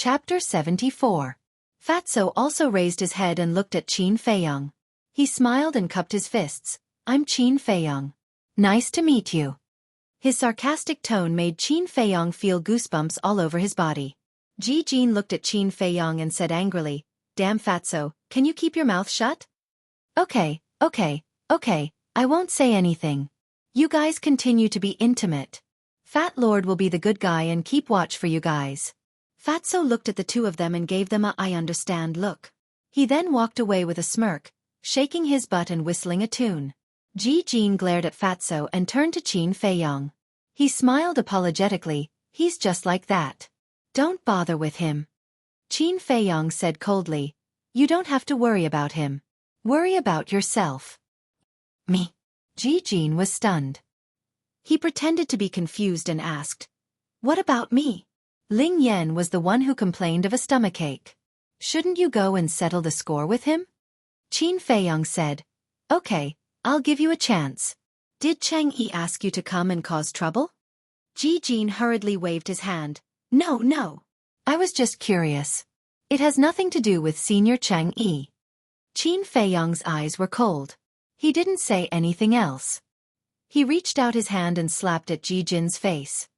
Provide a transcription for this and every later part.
Chapter 74. Fatso also raised his head and looked at Qin Feiyong. He smiled and cupped his fists. I'm Qin Feiyong. Nice to meet you. His sarcastic tone made Qin Feiyong feel goosebumps all over his body. Ji Jin looked at Qin Feiyong and said angrily, Damn Fatso, can you keep your mouth shut? Okay, I won't say anything. You guys continue to be intimate. Fat Lord will be the good guy and keep watch for you guys. Fatso looked at the two of them and gave them a I understand look. He then walked away with a smirk, shaking his butt and whistling a tune. Ji Jin glared at Fatso and turned to Qin Feiyong. He smiled apologetically, he's just like that. Don't bother with him. Qin Feiyong said coldly, You don't have to worry about him. Worry about yourself. Me? Ji Jin was stunned. He pretended to be confused and asked, What about me? Ling Yan was the one who complained of a stomachache. Shouldn't you go and settle the score with him? Qin Feiyong said, Okay, I'll give you a chance. Did Chang Yi ask you to come and cause trouble? Ji Jin hurriedly waved his hand. No. I was just curious. It has nothing to do with Senior Chang Yi. Qin Feiyong's eyes were cold. He didn't say anything else. He reached out his hand and slapped at Ji Jin's face.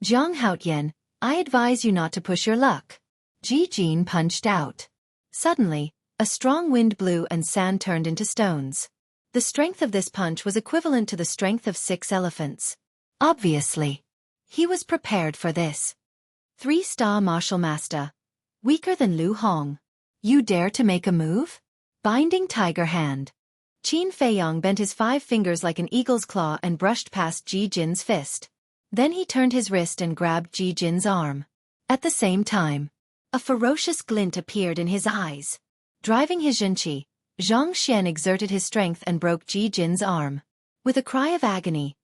Zhang Haotian, I advise you not to push your luck. Ji Jin punched out. Suddenly, a strong wind blew and sand turned into stones. The strength of this punch was equivalent to the strength of 6 elephants. Obviously. He was prepared for this. 3-star martial master. Weaker than Lu Hong. You dare to make a move? Binding tiger hand. Qin Feiyong bent his 5 fingers like an eagle's claw and brushed past Ji Jin's fist. Then he turned his wrist and grabbed Ji Jin's arm. At the same time, a ferocious glint appeared in his eyes. Driving his Zhenqi, Zhang Xian exerted his strength and broke Ji Jin's arm. With a cry of agony,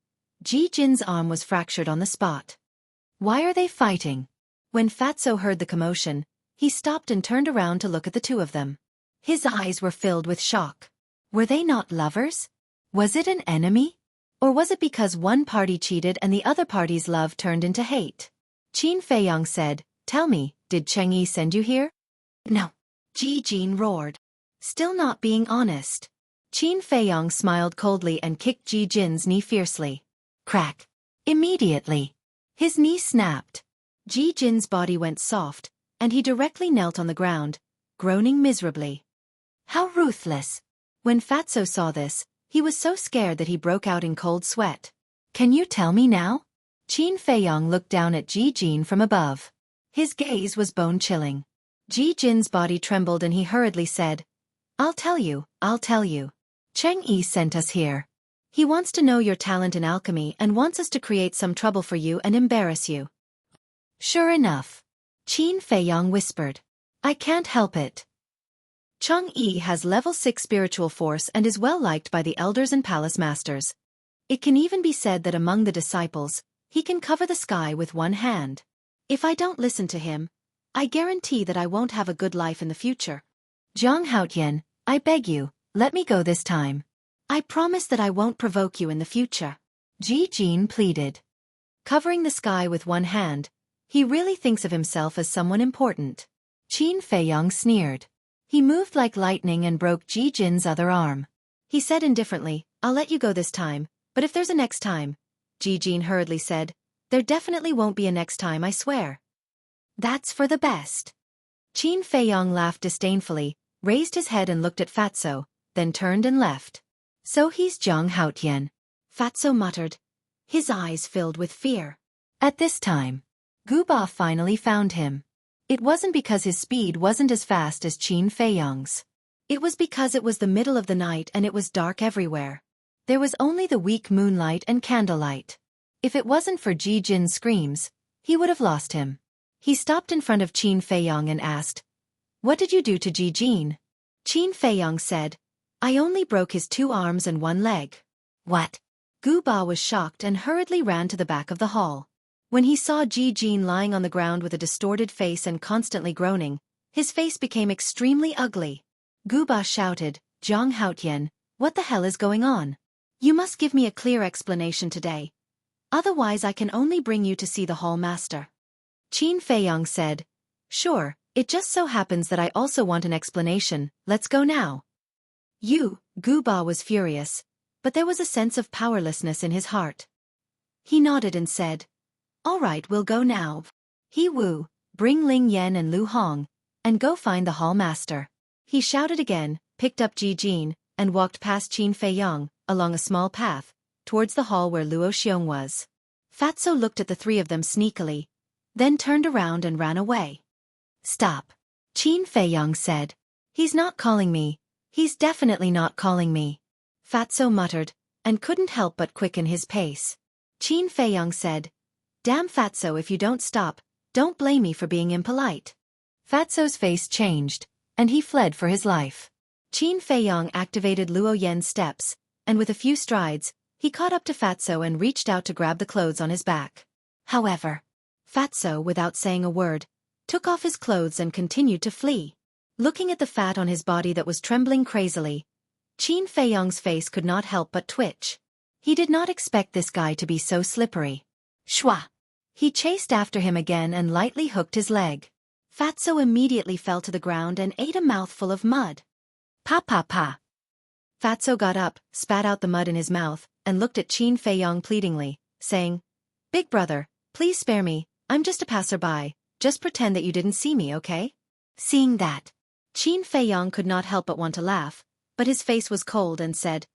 Ji Jin's arm was fractured on the spot. Why are they fighting? When Fatso heard the commotion, he stopped and turned around to look at the two of them. His eyes were filled with shock. Were they not lovers? Was it an enemy? Or was it because one party cheated and the other party's love turned into hate? Qin Feiyong said, Tell me, did Cheng Yi send you here? No. Ji Jin roared. Still not being honest. Qin Feiyong smiled coldly and kicked Ji Jin's knee fiercely. Crack. Immediately. His knee snapped. Ji Jin's body went soft, and he directly knelt on the ground, groaning miserably. How ruthless. When Fatso saw this, he was so scared that he broke out in cold sweat. Can you tell me now? Qin Feiyong looked down at Ji Jin from above. His gaze was bone-chilling. Ji Jin's body trembled and he hurriedly said, I'll tell you. Cheng Yi sent us here. He wants to know your talent in alchemy and wants us to create some trouble for you and embarrass you. Sure enough. Qin Feiyong whispered. I can't help it. Cheng Yi has level 6 spiritual force and is well liked by the elders and palace masters. It can even be said that among the disciples, he can cover the sky with one hand. If I don't listen to him, I guarantee that I won't have a good life in the future. Zhang Haotian, I beg you, let me go this time. I promise that I won't provoke you in the future. Ji Jin pleaded. Covering the sky with one hand, he really thinks of himself as someone important. Qin Feiyong sneered. He moved like lightning and broke Ji Jin's other arm. He said indifferently, I'll let you go this time, but if there's a next time, Ji Jin hurriedly said, there definitely won't be a next time, I swear. That's for the best. Qin Feiyong laughed disdainfully, raised his head and looked at Fatso, then turned and left. So he's Zhang Haotian. Fatso muttered. His eyes filled with fear. At this time, Guba finally found him. It wasn't because his speed wasn't as fast as Qin Feiyong's. It was because it was the middle of the night and it was dark everywhere. There was only the weak moonlight and candlelight. If it wasn't for Ji Jin's screams, he would have lost him. He stopped in front of Qin Feiyong and asked, What did you do to Ji Jin? Qin Feiyong said, I only broke his 2 arms and 1 leg. What? Guba was shocked and hurriedly ran to the back of the hall. When he saw Ji Jin lying on the ground with a distorted face and constantly groaning, his face became extremely ugly. Guba shouted, Zhang Haotian, what the hell is going on? You must give me a clear explanation today. Otherwise I can only bring you to see the hall master. Qin Feiyong said, Sure, it just so happens that I also want an explanation. Let's go now. Guba was furious, but there was a sense of powerlessness in his heart. He nodded and said, all right, we'll go now. He Wu, bring Ling Yan and Lu Hong, and go find the hall master. He shouted again, picked up Ji Jin, and walked past Qin Feiyong, along a small path, towards the hall where Luo Xiong was. Fatso looked at the three of them sneakily, then turned around and ran away. Stop. Qin Feiyong said. He's not calling me. He's definitely not calling me. Fatso muttered, and couldn't help but quicken his pace. Qin Feiyong said, damn Fatso, if you don't stop, don't blame me for being impolite. Fatso's face changed, and he fled for his life. Qin Feiyong activated Luo Yen's steps, and with a few strides, he caught up to Fatso and reached out to grab the clothes on his back. However, Fatso, without saying a word, took off his clothes and continued to flee. Looking at the fat on his body that was trembling crazily, Qin Feiyong's face could not help but twitch. He did not expect this guy to be so slippery. Shwa! He chased after him again and lightly hooked his leg. Fatso immediately fell to the ground and ate a mouthful of mud. Pa pa pa. Fatso got up, spat out the mud in his mouth, and looked at Qin Feiyong pleadingly, saying, Big brother, please spare me, I'm just a passerby, just pretend that you didn't see me, okay? Seeing that, Qin Feiyong could not help but want to laugh, but his face was cold and said,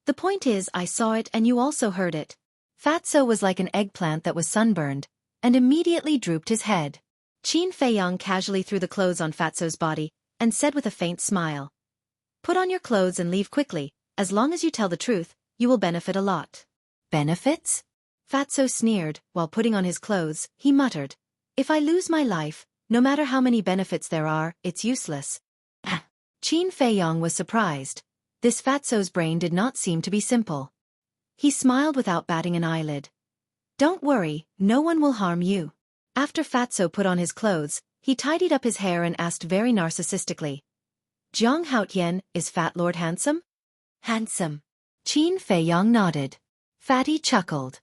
the point is I saw it and you also heard it. Fatso was like an eggplant that was sunburned, and immediately drooped his head. Qin Feiyong casually threw the clothes on Fatso's body, and said with a faint smile, put on your clothes and leave quickly, as long as you tell the truth, you will benefit a lot. Benefits? Fatso sneered, while putting on his clothes, he muttered, if I lose my life, no matter how many benefits there are, it's useless. Qin Feiyong was surprised. This Fatso's brain did not seem to be simple. He smiled without batting an eyelid. Don't worry, no one will harm you. After Fatso put on his clothes, he tidied up his hair and asked very narcissistically, Jiang Haotian, is Fat Lord handsome? Handsome. Qin Feiyong nodded. Fatty chuckled.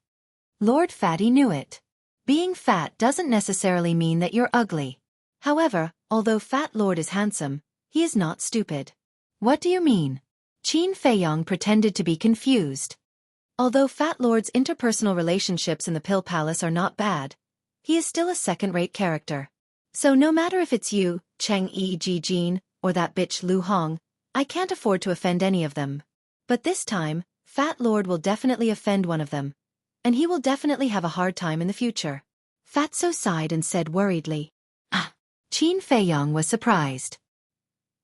Lord Fatty knew it. Being fat doesn't necessarily mean that you're ugly. However, although Fat Lord is handsome, he is not stupid. What do you mean? Qin Feiyong pretended to be confused. Although Fat Lord's interpersonal relationships in the Pill Palace are not bad, he is still a second-rate character. So no matter if it's you, Cheng Yi Ji Jin, or that bitch Lu Hong, I can't afford to offend any of them. But this time, Fat Lord will definitely offend one of them, and he will definitely have a hard time in the future. Fatso sighed and said worriedly, Qin Feiyong was surprised.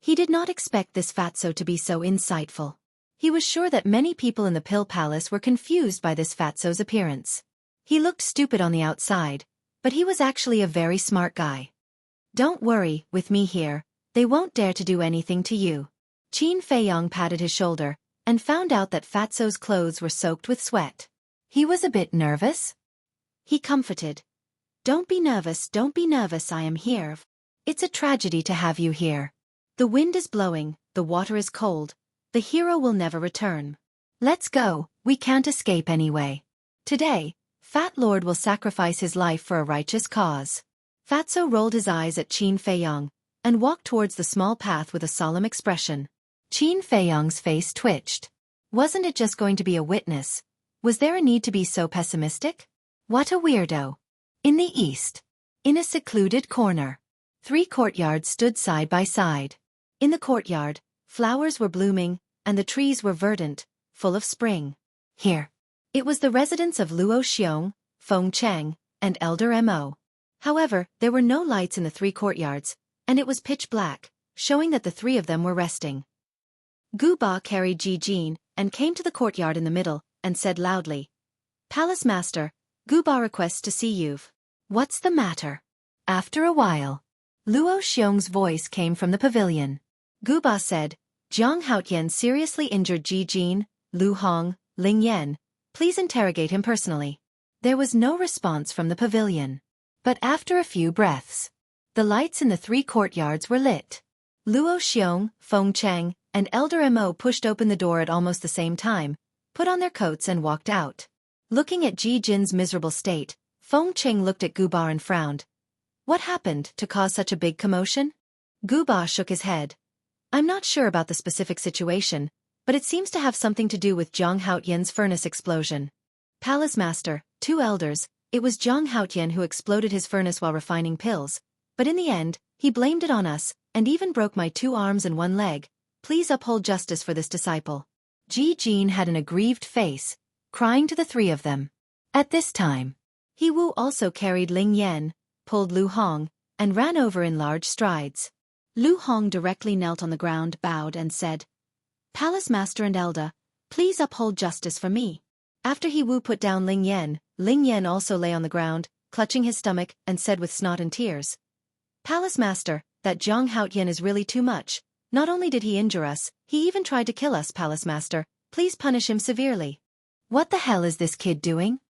He did not expect this Fatso to be so insightful. He was sure that many people in the Pill Palace were confused by this Fatso's appearance. He looked stupid on the outside, but he was actually a very smart guy. Don't worry, with me here, they won't dare to do anything to you. Qin Feiyong patted his shoulder, and found out that Fatso's clothes were soaked with sweat. He was a bit nervous. He comforted. Don't be nervous, I am here. It's a tragedy to have you here. The wind is blowing, the water is cold, the hero will never return. Let's go, we can't escape anyway. Today, Fat Lord will sacrifice his life for a righteous cause. Fatso rolled his eyes at Qin Feiyong, and walked towards the small path with a solemn expression. Qin Feiyong's face twitched. Wasn't it just going to be a witness? Was there a need to be so pessimistic? What a weirdo. In the east, in a secluded corner, 3 courtyards stood side by side. In the courtyard, flowers were blooming, and the trees were verdant, full of spring. Here. It was the residence of Luo Xiong, Feng Cheng, and Elder Mo. However, there were no lights in the 3 courtyards, and it was pitch black, showing that the 3 of them were resting. Gu Ba carried Ji Jin, and came to the courtyard in the middle, and said loudly, Palace Master, Gu Ba requests to see you. What's the matter? After a while, Luo Xiong's voice came from the pavilion. Gu Ba said, Jiang Haotian seriously injured Ji Jin, Lu Hong, Ling Yan. Please interrogate him personally. There was no response from the pavilion. But after a few breaths, the lights in the 3 courtyards were lit. Luo Xiong, Feng Cheng, and Elder Mo pushed open the door at almost the same time, put on their coats and walked out. Looking at Ji Jin's miserable state, Feng Cheng looked at Gu Ba and frowned. What happened to cause such a big commotion? Guba shook his head. I'm not sure about the specific situation, but it seems to have something to do with Zhang Haotian's furnace explosion. Palace Master, 2 elders, it was Zhang Haotian who exploded his furnace while refining pills, but in the end, he blamed it on us, and even broke my 2 arms and 1 leg. Please uphold justice for this disciple. Ji Jin had an aggrieved face, crying to the 3 of them. At this time, He Wu also carried Ling Yan, pulled Lu Hong, and ran over in large strides. Lu Hong directly knelt on the ground, bowed and said, Palace Master and Elder, please uphold justice for me. After He Wu put down Ling Yan also lay on the ground, clutching his stomach, and said with snot and tears, Palace Master, that Zhang Haotian is really too much. Not only did he injure us, he even tried to kill us, Palace Master. Please punish him severely. What the hell is this kid doing?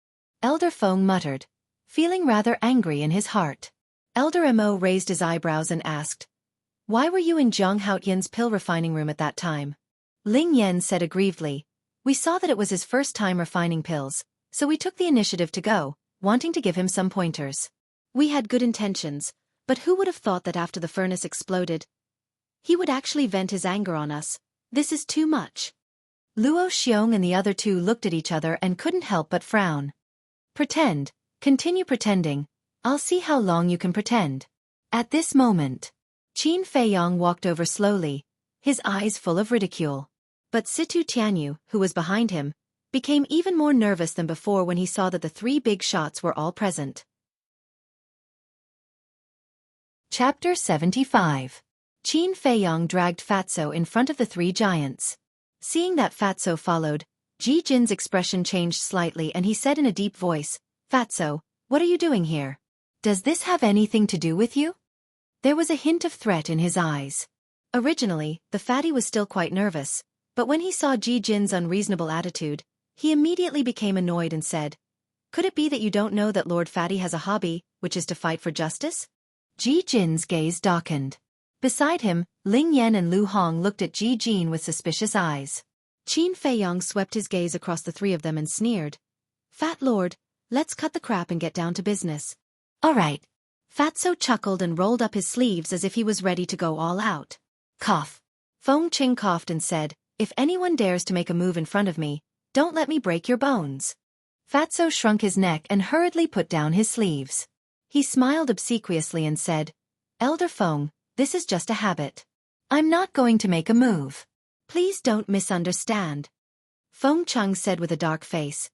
Elder Feng muttered, feeling rather angry in his heart. Elder Mo raised his eyebrows and asked, Why were you in Zhang Haotian's pill refining room at that time? Ling Yan said aggrievedly, We saw that it was his first time refining pills, so we took the initiative to go, wanting to give him some pointers. We had good intentions, but who would have thought that after the furnace exploded, he would actually vent his anger on us. This is too much. Luo Xiong and the other 2 looked at each other and couldn't help but frown. Pretend. Continue pretending. I'll see how long you can pretend. At this moment, Qin Feiyong walked over slowly, his eyes full of ridicule. But Situ Tianyu, who was behind him, became even more nervous than before when he saw that the 3 big shots were all present. Chapter 75. Qin Feiyong dragged Fatso in front of the 3 giants. Seeing that Fatso followed, Ji Jin's expression changed slightly and he said in a deep voice, Fatso, what are you doing here? Does this have anything to do with you? There was a hint of threat in his eyes. Originally, the fatty was still quite nervous, but when he saw Ji Jin's unreasonable attitude, he immediately became annoyed and said, Could it be that you don't know that Lord Fatty has a hobby, which is to fight for justice? Ji Jin's gaze darkened. Beside him, Ling Yan and Lu Hong looked at Ji Jin with suspicious eyes. Qin Feiyong swept his gaze across the 3 of them and sneered, Fat Lord, let's cut the crap and get down to business. All right. Fatso chuckled and rolled up his sleeves as if he was ready to go all out. Cough. Feng Qing coughed and said, If anyone dares to make a move in front of me, don't let me break your bones. Fatso shrunk his neck and hurriedly put down his sleeves. He smiled obsequiously and said, Elder Feng, this is just a habit. I'm not going to make a move. Please don't misunderstand. Feng Chung said with a dark face,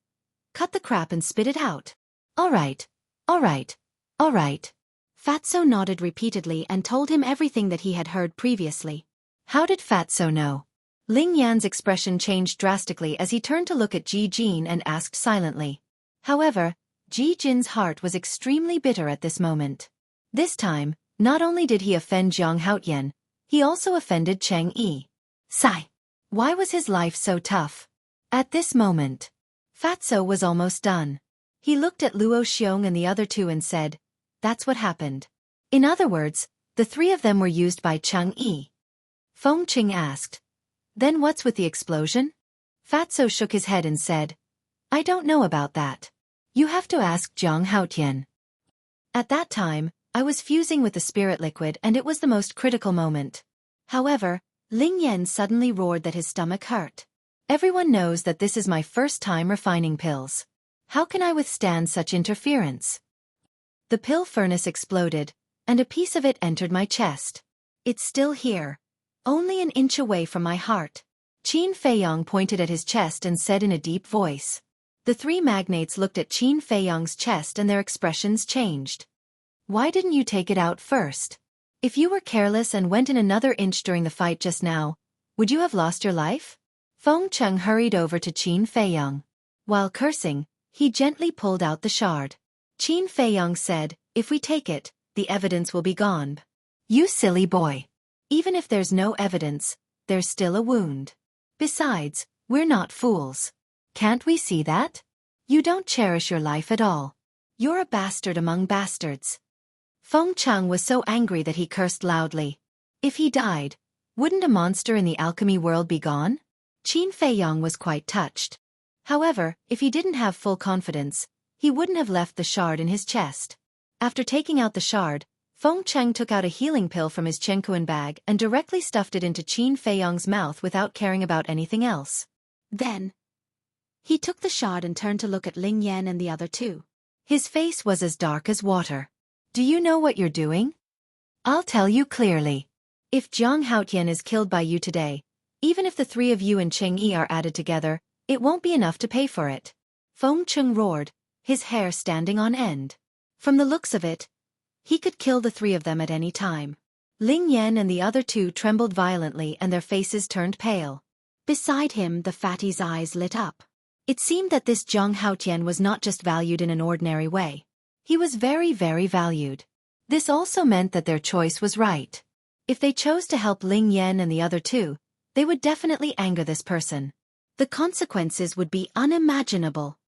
Cut the crap and spit it out. All right. All right. All right. Fatso nodded repeatedly and told him everything that he had heard previously. How did Fatso know? Ling Yan's expression changed drastically as he turned to look at Ji Jin and asked silently. However, Ji Jin's heart was extremely bitter at this moment. This time, not only did he offend Zhang Haotian, he also offended Cheng Yi. Sigh. Why was his life so tough? At this moment, Fatso was almost done. He looked at Luo Xiong and the other 2 and said, That's what happened. In other words, the 3 of them were used by Cheng Yi. Feng Qing asked, Then what's with the explosion? Fatso shook his head and said, I don't know about that. You have to ask Zhang Haotian. At that time, I was fusing with the spirit liquid and it was the most critical moment. However, Ling Yan suddenly roared that his stomach hurt. Everyone knows that this is my first time refining pills. How can I withstand such interference? The pill furnace exploded, and a piece of it entered my chest. It's still here. Only an inch away from my heart. Qin Feiyong pointed at his chest and said in a deep voice. The 3 magnates looked at Qin Feiyong's chest and their expressions changed. Why didn't you take it out first? If you were careless and went in another inch during the fight just now, would you have lost your life? Feng Chung hurried over to Qin Feiyong. While cursing, he gently pulled out the shard. Qin Feiyong said, If we take it, the evidence will be gone. You silly boy. Even if there's no evidence, there's still a wound. Besides, we're not fools. Can't we see that? You don't cherish your life at all. You're a bastard among bastards. Feng Chung was so angry that he cursed loudly. If he died, wouldn't a monster in the alchemy world be gone? Qin Feiyong was quite touched. However, if he didn't have full confidence, he wouldn't have left the shard in his chest. After taking out the shard, Feng Cheng took out a healing pill from his Chenkuan bag and directly stuffed it into Qin Feiyong's mouth without caring about anything else. Then, he took the shard and turned to look at Ling Yan and the other two. His face was as dark as water. Do you know what you're doing? I'll tell you clearly. If Jiang Haotian is killed by you today, even if the three of you and Cheng Yi are added together, it won't be enough to pay for it. Feng Cheng roared, his hair standing on end. From the looks of it, he could kill the three of them at any time. Ling Yan and the other two trembled violently and their faces turned pale. Beside him, the fatty's eyes lit up. It seemed that this Jiang Haotian was not just valued in an ordinary way. He was very, very valued. This also meant that their choice was right. If they chose to help Ling Yan and the other two, they would definitely anger this person. The consequences would be unimaginable.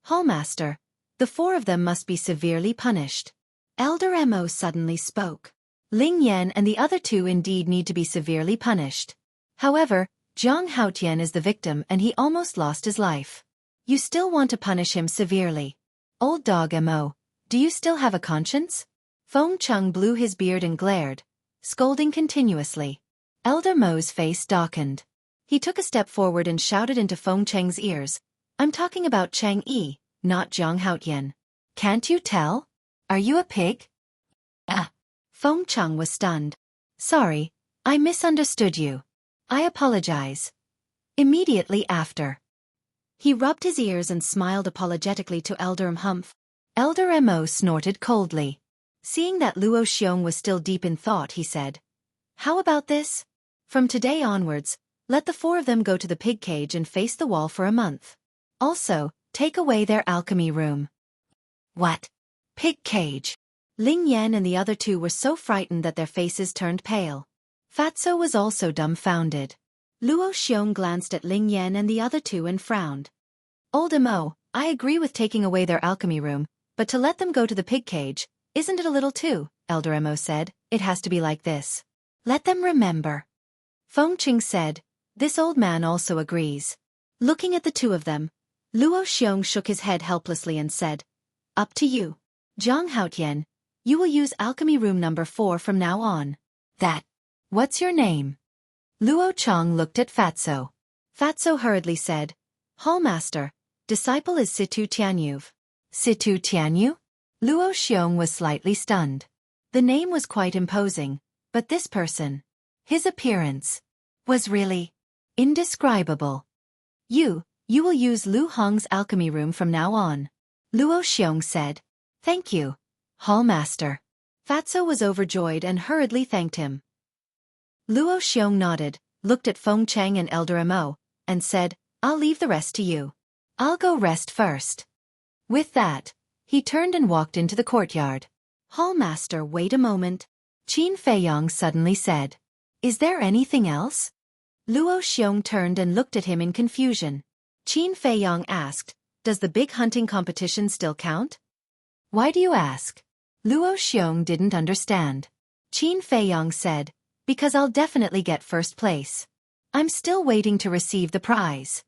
Hallmaster, the four of them must be severely punished. Elder Mo suddenly spoke. Ling Yan and the other two indeed need to be severely punished. However, Jiang Haotian is the victim and he almost lost his life. You still want to punish him severely. Old dog Mo, do you still have a conscience? Feng Cheng blew his beard and glared, scolding continuously. Elder Mo's face darkened. He took a step forward and shouted into Feng Cheng's ears, I'm talking about Cheng Yi, not Jiang Haotian. Can't you tell? Are you a pig? Feng Cheng was stunned. Sorry, I misunderstood you. I apologize. Immediately after, he rubbed his ears and smiled apologetically to Elder Humph. Elder Mo snorted coldly. Seeing that Luo Xiong was still deep in thought, he said, How about this? From today onwards, let the four of them go to the pig cage and face the wall for a month. Also, take away their alchemy room. What? Pig cage? Ling Yan and the other two were so frightened that their faces turned pale. Fatso was also dumbfounded. Luo Xiong glanced at Ling Yan and the other two and frowned. Old Mo, I agree with taking away their alchemy room, but to let them go to the pig cage, isn't it a little too? Elder Mo said, it has to be like this. Let them remember. Feng Cheng said, this old man also agrees. Looking at the two of them, Luo Xiong shook his head helplessly and said, Up to you. Jiang Haotian, you will use alchemy room number 4 from now on. What's your name? Luo Chong looked at Fatso. Fatso hurriedly said, Hallmaster, disciple is Situ Tianyuv. Situ Tianyu? Luo Xiong was slightly stunned. The name was quite imposing, but this person, his appearance, was really indescribable. You will use Lu Hong's alchemy room from now on. Luo Xiong said, Thank you, Hallmaster. Fatso was overjoyed and hurriedly thanked him. Luo Xiong nodded, looked at Feng Cheng and Elder Mo, and said, I'll leave the rest to you. I'll go rest first. With that, he turned and walked into the courtyard. Hallmaster, wait a moment. Qin Feiyong suddenly said. Is there anything else? Luo Xiong turned and looked at him in confusion. Qin Feiyong asked, Does the big hunting competition still count? Why do you ask? Luo Xiong didn't understand. Qin Feiyong said, Because I'll definitely get first place. I'm still waiting to receive the prize.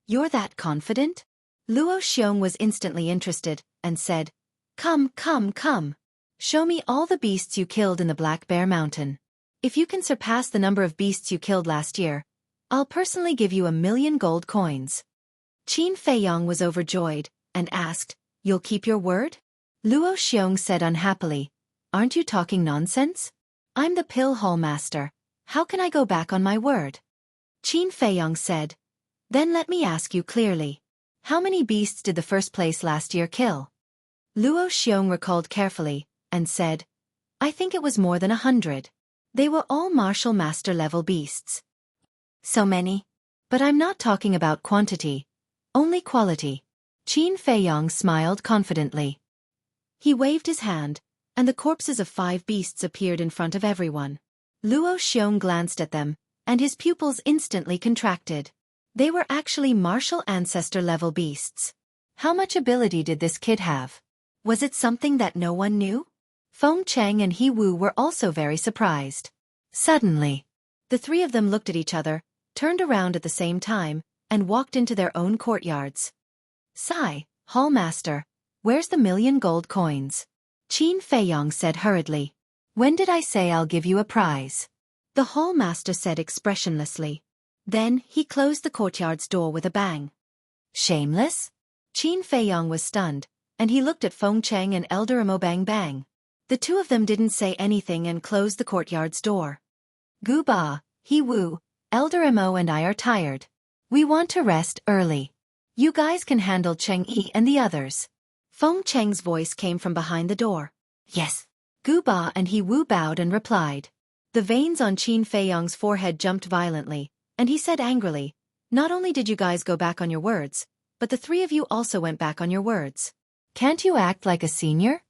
You're that confident? Luo Xiong was instantly interested, and said, Come. Show me all the beasts you killed in the Black Bear Mountain. If you can surpass the number of beasts you killed last year, I'll personally give you 1,000,000 gold coins. Qin Feiyong was overjoyed, and asked, You'll keep your word? Luo Xiong said unhappily, Aren't you talking nonsense? I'm the pill hall master. How can I go back on my word? Qin Feiyong said, Then let me ask you clearly. How many beasts did the first place last year kill? Luo Xiong recalled carefully, and said, I think it was more than 100. They were all martial master level beasts. So many? But I'm not talking about quantity, only quality. Qin Feiyong smiled confidently. He waved his hand, and the corpses of 5 beasts appeared in front of everyone. Luo Xiong glanced at them, and his pupils instantly contracted. They were actually martial ancestor level beasts. How much ability did this kid have? Was it something that no one knew? Feng Cheng and He Wu were also very surprised. Suddenly, the three of them looked at each other, turned around at the same time, and walked into their own courtyards. Sigh, Hallmaster, where's the 1,000,000 gold coins? Qin Feiyong said hurriedly. When did I say I'll give you a prize? The hall master said expressionlessly. Then, he closed the courtyard's door with a bang. Shameless? Qin Feiyong was stunned, and he looked at Feng Cheng and Elder Imo Bang Bang. The two of them didn't say anything and closed the courtyard's door. Gu Ba, He Wu, Elder Imo and I are tired. We want to rest early. You guys can handle Cheng Yi and the others. Feng Cheng's voice came from behind the door. Yes. Gu Ba and He Wu bowed and replied. The veins on Qin Feiyong's forehead jumped violently, and he said angrily, Not only did you guys go back on your words, but the three of you also went back on your words. Can't you act like a senior?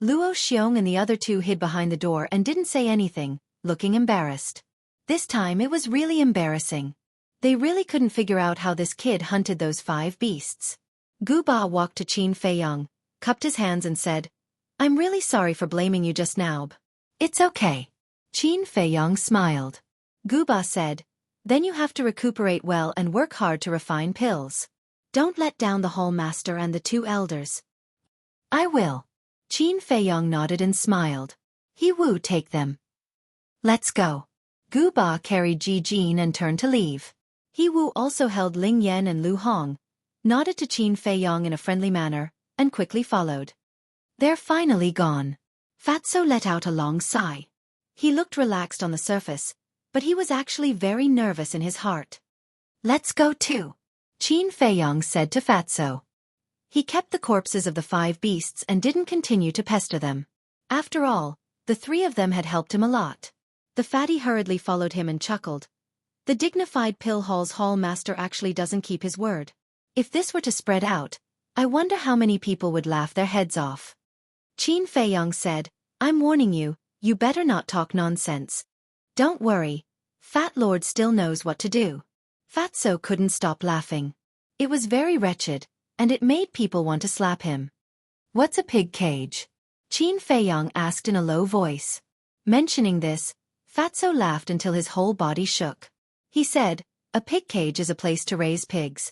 Luo Xiong and the other two hid behind the door and didn't say anything, looking embarrassed. This time it was really embarrassing. They really couldn't figure out how this kid hunted those 5 beasts. Gu Ba walked to Qin Feiyong, cupped his hands and said, I'm really sorry for blaming you just now. It's okay. Qin Feiyong smiled. Gu Ba said, Then you have to recuperate well and work hard to refine pills. Don't let down the hall master and the 2 elders. I will. Qin Feiyong nodded and smiled. He Wu take them. Let's go. Gu Ba carried Ji Jin and turned to leave. He Wu also held Ling Yan and Lu Hong, nodded to Qin Feiyong in a friendly manner, and quickly followed. They're finally gone. Fatso let out a long sigh. He looked relaxed on the surface, but he was actually very nervous in his heart. Let's go too, Qin Feiyong said to Fatso. He kept the corpses of the 5 beasts and didn't continue to pester them. After all, the 3 of them had helped him a lot. The fatty hurriedly followed him and chuckled. The dignified pill hall's hall master actually doesn't keep his word. If this were to spread out, I wonder how many people would laugh their heads off. Qin Feiyong said, I'm warning you, you better not talk nonsense. Don't worry, Fat Lord still knows what to do. Fatso couldn't stop laughing. It was very wretched, and it made people want to slap him. What's a pig cage? Qin Feiyong asked in a low voice. Mentioning this, Fatso laughed until his whole body shook. He said, a pig cage is a place to raise pigs.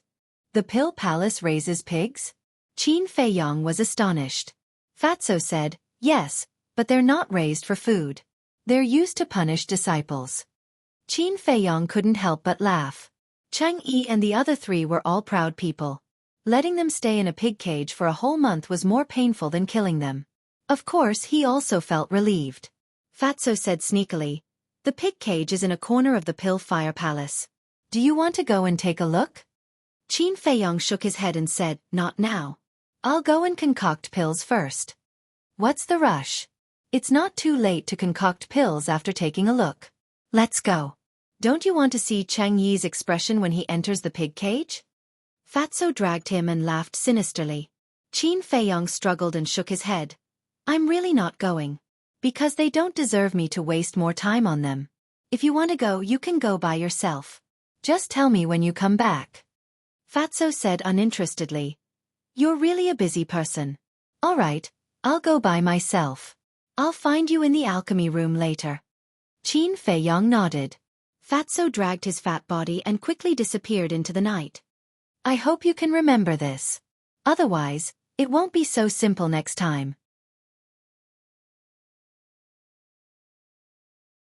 The Pill Palace raises pigs? Qin Feiyong was astonished. Fatso said, yes, but they're not raised for food. They're used to punish disciples. Qin Feiyong couldn't help but laugh. Cheng Yi and the other 3 were all proud people. Letting them stay in a pig cage for a whole month was more painful than killing them. Of course, he also felt relieved. Fatso said sneakily, the pig cage is in a corner of the Pill Fire Palace. Do you want to go and take a look? Qin Feiyong shook his head and said, not now. I'll go and concoct pills first. What's the rush? It's not too late to concoct pills after taking a look. Let's go. Don't you want to see Cheng Yi's expression when he enters the pig cage? Fatso dragged him and laughed sinisterly. Qin Feiyong struggled and shook his head. I'm really not going. Because they don't deserve me to waste more time on them. If you want to go, you can go by yourself. Just tell me when you come back. Fatso said uninterestedly. You're really a busy person. All right, I'll go by myself. I'll find you in the alchemy room later. Qin Feiyong nodded. Fatso dragged his fat body and quickly disappeared into the night. I hope you can remember this. Otherwise, it won't be so simple next time.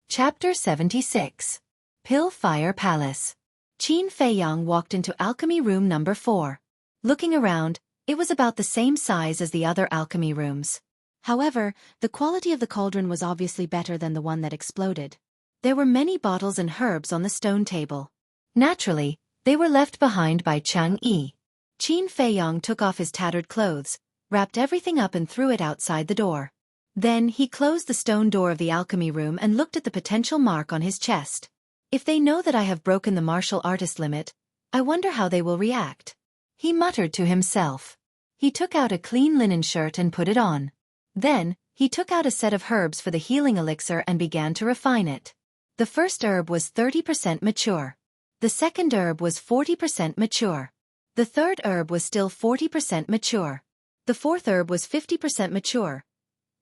Chapter 76. Pill Fire Palace. Qin Feiyong walked into alchemy room number 4. Looking around, it was about the same size as the other alchemy rooms. However, the quality of the cauldron was obviously better than the one that exploded. There were many bottles and herbs on the stone table. Naturally, they were left behind by Cheng Yi. Qin Feiyong took off his tattered clothes, wrapped everything up and threw it outside the door. Then he closed the stone door of the alchemy room and looked at the potential mark on his chest. If they know that I have broken the martial artist limit, I wonder how they will react. He muttered to himself. He took out a clean linen shirt and put it on. Then, he took out a set of herbs for the healing elixir and began to refine it. The first herb was 30% mature. The second herb was 40% mature. The third herb was still 40% mature. The fourth herb was 50% mature.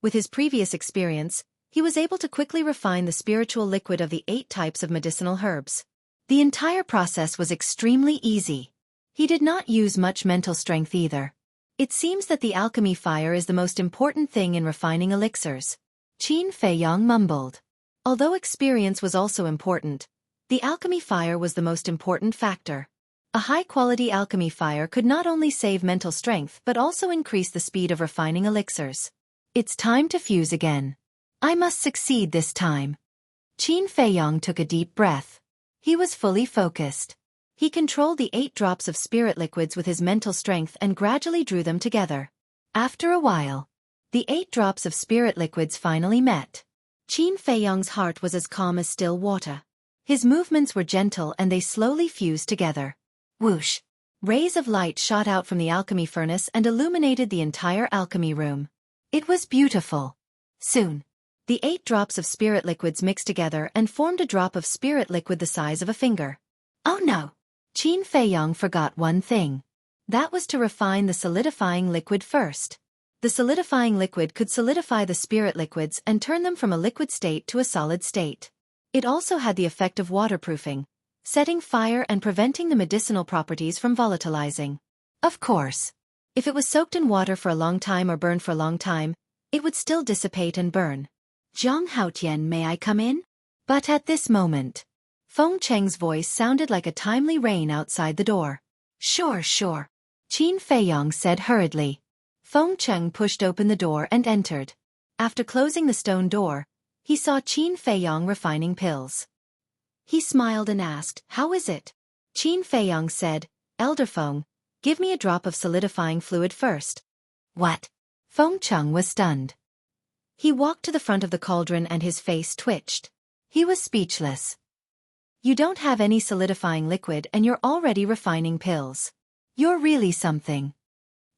With his previous experience, he was able to quickly refine the spiritual liquid of the 8 types of medicinal herbs. The entire process was extremely easy. He did not use much mental strength either. It seems that the alchemy fire is the most important thing in refining elixirs. Qin Feiyang mumbled. Although experience was also important, the alchemy fire was the most important factor. A high-quality alchemy fire could not only save mental strength but also increase the speed of refining elixirs. It's time to fuse again. I must succeed this time. Qin Feiyang took a deep breath. He was fully focused. He controlled the 8 drops of spirit liquids with his mental strength and gradually drew them together. After a while, the 8 drops of spirit liquids finally met. Qin Feiyang's heart was as calm as still water. His movements were gentle and they slowly fused together. Whoosh! Rays of light shot out from the alchemy furnace and illuminated the entire alchemy room. It was beautiful. Soon, the 8 drops of spirit liquids mixed together and formed a drop of spirit liquid the size of a finger. Oh no! Qin Feiyang forgot one thing. That was to refine the solidifying liquid first. The solidifying liquid could solidify the spirit liquids and turn them from a liquid state to a solid state. It also had the effect of waterproofing, setting fire and preventing the medicinal properties from volatilizing. Of course, if it was soaked in water for a long time or burned for a long time, it would still dissipate and burn. Zhang Haotian, may I come in? But at this moment, Feng Cheng's voice sounded like a timely rain outside the door. Sure. Qin Feiyang said hurriedly. Feng Cheng pushed open the door and entered. After closing the stone door, he saw Qin Feiyang refining pills. He smiled and asked, "How is it?" Qin Feiyang said, "Elder Feng, give me a drop of solidifying fluid first." What? Feng Cheng was stunned. He walked to the front of the cauldron and his face twitched. He was speechless. You don't have any solidifying liquid and you're already refining pills. You're really something.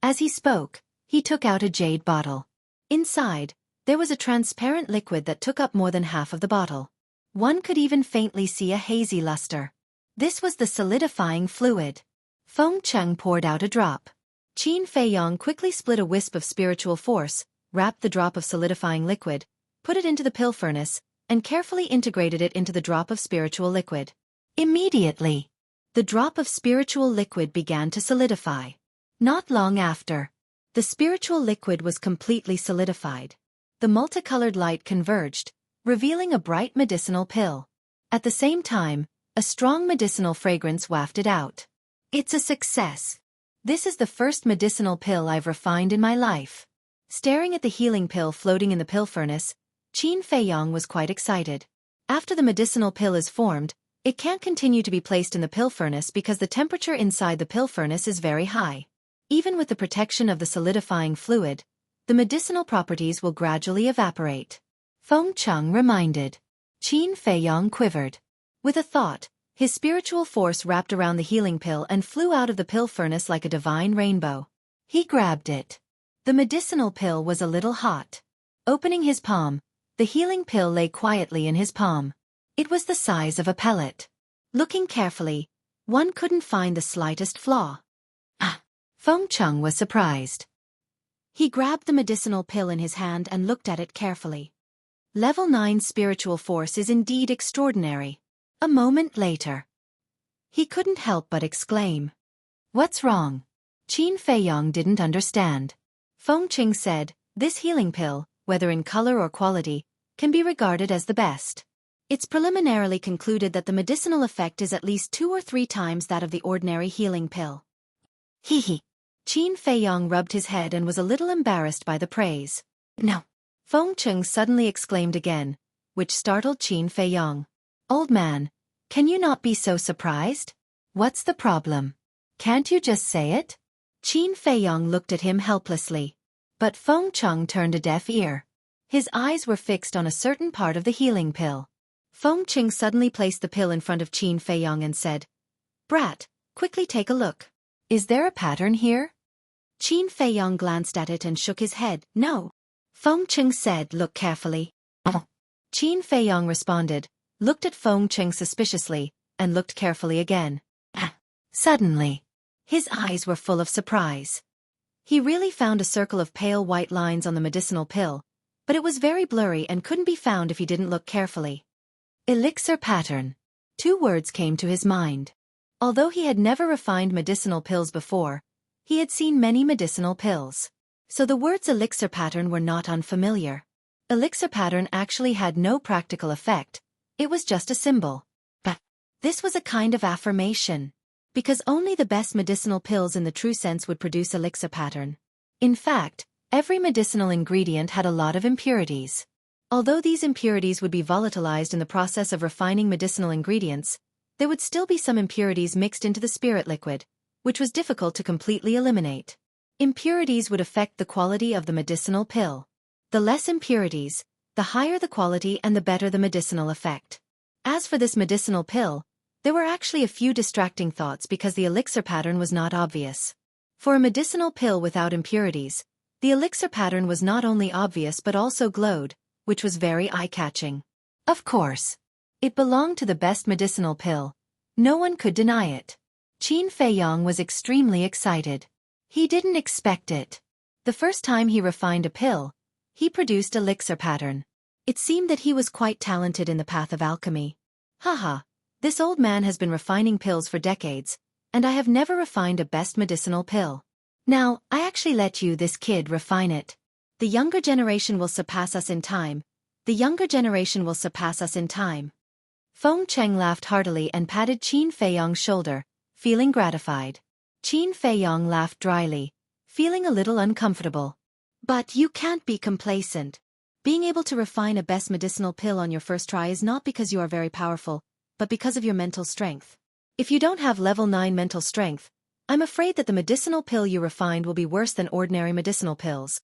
As he spoke, he took out a jade bottle. Inside, there was a transparent liquid that took up more than half of the bottle. One could even faintly see a hazy luster. This was the solidifying fluid. Feng Cheng poured out a drop. Qin Feiyang quickly split a wisp of spiritual force, wrapped the drop of solidifying liquid, put it into the pill furnace, and carefully integrated it into the drop of spiritual liquid. Immediately, the drop of spiritual liquid began to solidify. Not long after, the spiritual liquid was completely solidified. The multicolored light converged, revealing a bright medicinal pill. At the same time, a strong medicinal fragrance wafted out. It's a success. This is the first medicinal pill I've refined in my life. Staring at the healing pill floating in the pill furnace, Qin Feiyang was quite excited. After the medicinal pill is formed, it can't continue to be placed in the pill furnace because the temperature inside the pill furnace is very high. Even with the protection of the solidifying fluid, the medicinal properties will gradually evaporate. Feng Cheng reminded. Qin Feiyang quivered. With a thought, his spiritual force wrapped around the healing pill and flew out of the pill furnace like a divine rainbow. He grabbed it. The medicinal pill was a little hot. Opening his palm, the healing pill lay quietly in his palm. It was the size of a pellet. Looking carefully, one couldn't find the slightest flaw. Feng Cheng was surprised. He grabbed the medicinal pill in his hand and looked at it carefully. Level 9 spiritual force is indeed extraordinary. A moment later, he couldn't help but exclaim. What's wrong? Qin Feiyang didn't understand. Feng Cheng said, this healing pill, whether in color or quality, can be regarded as the best. It's preliminarily concluded that the medicinal effect is at least 2 or 3 times that of the ordinary healing pill. Hee. Qin Feiyang rubbed his head and was a little embarrassed by the praise. No. Feng Cheng suddenly exclaimed again, which startled Qin Feiyang. Old man, can you not be so surprised? What's the problem? Can't you just say it? Qin Feiyang looked at him helplessly. But Feng Cheng turned a deaf ear. His eyes were fixed on a certain part of the healing pill. Feng Cheng suddenly placed the pill in front of Qin Feiyang and said, Brat, quickly take a look. Is there a pattern here? Qin Feiyang glanced at it and shook his head. No. Feng Cheng said, look carefully. Qin Feiyang responded, looked at Feng Cheng suspiciously, and looked carefully again. Suddenly, his eyes were full of surprise. He really found a circle of pale white lines on the medicinal pill, but it was very blurry and couldn't be found if he didn't look carefully. Elixir pattern. 2 words came to his mind. Although he had never refined medicinal pills before, He had seen many medicinal pills. So the words elixir pattern were not unfamiliar. Elixir pattern actually had no practical effect, it was just a symbol. But this was a kind of affirmation. Because only the best medicinal pills in the true sense would produce elixir pattern. In fact, every medicinal ingredient had a lot of impurities. Although these impurities would be volatilized in the process of refining medicinal ingredients, there would still be some impurities mixed into the spirit liquid, which was difficult to completely eliminate. Impurities would affect the quality of the medicinal pill. The less impurities, the higher the quality and the better the medicinal effect. As for this medicinal pill, there were actually a few distracting thoughts because the elixir pattern was not obvious. For a medicinal pill without impurities, the elixir pattern was not only obvious but also glowed, which was very eye-catching. Of course, it belonged to the best medicinal pill. No one could deny it. Qin Feiyong was extremely excited. He didn't expect it. The first time he refined a pill, he produced elixir pattern. It seemed that he was quite talented in the path of alchemy. Haha, this old man has been refining pills for decades, and I have never refined a best medicinal pill. Now, I actually let you, this kid, refine it. The younger generation will surpass us in time. The younger generation will surpass us in time. Feng Cheng laughed heartily and patted Qin Feiyong's shoulder, feeling gratified. Qin Feiyong laughed dryly, feeling a little uncomfortable. But you can't be complacent. Being able to refine a best medicinal pill on your first try is not because you are very powerful, but because of your mental strength. If you don't have level 9 mental strength, I'm afraid that the medicinal pill you refined will be worse than ordinary medicinal pills.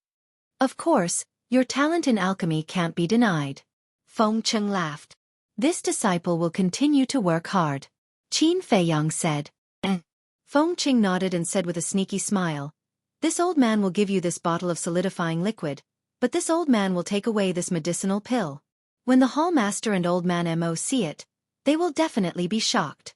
Of course, your talent in alchemy can't be denied. Feng Cheng laughed. This disciple will continue to work hard. Qin Feiyong said. Feng Cheng nodded and said with a sneaky smile, this old man will give you this bottle of solidifying liquid, but this old man will take away this medicinal pill. When the hall master and old man Mo see it, they will definitely be shocked.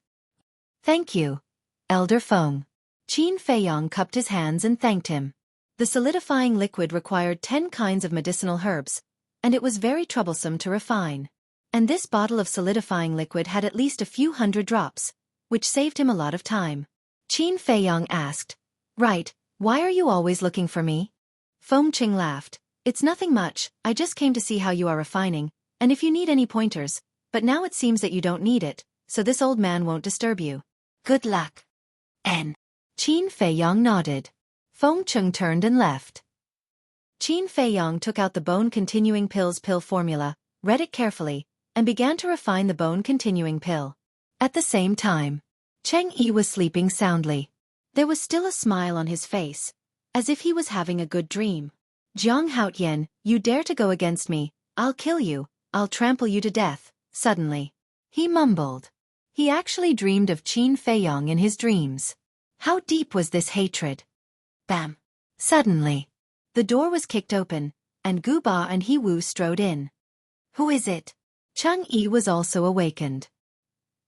Thank you, Elder Feng. Qin Feiyong cupped his hands and thanked him. The solidifying liquid required 10 kinds of medicinal herbs, and it was very troublesome to refine. And this bottle of solidifying liquid had at least a few hundred drops, which saved him a lot of time. Qin Feiyong asked, right, why are you always looking for me? Feng Cheng laughed. It's nothing much, I just came to see how you are refining, and if you need any pointers, but now it seems that you don't need it, so this old man won't disturb you. Good luck. N. Qin Feiyong nodded. Feng Cheng turned and left. Qin Feiyong took out the bone-continuing pills pill formula, read it carefully, and began to refine the bone-continuing pill. At the same time, Cheng Yi was sleeping soundly. There was still a smile on his face, as if he was having a good dream. Jiang Haotian, you dare to go against me, I'll kill you, I'll trample you to death, suddenly. He mumbled. He actually dreamed of Qin Feiyong in his dreams. How deep was this hatred? Bam! Suddenly, the door was kicked open, and Gu Ba and He Wu strode in. Who is it? Cheng Yi was also awakened.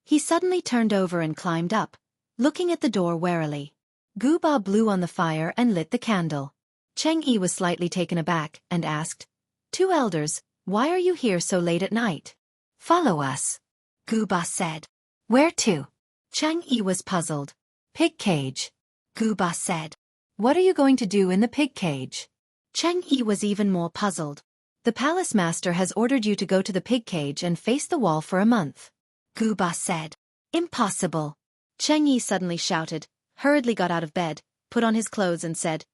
He suddenly turned over and climbed up, looking at the door warily. Gu Ba blew on the fire and lit the candle. Cheng Yi was slightly taken aback and asked, Two elders, why are you here so late at night? Follow us, Gu Ba said. Where to? Cheng Yi was puzzled. Pig cage, Gu Ba said. What are you going to do in the pig cage? Cheng Yi was even more puzzled. The palace master has ordered you to go to the pig cage and face the wall for a month. Gu Ba said. Impossible. Cheng Yi suddenly shouted, hurriedly got out of bed, put on his clothes and said,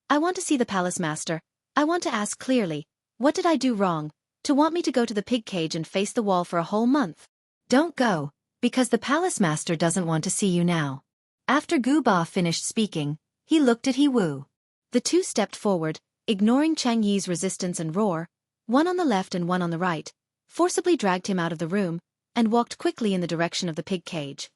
I want to see the palace master. I want to ask clearly, what did I do wrong, to want me to go to the pig cage and face the wall for a whole month? Don't go, because the palace master doesn't want to see you now. After Gu Ba finished speaking, he looked at He Wu. The two stepped forward, ignoring Cheng Yi's resistance and roar, one on the left and one on the right, forcibly dragged him out of the room, and walked quickly in the direction of the pig cage.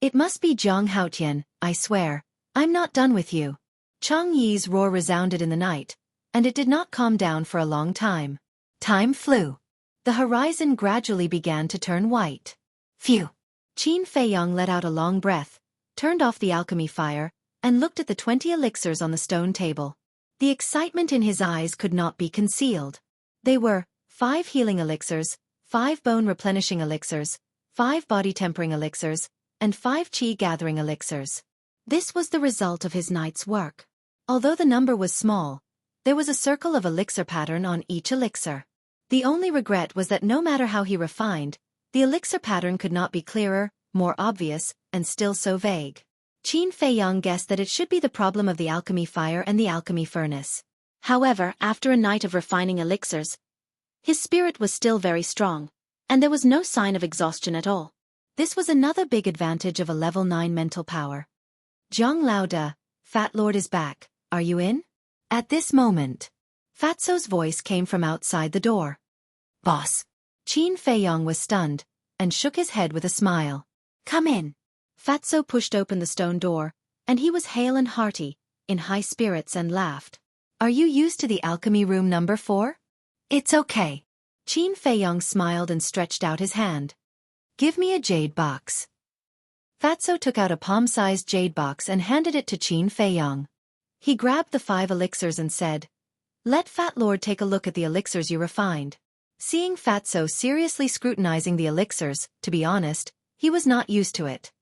It must be Jiang Haotian, I swear. I'm not done with you. Cheng Yi's roar resounded in the night, and it did not calm down for a long time. Time flew. The horizon gradually began to turn white. Phew! Qin Feiyong let out a long breath, turned off the alchemy fire, and looked at the 20 elixirs on the stone table. The excitement in his eyes could not be concealed. They were 5 healing elixirs, 5 bone replenishing elixirs, 5 body tempering elixirs, and 5 chi gathering elixirs. This was the result of his night's work. Although the number was small, there was a circle of elixir pattern on each elixir. The only regret was that no matter how he refined, the elixir pattern could not be clearer, more obvious, and still so vague. Qin Feiyang guessed that it should be the problem of the alchemy fire and the alchemy furnace. However, after a night of refining elixirs, his spirit was still very strong, and there was no sign of exhaustion at all. This was another big advantage of a level 9 mental power. Zhang Laoda, Fat Lord is back, are you in? At this moment, Fatso's voice came from outside the door. Boss. Qin Feiyang was stunned, and shook his head with a smile. Come in. Fatso pushed open the stone door, and he was hale and hearty, in high spirits and laughed. Are you used to the alchemy room number 4? It's okay. Qin Feiyang smiled and stretched out his hand. Give me a jade box. Fatso took out a palm-sized jade box and handed it to Qin Feiyang. He grabbed the 5 elixirs and said, Let Fat Lord take a look at the elixirs you refined. Seeing Fatso seriously scrutinizing the elixirs, to be honest, he was not used to it.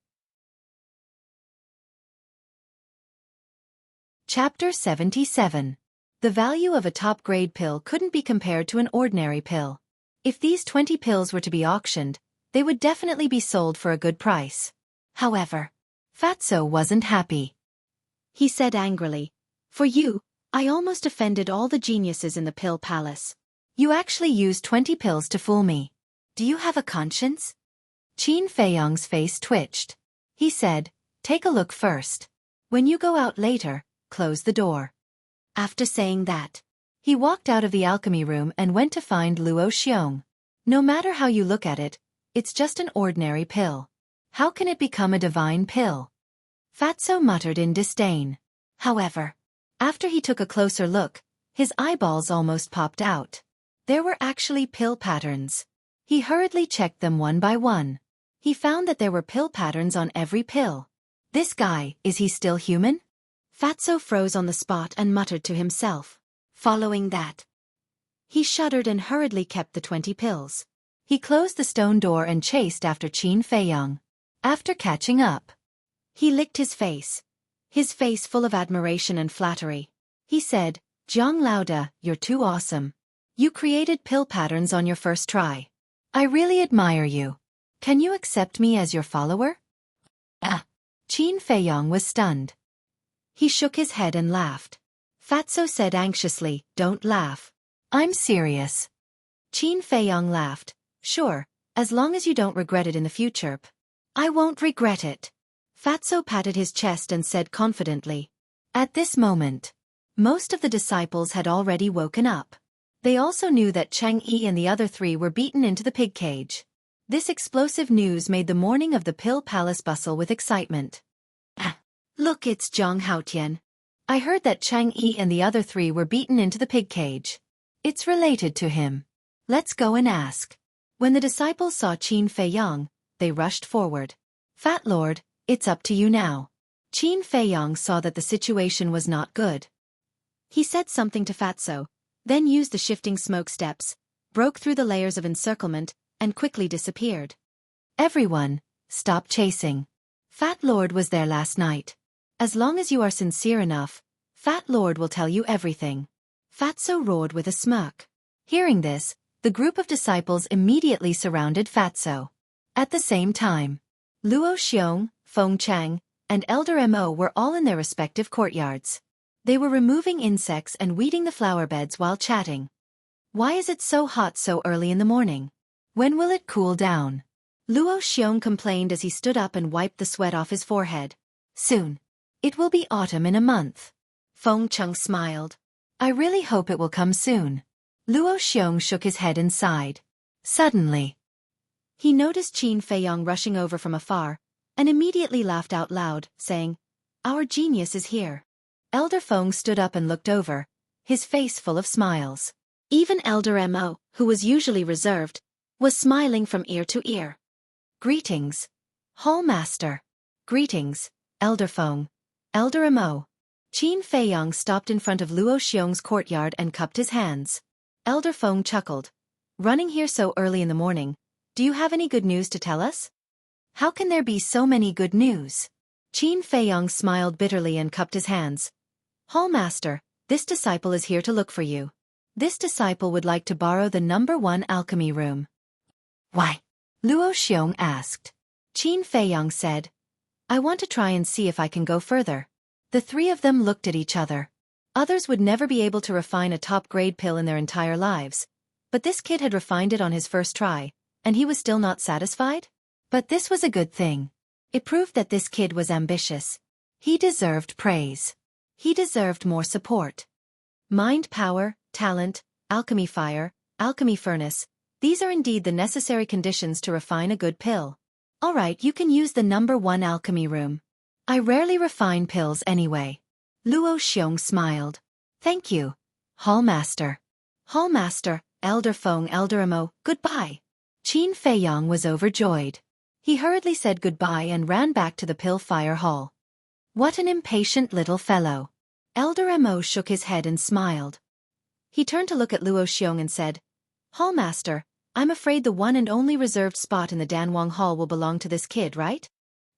Chapter 77. The value of a top-grade pill couldn't be compared to an ordinary pill. If these 20 pills were to be auctioned, they would definitely be sold for a good price. However, Fatso wasn't happy. He said angrily, For you, I almost offended all the geniuses in the pill palace. You actually used 20 pills to fool me. Do you have a conscience? Qin Feiyang's face twitched. He said, Take a look first. When you go out later, close the door. After saying that, he walked out of the alchemy room and went to find Luo Xiong. No matter how you look at it, it's just an ordinary pill. How can it become a divine pill? Fatso muttered in disdain. However, after he took a closer look, his eyeballs almost popped out. There were actually pill patterns. He hurriedly checked them one by one. He found that there were pill patterns on every pill. This guy, is he still human? Fatso froze on the spot and muttered to himself. Following that, he shuddered and hurriedly kept the 20 pills. He closed the stone door and chased after Qin Feiyang. After catching up, he licked his face full of admiration and flattery. He said, Zhang Laoda, you're too awesome. You created pill patterns on your first try. I really admire you. Can you accept me as your follower? Qin Feiyang was stunned. He shook his head and laughed. Fatso said anxiously, Don't laugh. I'm serious. Qin Feiyang laughed. Sure, as long as you don't regret it in the future. I won't regret it. Fatso patted his chest and said confidently. At this moment, most of the disciples had already woken up. They also knew that Xueqi and the other 3 were beaten into the pig cage. This explosive news made the morning of the Pill Palace bustle with excitement. Look, it's Zhang Haotian. I heard that Xueqi and the other 3 were beaten into the pig cage. It's related to him. Let's go and ask. When the disciples saw Qin Feiyang, they rushed forward. Fat Lord, it's up to you now. Qin Feiyang saw that the situation was not good. He said something to Fatso, then used the shifting smoke steps, broke through the layers of encirclement, and quickly disappeared. Everyone, stop chasing. Fat Lord was there last night. As long as you are sincere enough, Fat Lord will tell you everything. Fatso roared with a smirk. Hearing this, the group of disciples immediately surrounded Fatso. At the same time, Luo Xiong, Feng Chang, and Elder Mo were all in their respective courtyards. They were removing insects and weeding the flower beds while chatting. Why is it so hot so early in the morning? When will it cool down? Luo Xiong complained as he stood up and wiped the sweat off his forehead. Soon. It will be autumn in a month. Feng Chang smiled. I really hope it will come soon. Luo Xiong shook his head and sighed. Suddenly, he noticed Qin Feiyang rushing over from afar, and immediately laughed out loud, saying, Our genius is here. Elder Feng stood up and looked over, his face full of smiles. Even Elder Mo, who was usually reserved, was smiling from ear to ear. Greetings, Hall Master. Greetings, Elder Feng, Elder Mo. Qin Feiyang stopped in front of Luo Xiong's courtyard and cupped his hands. Elder Feng chuckled. Running here so early in the morning, do you have any good news to tell us? How can there be so many good news? Qin Feiyong smiled bitterly and cupped his hands. Hall Master, this disciple is here to look for you. This disciple would like to borrow the number 1 alchemy room. Why? Luo Xiong asked. Qin Feiyong said, I want to try and see if I can go further. The three of them looked at each other. Others would never be able to refine a top-grade pill in their entire lives. But this kid had refined it on his first try, and he was still not satisfied? But this was a good thing. It proved that this kid was ambitious. He deserved praise. He deserved more support. Mind power, talent, alchemy fire, alchemy furnace, these are indeed the necessary conditions to refine a good pill. Alright, you can use the number 1 alchemy room. I rarely refine pills anyway. Luo Xiong smiled. Thank you, Hall Master. Hall Master, Elder Feng, Elder Amo, goodbye. Qin Feiyong was overjoyed. He hurriedly said goodbye and ran back to the pill fire hall. What an impatient little fellow. Elder Amo shook his head and smiled. He turned to look at Luo Xiong and said, Hall Master, I'm afraid the one and only reserved spot in the Danwang Hall will belong to this kid, right?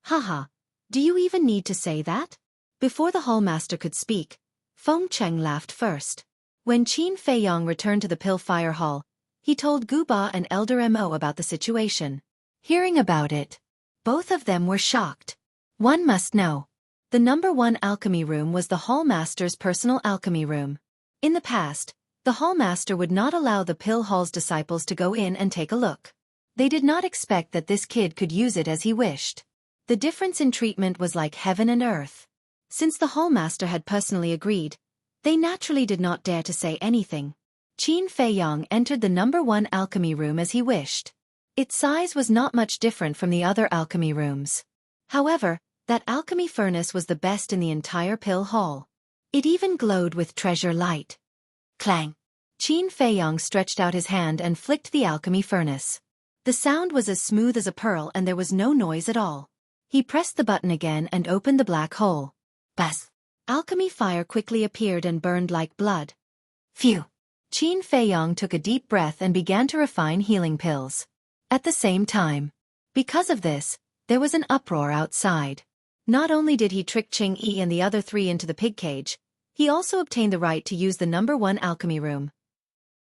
Haha, do you even need to say that? Before the Hall Master could speak, Feng Cheng laughed first. When Qin Feiyong returned to the pill fire hall, he told Gu Ba and Elder Mo about the situation. Hearing about it, both of them were shocked. One must know. The number 1 alchemy room was the Hall Master's personal alchemy room. In the past, the Hall Master would not allow the pill hall's disciples to go in and take a look. They did not expect that this kid could use it as he wished. The difference in treatment was like heaven and earth. Since the Hall Master had personally agreed, they naturally did not dare to say anything. Qin Feiyong entered the number 1 alchemy room as he wished. Its size was not much different from the other alchemy rooms. However, that alchemy furnace was the best in the entire pill hall. It even glowed with treasure light. Clang! Qin Feiyong stretched out his hand and flicked the alchemy furnace. The sound was as smooth as a pearl and there was no noise at all. He pressed the button again and opened the black hole. Buzz! Alchemy fire quickly appeared and burned like blood. Phew! Qin Feiyong took a deep breath and began to refine healing pills. At the same time. Because of this, there was an uproar outside. Not only did he trick Qing Yi and the other 3 into the pig cage, he also obtained the right to use the number 1 alchemy room.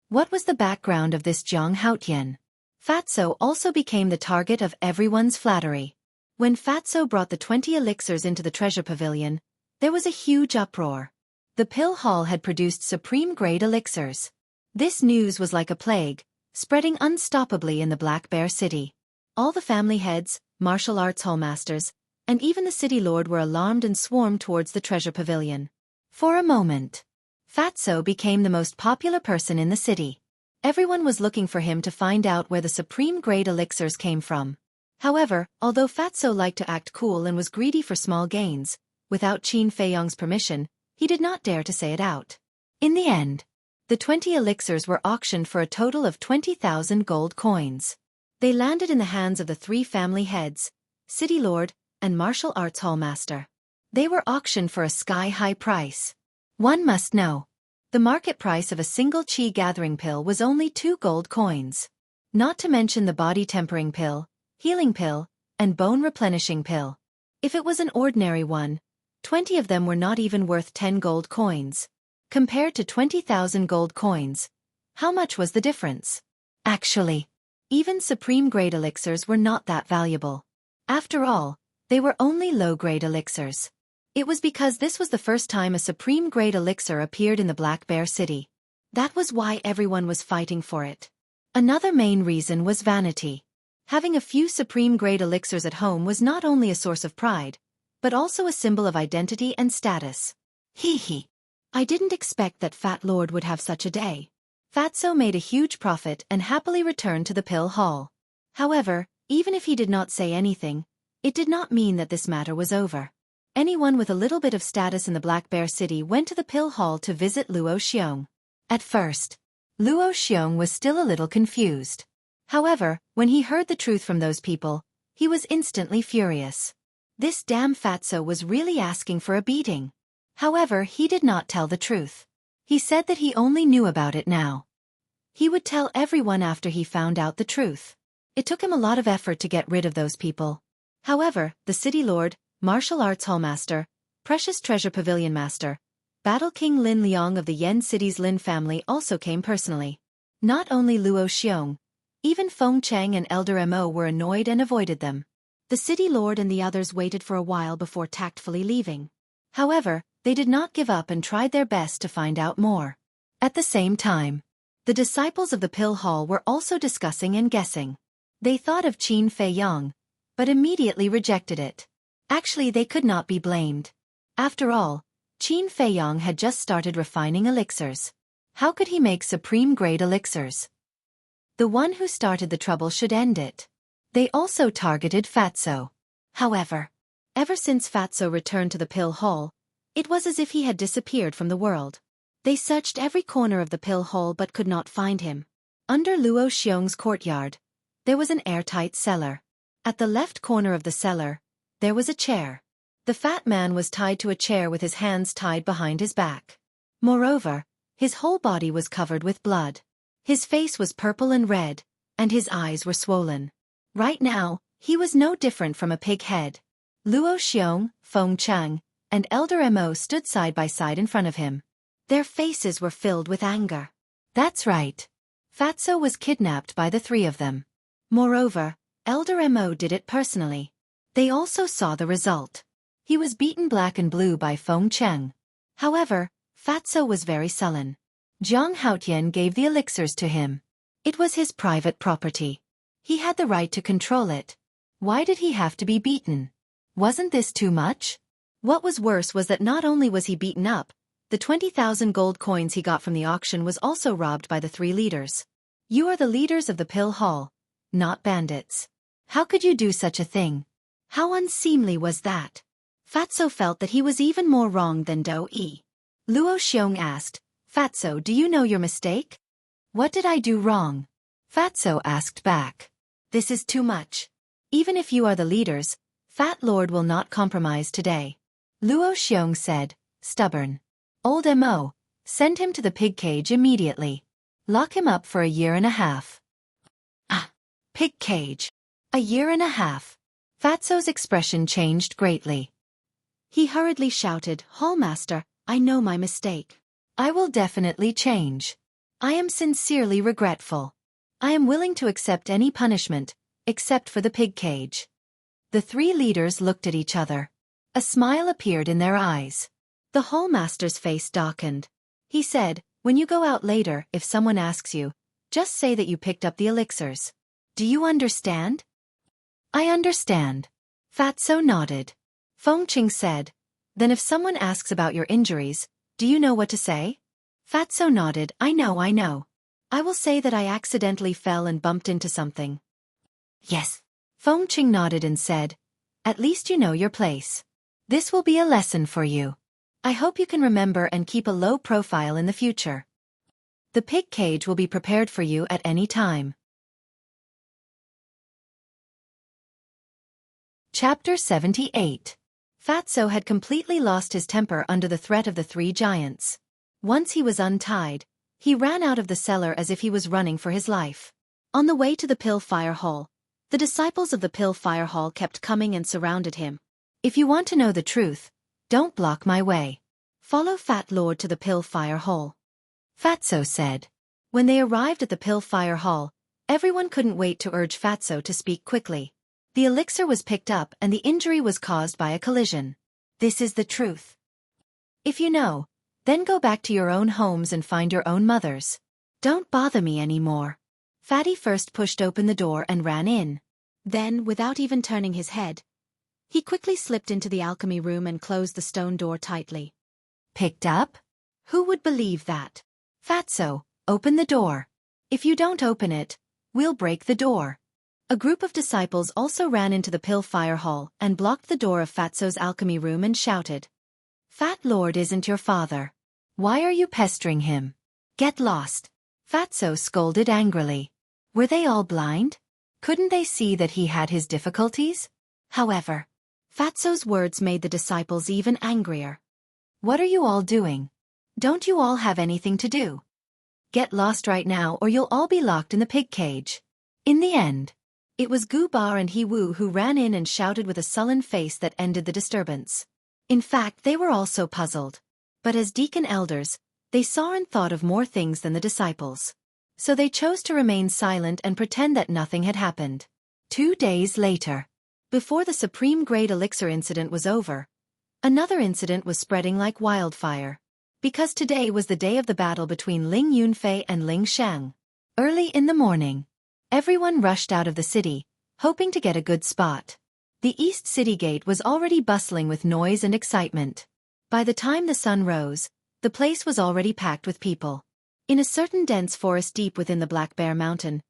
What was the background of this Zhang Haotian? Fatso also became the target of everyone's flattery. When Fatso brought the 20 elixirs into the treasure pavilion, there was a huge uproar. The pill hall had produced supreme-grade elixirs. This news was like a plague, spreading unstoppably in the Black Bear City. All the family heads, martial arts hallmasters, and even the city lord were alarmed and swarmed towards the treasure pavilion. For a moment, Fatso became the most popular person in the city. Everyone was looking for him to find out where the supreme-grade elixirs came from. However, although Fatso liked to act cool and was greedy for small gains, without Qin Feiyong's permission, he did not dare to say it out. In the end, the 20 elixirs were auctioned for a total of 20,000 gold coins. They landed in the hands of the 3 family heads, City Lord, and Martial Arts Hallmaster. They were auctioned for a sky-high price. One must know. The market price of a single chi gathering pill was only 2 gold coins. Not to mention the body tempering pill, healing pill, and bone replenishing pill. If it was an ordinary one, 20 of them were not even worth 10 gold coins. Compared to 20,000 gold coins, how much was the difference? Actually, even supreme-grade elixirs were not that valuable. After all, they were only low-grade elixirs. It was because this was the first time a supreme-grade elixir appeared in the Black Bear City. That was why everyone was fighting for it. Another main reason was vanity. Having a few supreme-grade elixirs at home was not only a source of pride, but also a symbol of identity and status. Hee hee. I didn't expect that Fat Lord would have such a day. Fatso made a huge profit and happily returned to the pill hall. However, even if he did not say anything, it did not mean that this matter was over. Anyone with a little bit of status in the Black Bear City went to the pill hall to visit Luo Xiong. At first, Luo Xiong was still a little confused. However, when he heard the truth from those people, he was instantly furious. This damn Fatso was really asking for a beating. However, he did not tell the truth. He said that he only knew about it now. He would tell everyone after he found out the truth. It took him a lot of effort to get rid of those people. However, the city lord, Martial Arts Hallmaster, Precious Treasure Pavilion Master, Battle King Lin Liang of the Yen City's Lin family also came personally. Not only Luo Xiong, even Feng Cheng and Elder Mo were annoyed and avoided them. The city lord and the others waited for a while before tactfully leaving. However, they did not give up and tried their best to find out more. At the same time, the disciples of the Pill Hall were also discussing and guessing. They thought of Qin Feiyang, but immediately rejected it. Actually, they could not be blamed. After all, Qin Feiyang had just started refining elixirs. How could he make supreme-grade elixirs? The one who started the trouble should end it. They also targeted Fatso. However, ever since Fatso returned to the Pill Hall, it was as if he had disappeared from the world. They searched every corner of the Pill Hall but could not find him. Under Luo Xiong's courtyard, there was an airtight cellar. At the left corner of the cellar, there was a chair. The fat man was tied to a chair with his hands tied behind his back. Moreover, his whole body was covered with blood. His face was purple and red, and his eyes were swollen. Right now, he was no different from a pig head. Luo Xiong, Feng Cheng, and Elder Mo stood side by side in front of him. Their faces were filled with anger. That's right. Fatso was kidnapped by the three of them. Moreover, Elder Mo did it personally. They also saw the result. He was beaten black and blue by Feng Cheng. However, Fatso was very sullen. Jiang Haotian gave the elixirs to him. It was his private property. He had the right to control it. Why did he have to be beaten? Wasn't this too much? What was worse was that not only was he beaten up, the 20,000 gold coins he got from the auction was also robbed by the three leaders. You are the leaders of the Pill Hall, not bandits. How could you do such a thing? How unseemly was that? Fatso felt that he was even more wrong than Do-yi. Luo Xiong asked, Fatso, do you know your mistake? What did I do wrong? Fatso asked back. This is too much. Even if you are the leaders, Fat Lord will not compromise today. Luo Xiong said, stubborn. Old Mo, send him to the pig cage immediately. Lock him up for 1.5 years. Ah, pig cage. 1.5 years. Fatso's expression changed greatly. He hurriedly shouted, Hallmaster, I know my mistake. I will definitely change. I am sincerely regretful. I am willing to accept any punishment, except for the pig cage. The three leaders looked at each other. A smile appeared in their eyes. The Hallmaster's face darkened. He said, when you go out later, if someone asks you, just say that you picked up the elixirs. Do you understand? I understand. Fatso nodded. Feng Qing said, then if someone asks about your injuries, do you know what to say? Fatso nodded, I know. I will say that I accidentally fell and bumped into something. Yes. Feng Qing nodded and said, at least you know your place. This will be a lesson for you. I hope you can remember and keep a low profile in the future. The pig cage will be prepared for you at any time. Chapter 78. Fatso had completely lost his temper under the threat of the three giants. Once he was untied, he ran out of the cellar as if he was running for his life. On the way to the Pill Fire Hall, the disciples of the Pill Fire Hall kept coming and surrounded him. If you want to know the truth, don't block my way. Follow Fat Lord to the Pill Fire Hall. Fatso said. When they arrived at the Pill Fire Hall, everyone couldn't wait to urge Fatso to speak quickly. The elixir was picked up and the injury was caused by a collision. This is the truth. If you know, then go back to your own homes and find your own mothers. Don't bother me anymore. Fatty first pushed open the door and ran in. Then, without even turning his head, he quickly slipped into the alchemy room and closed the stone door tightly. Picked up? Who would believe that? Fatso, open the door. If you don't open it, we'll break the door. A group of disciples also ran into the Pill Fire Hall and blocked the door of Fatso's alchemy room and shouted, Fat Lord isn't your father. Why are you pestering him? Get lost. Fatso scolded angrily. Were they all blind? Couldn't they see that he had his difficulties? However, Fatso's words made the disciples even angrier. What are you all doing? Don't you all have anything to do? Get lost right now or you'll all be locked in the pig cage. In the end, It was Gu Ba and He Wu who ran in and shouted with a sullen face that ended the disturbance. In fact, they were also puzzled. But as deacon elders, they saw and thought of more things than the disciples. So they chose to remain silent and pretend that nothing had happened. 2 days later, before the Supreme Grade Elixir incident was over, another incident was spreading like wildfire. Because today was the day of the battle between Ling Yunfei and Ling Shang. Early in the morning, everyone rushed out of the city, hoping to get a good spot. The East City Gate was already bustling with noise and excitement. By the time the sun rose, the place was already packed with people. In a certain dense forest deep within the Black Bear Mountain,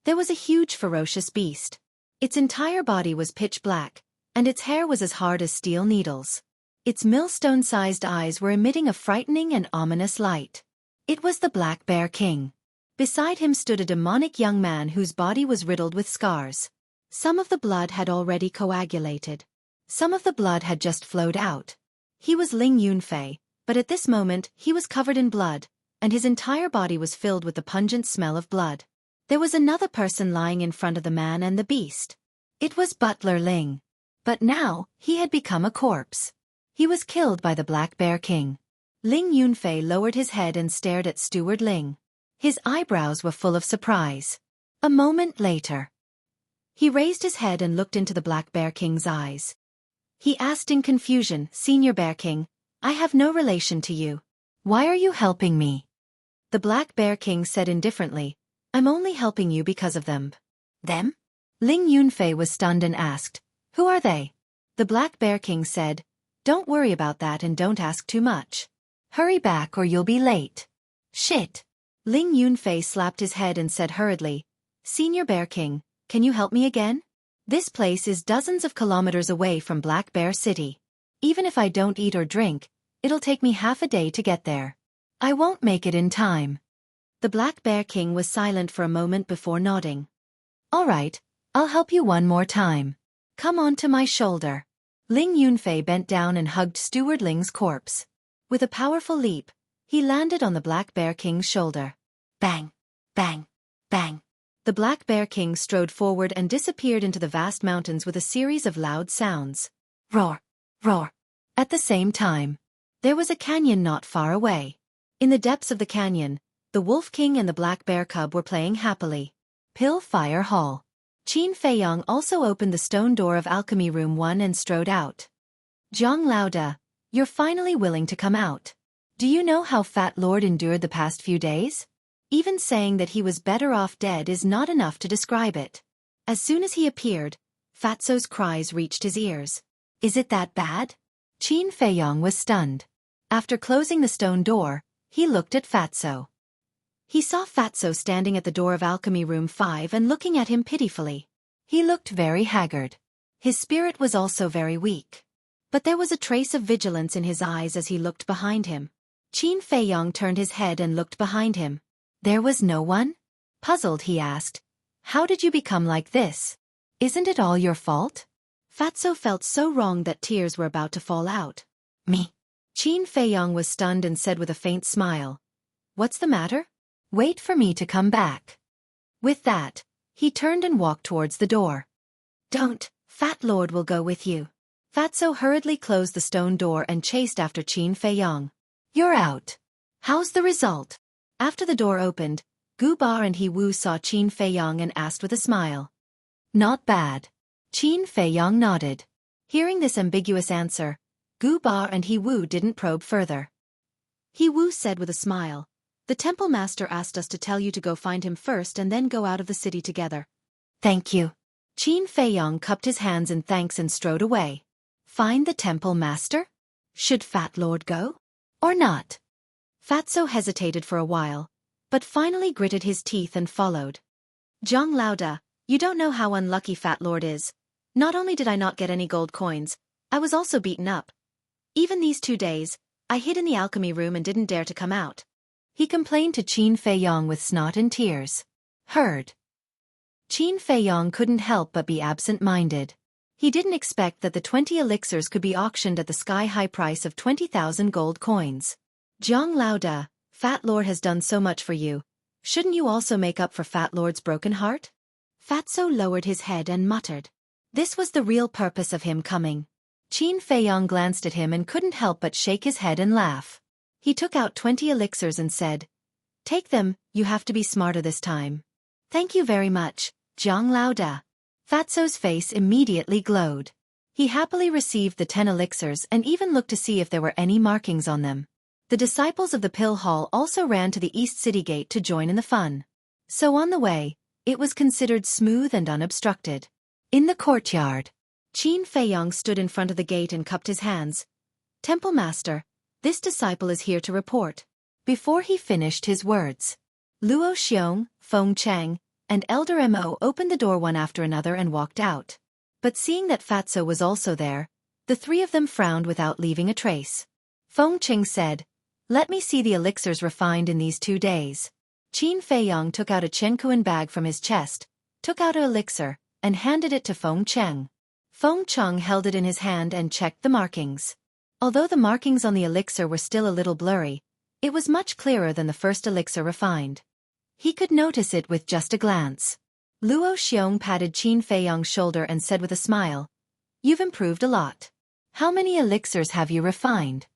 there was a huge ferocious beast. Its entire body was pitch black, and its hair was as hard as steel needles. Its millstone-sized eyes were emitting a frightening and ominous light. It was the Black Bear King. Beside him stood a demonic young man whose body was riddled with scars. Some of the blood had already coagulated. Some of the blood had just flowed out. He was Ling Yunfei, but at this moment he was covered in blood, and his entire body was filled with the pungent smell of blood. There was another person lying in front of the man and the beast. It was Butler Ling. But now, he had become a corpse. He was killed by the Black Bear King. Ling Yunfei lowered his head and stared at Steward Ling. His eyebrows were full of surprise. A moment later, he raised his head and looked into the Black Bear King's eyes. He asked in confusion, "Senior Bear King, I have no relation to you. Why are you helping me?" The Black Bear King said indifferently, "I'm only helping you because of them." Them? Ling Yunfei was stunned and asked, "Who are they?" The Black Bear King said, "Don't worry about that and don't ask too much. Hurry back or you'll be late." Shit. Ling Yunfei slapped his head and said hurriedly, "Senior Bear King, can you help me again? This place is dozens of kilometers away from Black Bear City. Even if I don't eat or drink, it'll take me half a day to get there. I won't make it in time." The Black Bear King was silent for a moment before nodding. "All right, I'll help you one more time. Come on to my shoulder." Ling Yunfei bent down and hugged Steward Ling's corpse. With a powerful leap, he landed on the Black Bear King's shoulder. Bang! Bang! Bang! The Black Bear King strode forward and disappeared into the vast mountains with a series of loud sounds. Roar! Roar! At the same time, there was a canyon not far away. In the depths of the canyon, the Wolf King and the Black Bear Cub were playing happily. Pill Fire Hall. Qin Feiyong also opened the stone door of Alchemy Room 1 and strode out. "Zhang Laoda, you're finally willing to come out. Do you know how Fat Lord endured the past few days? Even saying that he was better off dead is not enough to describe it." As soon as he appeared, Fatso's cries reached his ears. "Is it that bad?" Qin Feiyong was stunned. After closing the stone door, he looked at Fatso. He saw Fatso standing at the door of Alchemy Room 5 and looking at him pitifully. He looked very haggard. His spirit was also very weak. But there was a trace of vigilance in his eyes as he looked behind him. Qin Feiyong turned his head and looked behind him. There was no one? Puzzled, he asked, "How did you become like this? Isn't it all your fault?" Fatso felt so wrong that tears were about to fall out. "Me?" Qin Feiyong was stunned and said with a faint smile, "What's the matter? Wait for me to come back." With that, he turned and walked towards the door. "Don't, Fat Lord will go with you." Fatso hurriedly closed the stone door and chased after Qin Feiyong. "You're out. How's the result?" After the door opened, Gu Ba and He Wu saw Qin Feiyong and asked with a smile. "Not bad." Qin Feiyong nodded. Hearing this ambiguous answer, Gu Ba and He Wu didn't probe further. He Wu said with a smile, "The temple master asked us to tell you to go find him first and then go out of the city together." "Thank you." Qin Feiyong cupped his hands in thanks and strode away. Find the temple master? Should Fat Lord go? Or not? Fatso hesitated for a while, but finally gritted his teeth and followed. "Zhang Laoda, you don't know how unlucky Fat Lord is. Not only did I not get any gold coins, I was also beaten up. Even these 2 days, I hid in the alchemy room and didn't dare to come out." He complained to Qin Feiyong with snot and tears. Heard. Qin Feiyong couldn't help but be absent-minded. He didn't expect that the 20 elixirs could be auctioned at the sky-high price of 20,000 gold coins. "Zhang Laoda, Fat Lord has done so much for you. Shouldn't you also make up for Fat Lord's broken heart?" Fatso lowered his head and muttered. This was the real purpose of him coming. Qin Feiyong glanced at him and couldn't help but shake his head and laugh. He took out 20 elixirs and said, "Take them, you have to be smarter this time." "Thank you very much, Zhang Laoda." Fatso's face immediately glowed. He happily received the 10 elixirs and even looked to see if there were any markings on them. The disciples of the Pill Hall also ran to the East City Gate to join in the fun. So on the way, it was considered smooth and unobstructed. In the courtyard, Qin Feiyong stood in front of the gate and cupped his hands. "Temple Master, this disciple is here to report." Before he finished his words, Luo Xiong, Feng Cheng, and Elder Mo opened the door one after another and walked out. But seeing that Fatso was also there, the three of them frowned without leaving a trace. Feng Cheng said, "Let me see the elixirs refined in these 2 days." Qin Feiyong took out a Chenkuan bag from his chest, took out an elixir, and handed it to Feng Cheng. Feng Cheng held it in his hand and checked the markings. Although the markings on the elixir were still a little blurry, it was much clearer than the first elixir refined. He could notice it with just a glance. Luo Xiong patted Qin Feiyong's shoulder and said with a smile, "You've improved a lot. How many elixirs have you refined?"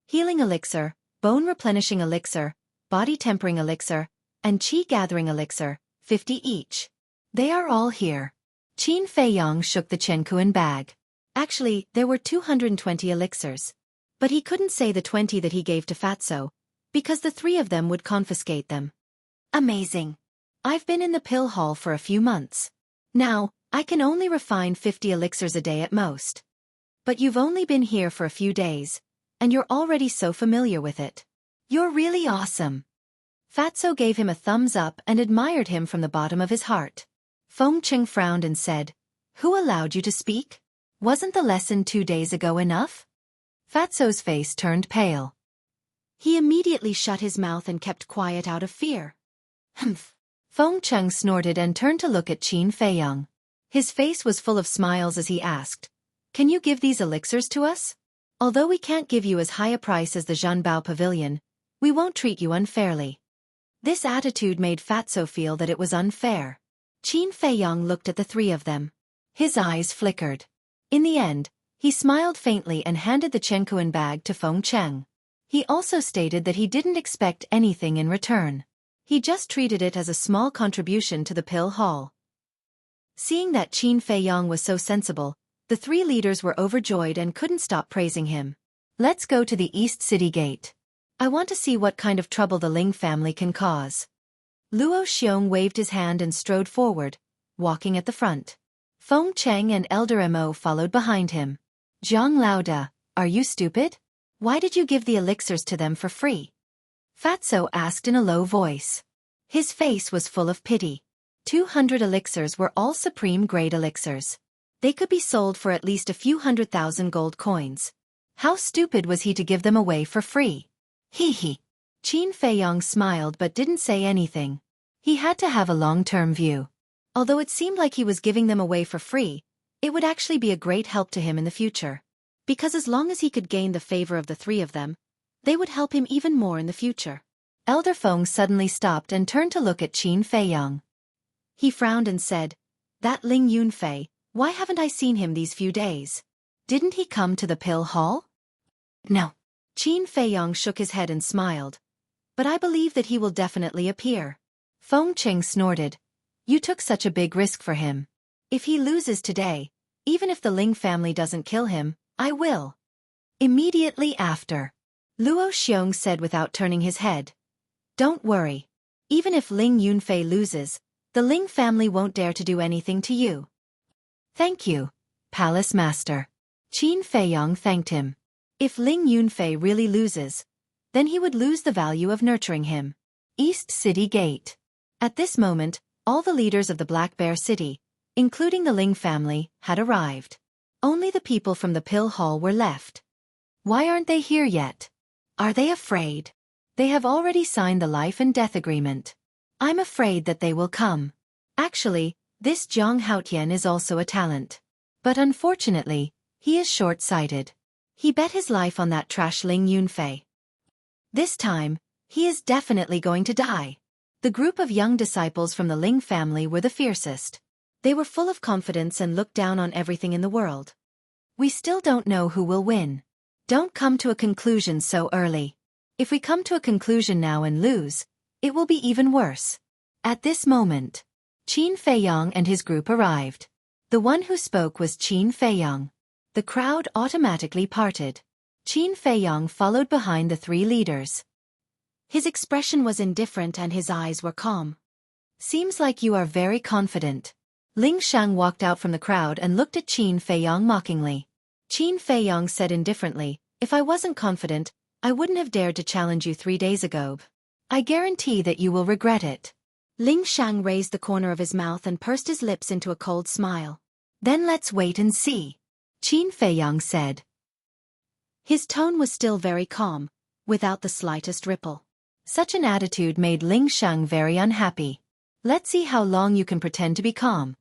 "Healing elixir, bone replenishing elixir, body tempering elixir, and qi gathering elixir, 50 each. They are all here." Qin Feiyong shook the Chenkuan bag. Actually, there were 220 elixirs. But he couldn't say the 20 that he gave to Fatso, because the 3 of them would confiscate them. "Amazing. I've been in the Pill Hall for a few months. Now, I can only refine 50 elixirs a day at most. But you've only been here for a few days, and you're already so familiar with it. You're really awesome." Fatso gave him a thumbs up and admired him from the bottom of his heart. Feng Cheng frowned and said, "Who allowed you to speak? Wasn't the lesson 2 days ago enough?" Fatso's face turned pale. He immediately shut his mouth and kept quiet out of fear. "Humph." Feng Cheng snorted and turned to look at Qin Feiyong. His face was full of smiles as he asked, "Can you give these elixirs to us? Although we can't give you as high a price as the Zhanbao Pavilion, we won't treat you unfairly." This attitude made Fatso feel that it was unfair. Qin Feiyong looked at the 3 of them. His eyes flickered. In the end, he smiled faintly and handed the Chenkuan bag to Feng Cheng. He also stated that he didn't expect anything in return. He just treated it as a small contribution to the Pill Hall. Seeing that Qin Feiyong was so sensible, the 3 leaders were overjoyed and couldn't stop praising him. "Let's go to the East City Gate. I want to see what kind of trouble the Ling family can cause." Luo Xiong waved his hand and strode forward, walking at the front. Feng Cheng and Elder Mo followed behind him. "Zhang Laoda, are you stupid? Why did you give the elixirs to them for free?" Fatso asked in a low voice. His face was full of pity. 200 elixirs were all supreme-grade elixirs. They could be sold for at least a few 100,000 gold coins. How stupid was he to give them away for free? Hee. Qin Feiyong smiled but didn't say anything. He had to have a long-term view. Although it seemed like he was giving them away for free, it would actually be a great help to him in the future. Because as long as he could gain the favor of the 3 of them, they would help him even more in the future. Elder Feng suddenly stopped and turned to look at Qin Feiyong. He frowned and said, "That Ling Yunfei, why haven't I seen him these few days? Didn't he come to the Pill Hall?" "No." Qin Feiyong shook his head and smiled. "But I believe that he will definitely appear." Feng Cheng snorted. "You took such a big risk for him. If he loses today, even if the Ling family doesn't kill him, I will." Immediately after, Luo Xiong said without turning his head, "Don't worry. Even if Ling Yunfei loses, the Ling family won't dare to do anything to you." "Thank you, Palace Master." Qin Feiyong thanked him. If Ling Yunfei really loses, then he would lose the value of nurturing him. East City Gate. At this moment, all the leaders of the Black Bear City, including the Ling family, had arrived. Only the people from the Pill Hall were left. Why aren't they here yet? Are they afraid? They have already signed the life and death agreement. I'm afraid that they will come. Actually, this Zhang Haotian is also a talent. But unfortunately, he is short-sighted. He bet his life on that trash Ling Yunfei. This time, he is definitely going to die. The group of young disciples from the Ling family were the fiercest. They were full of confidence and looked down on everything in the world. We still don't know who will win. Don't come to a conclusion so early. If we come to a conclusion now and lose, it will be even worse. At this moment, Qin Feiyong and his group arrived. The one who spoke was Qin Feiyong. The crowd automatically parted. Qin Feiyong followed behind the three leaders. His expression was indifferent and his eyes were calm. Seems like you are very confident. Ling Shang walked out from the crowd and looked at Qin Feiyong mockingly. Qin Feiyong said indifferently, "If I wasn't confident, I wouldn't have dared to challenge you 3 days ago. I guarantee that you will regret it." Ling Shang raised the corner of his mouth and pursed his lips into a cold smile. "Then let's wait and see," Qin Feiyong said. His tone was still very calm, without the slightest ripple. Such an attitude made Ling Shang very unhappy. Let's see how long you can pretend to be calm.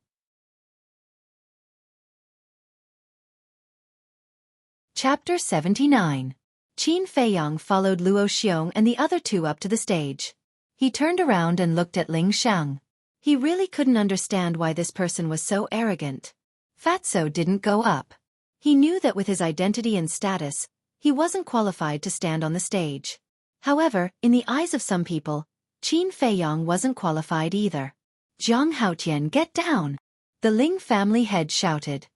Chapter 79. Qin Feiyong followed Luo Xiong and the other two up to the stage. He turned around and looked at Ling Shang. He really couldn't understand why this person was so arrogant. Fatso didn't go up. He knew that with his identity and status, he wasn't qualified to stand on the stage. However, in the eyes of some people, Qin Feiyong wasn't qualified either. "Zhang Haotian, get down!" The Ling family head shouted.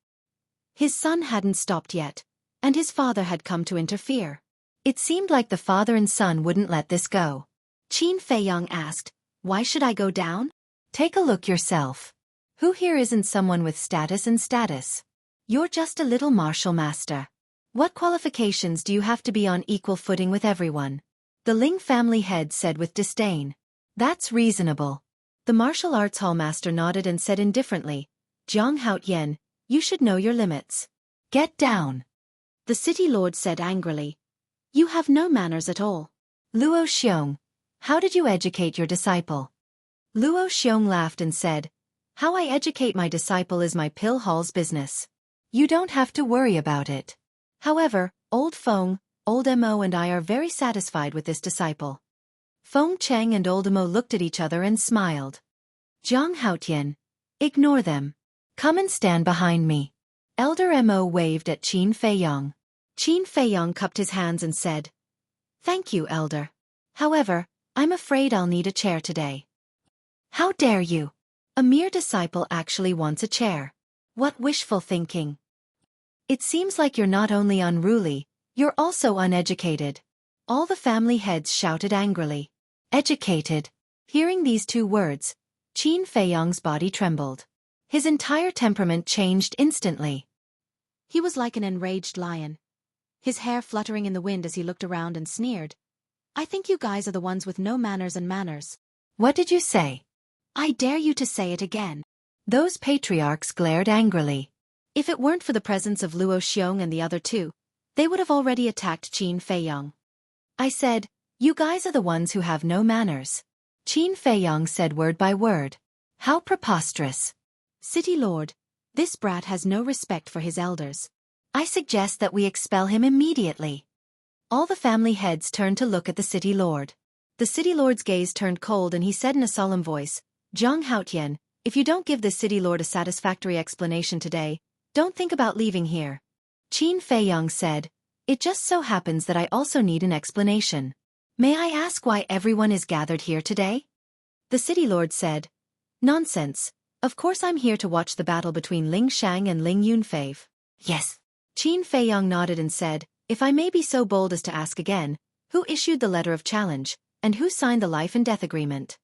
His son hadn't stopped yet, and his father had come to interfere. It seemed like the father and son wouldn't let this go. Qin Feiyong asked, "Why should I go down?" "Take a look yourself. Who here isn't someone with status and status? You're just a little martial master. What qualifications do you have to be on equal footing with everyone?" The Ling family head said with disdain. "That's reasonable." The martial arts hall master nodded and said indifferently, "Zhang Haotian, you should know your limits. Get down." The city lord said angrily, "You have no manners at all." "Luo Xiong, how did you educate your disciple?" Luo Xiong laughed and said, "How I educate my disciple is my pill hall's business. You don't have to worry about it. However, old Feng, old Mo and I are very satisfied with this disciple." Feng Cheng and old Mo looked at each other and smiled. "Zhang Haotian, ignore them. Come and stand behind me." Elder Mo waved at Qin Feiyong. Qin Feiyong cupped his hands and said, "Thank you, Elder. However, I'm afraid I'll need a chair today." "How dare you? A mere disciple actually wants a chair. What wishful thinking. It seems like you're not only unruly, you're also uneducated." All the family heads shouted angrily. "Educated." Hearing these two words, Qin Feiyong's body trembled. His entire temperament changed instantly. He was like an enraged lion, his hair fluttering in the wind as he looked around and sneered. "I think you guys are the ones with no manners and manners." "What did you say?" "I dare you to say it again." Those patriarchs glared angrily. If it weren't for the presence of Luo Xiong and the other two, they would have already attacked Qin Feiyong. "I said, you guys are the ones who have no manners." Qin Feiyong said word by word. "How preposterous. City Lord, this brat has no respect for his elders. I suggest that we expel him immediately." All the family heads turned to look at the City Lord. The City Lord's gaze turned cold and he said in a solemn voice, "Zhang Haotian, if you don't give the City Lord a satisfactory explanation today, don't think about leaving here." Qin Feiyong said, "It just so happens that I also need an explanation. May I ask why everyone is gathered here today?" The City Lord said, "Nonsense. Of course I'm here to watch the battle between Ling Shang and Ling Yunfei." "Yes." Qin Feiyong nodded and said, "If I may be so bold as to ask again, who issued the letter of challenge, and who signed the life and death agreement?"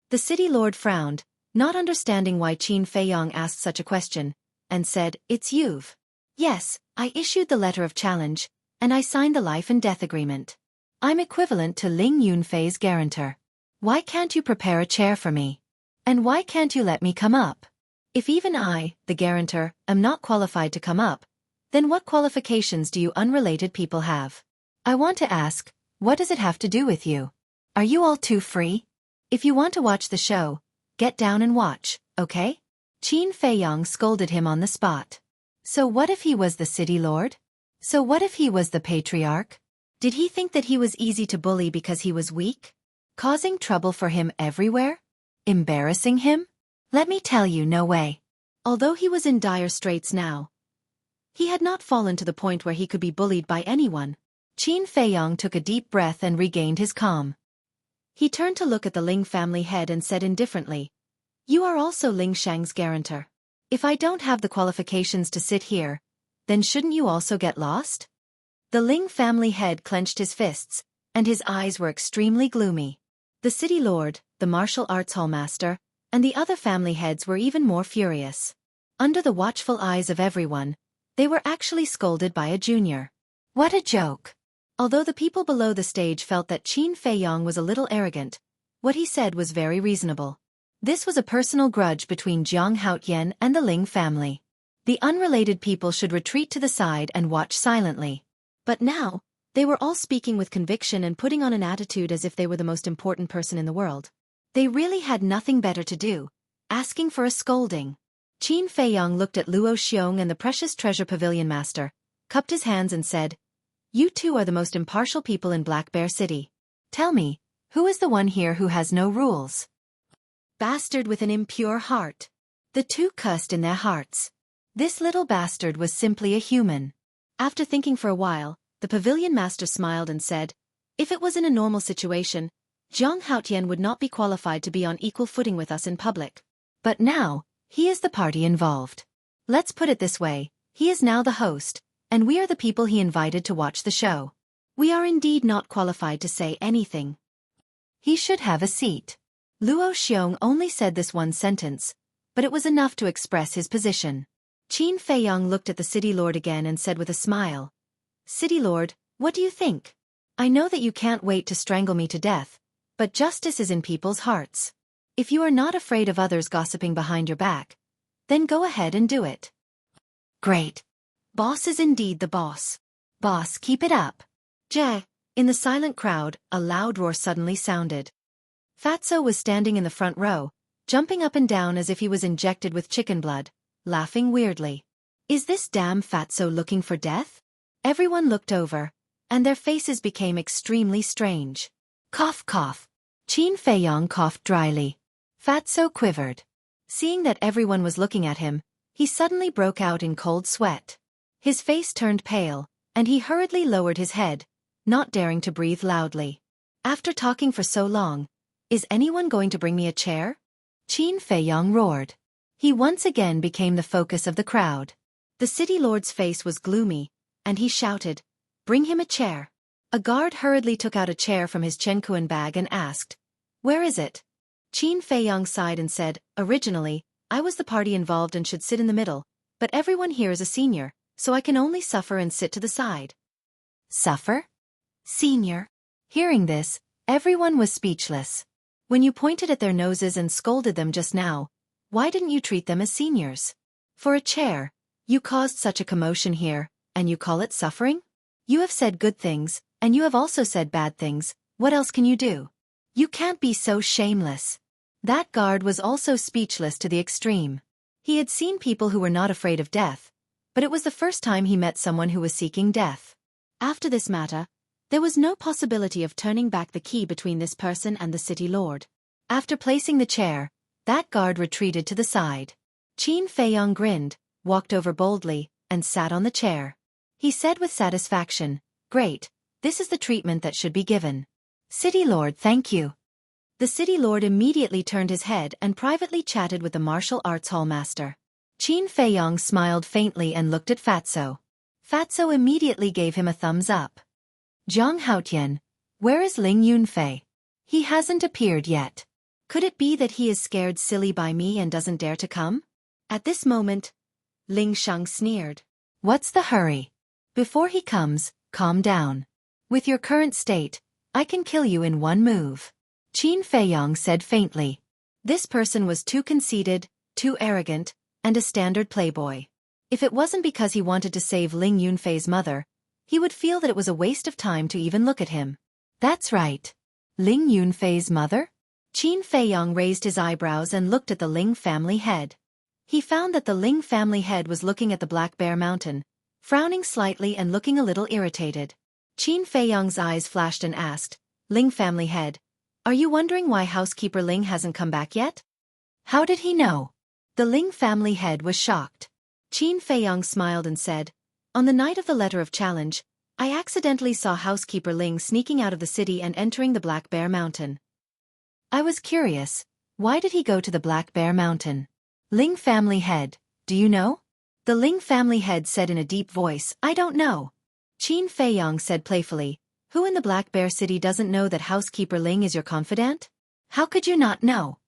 The City Lord frowned, not understanding why Qin Feiyong asked such a question, and said, "It's you've." "Yes, I issued the letter of challenge, and I signed the life and death agreement. I'm equivalent to Ling Yunfei's guarantor. Why can't you prepare a chair for me? And why can't you let me come up? If even I, the guarantor, am not qualified to come up, then what qualifications do you unrelated people have? I want to ask, what does it have to do with you? Are you all too free? If you want to watch the show, get down and watch, okay?" Qin Feiyong scolded him on the spot. So what if he was the City Lord? So what if he was the patriarch? Did he think that he was easy to bully because he was weak? Causing trouble for him everywhere? Embarrassing him? Let me tell you, no way. Although he was in dire straits now, he had not fallen to the point where he could be bullied by anyone. Qin Feiyong took a deep breath and regained his calm. He turned to look at the Ling family head and said indifferently, "You are also Ling Shang's guarantor. If I don't have the qualifications to sit here, then shouldn't you also get lost?" The Ling family head clenched his fists, and his eyes were extremely gloomy. The city lord, the martial arts hall master, and the other family heads were even more furious. Under the watchful eyes of everyone, they were actually scolded by a junior. What a joke! Although the people below the stage felt that Qin Feiyong was a little arrogant, what he said was very reasonable. This was a personal grudge between Jiang Haotian and the Ling family. The unrelated people should retreat to the side and watch silently. But now, they were all speaking with conviction and putting on an attitude as if they were the most important person in the world. They really had nothing better to do, asking for a scolding. Qin Feiyong looked at Luo Xiong and the Precious Treasure Pavilion Master, cupped his hands and said, "You two are the most impartial people in Black Bear City. Tell me, who is the one here who has no rules?" Bastard with an impure heart. The two cussed in their hearts. This little bastard was simply a human. After thinking for a while, the pavilion master smiled and said, "If it was in a normal situation, Jiang Haotian would not be qualified to be on equal footing with us in public. But now, he is the party involved. Let's put it this way, he is now the host, and we are the people he invited to watch the show. We are indeed not qualified to say anything. He should have a seat." Luo Xiong only said this one sentence, but it was enough to express his position. Qin Feiyong looked at the city lord again and said with a smile, "City lord, what do you think? I know that you can't wait to strangle me to death, but justice is in people's hearts. If you are not afraid of others gossiping behind your back, then go ahead and do it." "Great. Boss is indeed the boss. Boss, keep it up." In the silent crowd, a loud roar suddenly sounded. Fatso was standing in the front row, jumping up and down as if he was injected with chicken blood, laughing weirdly. Is this damn Fatso looking for death? Everyone looked over, and their faces became extremely strange. Cough cough. Qin Feiyong coughed dryly. Fatso quivered. Seeing that everyone was looking at him, he suddenly broke out in cold sweat. His face turned pale, and he hurriedly lowered his head, not daring to breathe loudly. After talking for so long, is anyone going to bring me a chair? Qin Feiyong roared. He once again became the focus of the crowd. The city lord's face was gloomy, and he shouted, "Bring him a chair." A guard hurriedly took out a chair from his Chenkuan bag and asked, "Where is it?" Qin Feiyong sighed and said, "Originally, I was the party involved and should sit in the middle, but everyone here is a senior, so I can only suffer and sit to the side." Suffer? Senior? Hearing this, everyone was speechless. When you pointed at their noses and scolded them just now, why didn't you treat them as seniors? For a chair, you caused such a commotion here, and you call it suffering? You have said good things, and you have also said bad things, what else can you do? You can't be so shameless. That guard was also speechless to the extreme. He had seen people who were not afraid of death, but it was the first time he met someone who was seeking death. After this matter, there was no possibility of turning back the key between this person and the city lord. After placing the chair, that guard retreated to the side. Qin Feiyong grinned, walked over boldly, and sat on the chair. He said with satisfaction, "Great, this is the treatment that should be given. City lord, thank you." The city lord immediately turned his head and privately chatted with the martial arts hall master. Qin Feiyong smiled faintly and looked at Fatso. Fatso immediately gave him a thumbs up. "Jiang Haotian, where is Ling Yunfei? He hasn't appeared yet. Could it be that he is scared silly by me and doesn't dare to come?" At this moment, Ling Shang sneered. "What's the hurry? Before he comes, calm down. With your current state, I can kill you in one move." Qin Feiyong said faintly. This person was too conceited, too arrogant, and a standard playboy. If it wasn't because he wanted to save Ling Yunfei's mother, he would feel that it was a waste of time to even look at him. That's right. Ling Yunfei's mother? Qin Feiyong raised his eyebrows and looked at the Ling family head. He found that the Ling family head was looking at the Black Bear Mountain, frowning slightly and looking a little irritated. Qin Feiyong's eyes flashed and asked, "Ling family head, Are you wondering why housekeeper Ling hasn't come back yet? How did he know? The Ling family head was shocked. Qin Feiyong smiled and said, on the night of the letter of challenge, I accidentally saw housekeeper Ling sneaking out of the city and entering the Black Bear Mountain. I was curious, why did he go to the Black Bear Mountain? Ling family head, do you know? The Ling family head said in a deep voice, I don't know. Qin Feiyong said playfully, who in the Black Bear City doesn't know that housekeeper Ling is your confidant? How could you not know?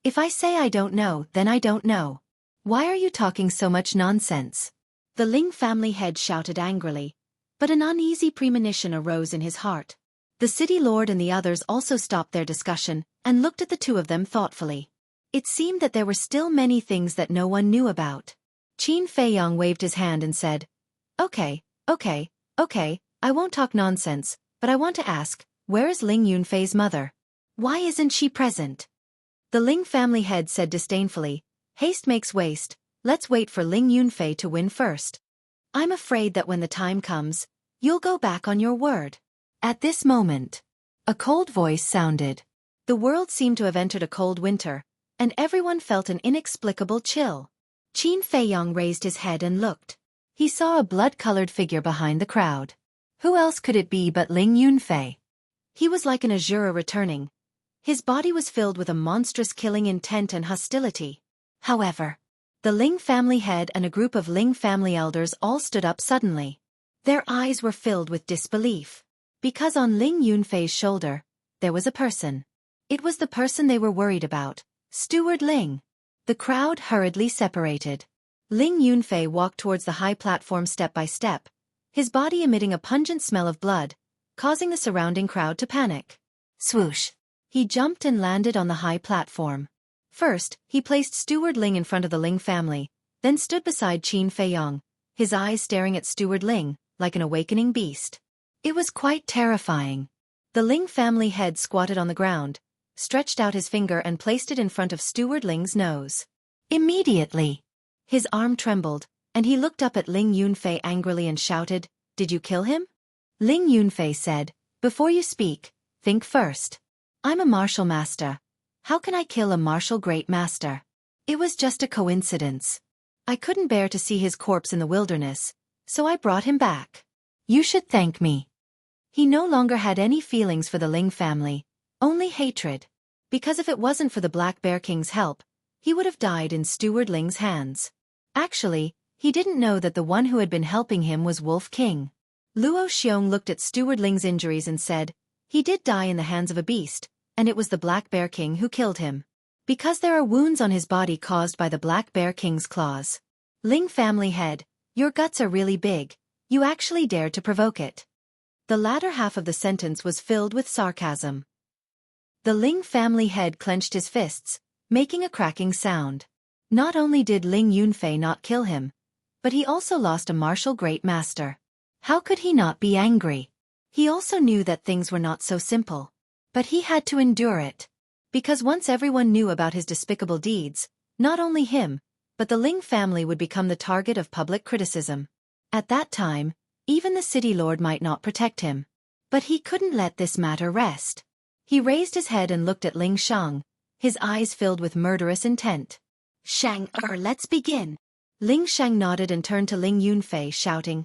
If I say I don't know, then I don't know. Why are you talking so much nonsense? The Ling family head shouted angrily, but an uneasy premonition arose in his heart. The city lord and the others also stopped their discussion and looked at the two of them thoughtfully. It seemed that there were still many things that no one knew about. Qin Feiyong waved his hand and said, Okay, I won't talk nonsense, but I want to ask, where is Ling Yunfei's mother? Why isn't she present? The Ling family head said disdainfully, haste makes waste, let's wait for Ling Yunfei to win first. I'm afraid that when the time comes, you'll go back on your word. At this moment, a cold voice sounded. The world seemed to have entered a cold winter, and everyone felt an inexplicable chill. Qin Feiyong raised his head and looked. He saw a blood-colored figure behind the crowd. Who else could it be but Ling Yunfei? He was like an Azura returning. His body was filled with a monstrous killing intent and hostility. However, the Ling family head and a group of Ling family elders all stood up suddenly. Their eyes were filled with disbelief. Because on Ling Yunfei's shoulder, there was a person. It was the person they were worried about, Steward Ling. The crowd hurriedly separated. Ling Yunfei walked towards the high platform step by step, his body emitting a pungent smell of blood, causing the surrounding crowd to panic. Swoosh! He jumped and landed on the high platform. First, he placed Steward Ling in front of the Ling family, then stood beside Qin Feiyong, his eyes staring at Steward Ling, like an awakening beast. It was quite terrifying. The Ling family head squatted on the ground, stretched out his finger and placed it in front of Steward Ling's nose. Immediately, his arm trembled, and he looked up at Ling Yunfei angrily and shouted, Did you kill him? Ling Yunfei said, Before you speak, think first. I'm a martial master. How can I kill a martial great master? It was just a coincidence. I couldn't bear to see his corpse in the wilderness, so I brought him back. You should thank me. He no longer had any feelings for the Ling family, only hatred. Because if it wasn't for the Black Bear King's help, he would have died in Steward Ling's hands. Actually, he didn't know that the one who had been helping him was Wolf King. Luo Xiong looked at Steward Ling's injuries and said, He did die in the hands of a beast, and it was the Black Bear King who killed him. Because there are wounds on his body caused by the Black Bear King's claws. Ling family head, your guts are really big, you actually dared to provoke it. The latter half of the sentence was filled with sarcasm. The Ling family head clenched his fists, making a cracking sound. Not only did Ling Yunfei not kill him, but he also lost a martial great master. How could he not be angry? He also knew that things were not so simple. But he had to endure it. Because once everyone knew about his despicable deeds, not only him, but the Ling family would become the target of public criticism. At that time, even the city lord might not protect him. But he couldn't let this matter rest. He raised his head and looked at Ling Shang, his eyes filled with murderous intent. Let's begin. Ling Shang nodded and turned to Ling Yunfei, shouting,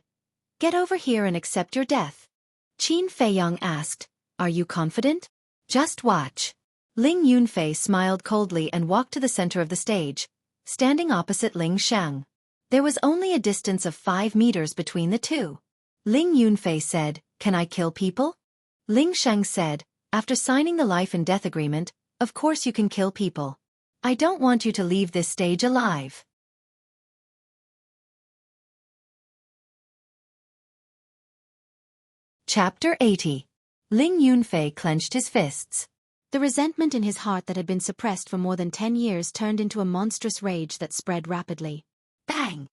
Get over here and accept your death. Qin Feiyong asked, Are you confident? Just watch. Ling Yunfei smiled coldly and walked to the center of the stage, standing opposite Ling Shang. There was only a distance of 5 meters between the two. Ling Yunfei said, Can I kill people? Ling Shang said, After signing the life and death agreement, of course you can kill people. I don't want you to leave this stage alive. Chapter 80. Ling Yunfei clenched his fists. The resentment in his heart that had been suppressed for more than 10 years turned into a monstrous rage that spread rapidly. Bang!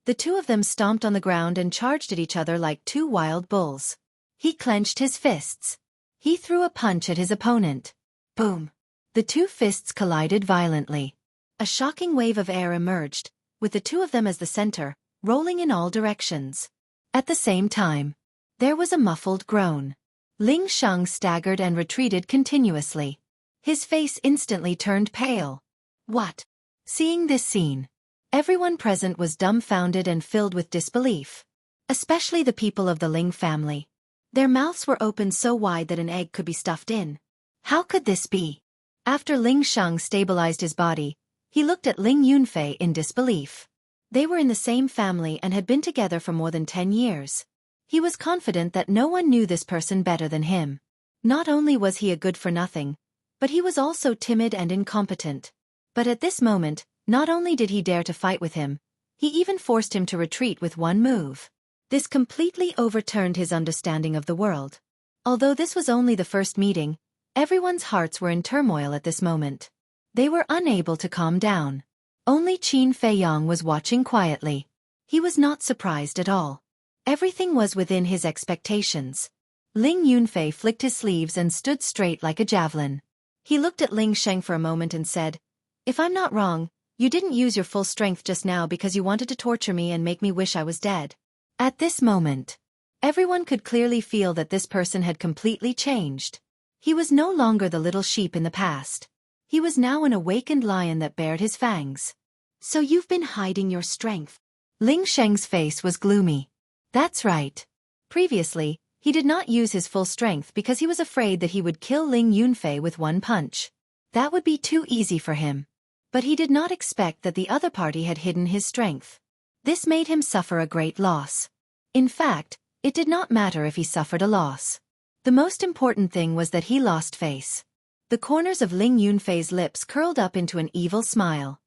The two of them stomped on the ground and charged at each other like two wild bulls. He clenched his fists. He threw a punch at his opponent. Boom! The two fists collided violently. A shocking wave of air emerged, with the two of them as the center, rolling in all directions. At the same time, there was a muffled groan. Ling Sheng staggered and retreated continuously. His face instantly turned pale. What? Seeing this scene, everyone present was dumbfounded and filled with disbelief. Especially the people of the Ling family. Their mouths were opened so wide that an egg could be stuffed in. How could this be? After Ling Sheng stabilized his body, he looked at Ling Yunfei in disbelief. They were in the same family and had been together for more than 10 years. He was confident that no one knew this person better than him. Not only was he a good-for-nothing, but he was also timid and incompetent. But at this moment, not only did he dare to fight with him, he even forced him to retreat with one move. This completely overturned his understanding of the world. Although this was only the first meeting, everyone's hearts were in turmoil at this moment. They were unable to calm down. Only Qin Feiyong was watching quietly. He was not surprised at all. Everything was within his expectations. Ling Yunfei flicked his sleeves and stood straight like a javelin. He looked at Ling Sheng for a moment and said, "If I'm not wrong, you didn't use your full strength just now because you wanted to torture me and make me wish I was dead." At this moment, everyone could clearly feel that this person had completely changed. He was no longer the little sheep in the past. He was now an awakened lion that bared his fangs. "So you've been hiding your strength." Ling Sheng's face was gloomy. That's right. Previously, he did not use his full strength because he was afraid that he would kill Ling Yunfei with one punch. That would be too easy for him. But he did not expect that the other party had hidden his strength. This made him suffer a great loss. In fact, it did not matter if he suffered a loss. The most important thing was that he lost face. The corners of Ling Yunfei's lips curled up into an evil smile.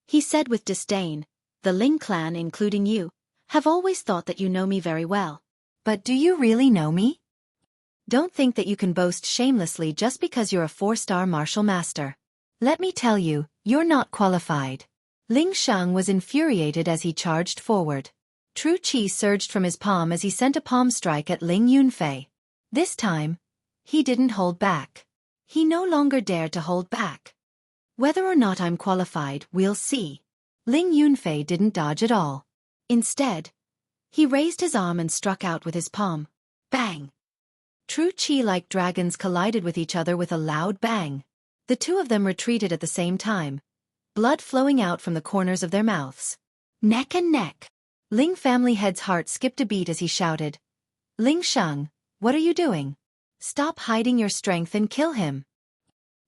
He said with disdain, "The Ling clan, including you, have always thought that you know me very well. But do you really know me? Don't think that you can boast shamelessly just because you're a 4-star martial master. Let me tell you, you're not qualified." Ling Sheng was infuriated as he charged forward. True Qi surged from his palm as he sent a palm strike at Ling Yunfei. This time, he didn't hold back. He no longer dared to hold back. "Whether or not I'm qualified, we'll see." Ling Yunfei didn't dodge at all. Instead, he raised his arm and struck out with his palm. Bang! True Qi like dragons collided with each other with a loud bang. The two of them retreated at the same time, blood flowing out from the corners of their mouths. Neck and neck. Ling family head's heart skipped a beat as he shouted, "Ling Sheng, what are you doing? Stop hiding your strength and kill him."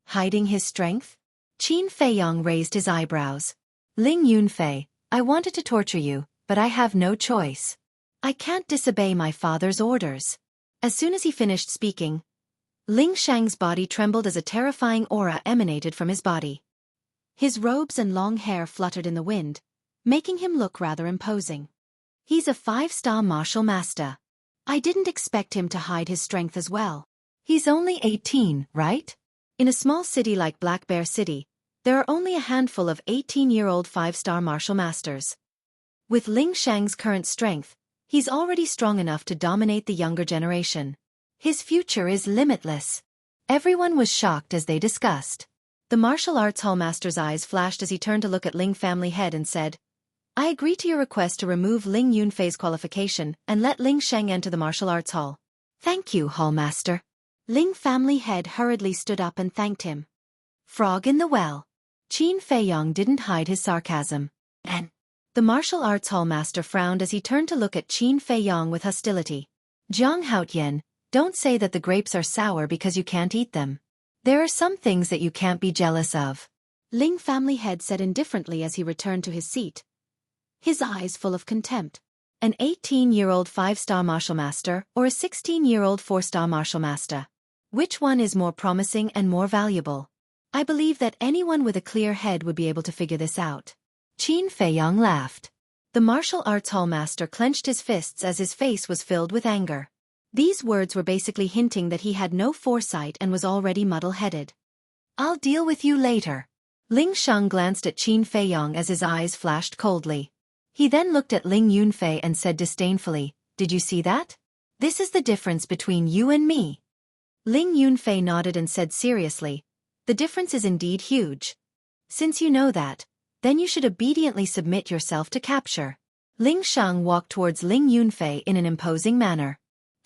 Hiding his strength? Qin Feiyong raised his eyebrows. "Ling Yunfei, I wanted to torture you, but I have no choice. I can't disobey my father's orders." As soon as he finished speaking, Ling Sheng's body trembled as a terrifying aura emanated from his body. His robes and long hair fluttered in the wind, making him look rather imposing. He's a 5-star martial master. I didn't expect him to hide his strength as well. He's only 18, right? In a small city like Black Bear City, there are only a handful of 18-year-old 5-star martial masters. With Ling Sheng's current strength, he's already strong enough to dominate the younger generation. His future is limitless. Everyone was shocked as they discussed. The martial arts hall master's eyes flashed as he turned to look at Ling family head and said, "I agree to your request to remove Ling Yunfei's qualification and let Ling Sheng enter the martial arts hall." "Thank you, hall master." Ling family head hurriedly stood up and thanked him. Frog in the well. Qin Feiyong didn't hide his sarcasm. And the martial arts hall master frowned as he turned to look at Qin Feiyong with hostility. "Jiang Haotian, don't say that the grapes are sour because you can't eat them. There are some things that you can't be jealous of." Ling family head said indifferently as he returned to his seat, his eyes full of contempt. An 18-year-old 5-star martial master or a 16-year-old 4-star martial master? Which one is more promising and more valuable? I believe that anyone with a clear head would be able to figure this out. Qin Feiyong laughed. The martial arts hall master clenched his fists as his face was filled with anger. These words were basically hinting that he had no foresight and was already muddle-headed. "I'll deal with you later." Ling Sheng glanced at Qin Feiyong as his eyes flashed coldly. He then looked at Ling Yunfei and said disdainfully, "Did you see that? This is the difference between you and me." Ling Yunfei nodded and said seriously, "The difference is indeed huge. Since you know that, then you should obediently submit yourself to capture." Ling Sheng walked towards Ling Yunfei in an imposing manner.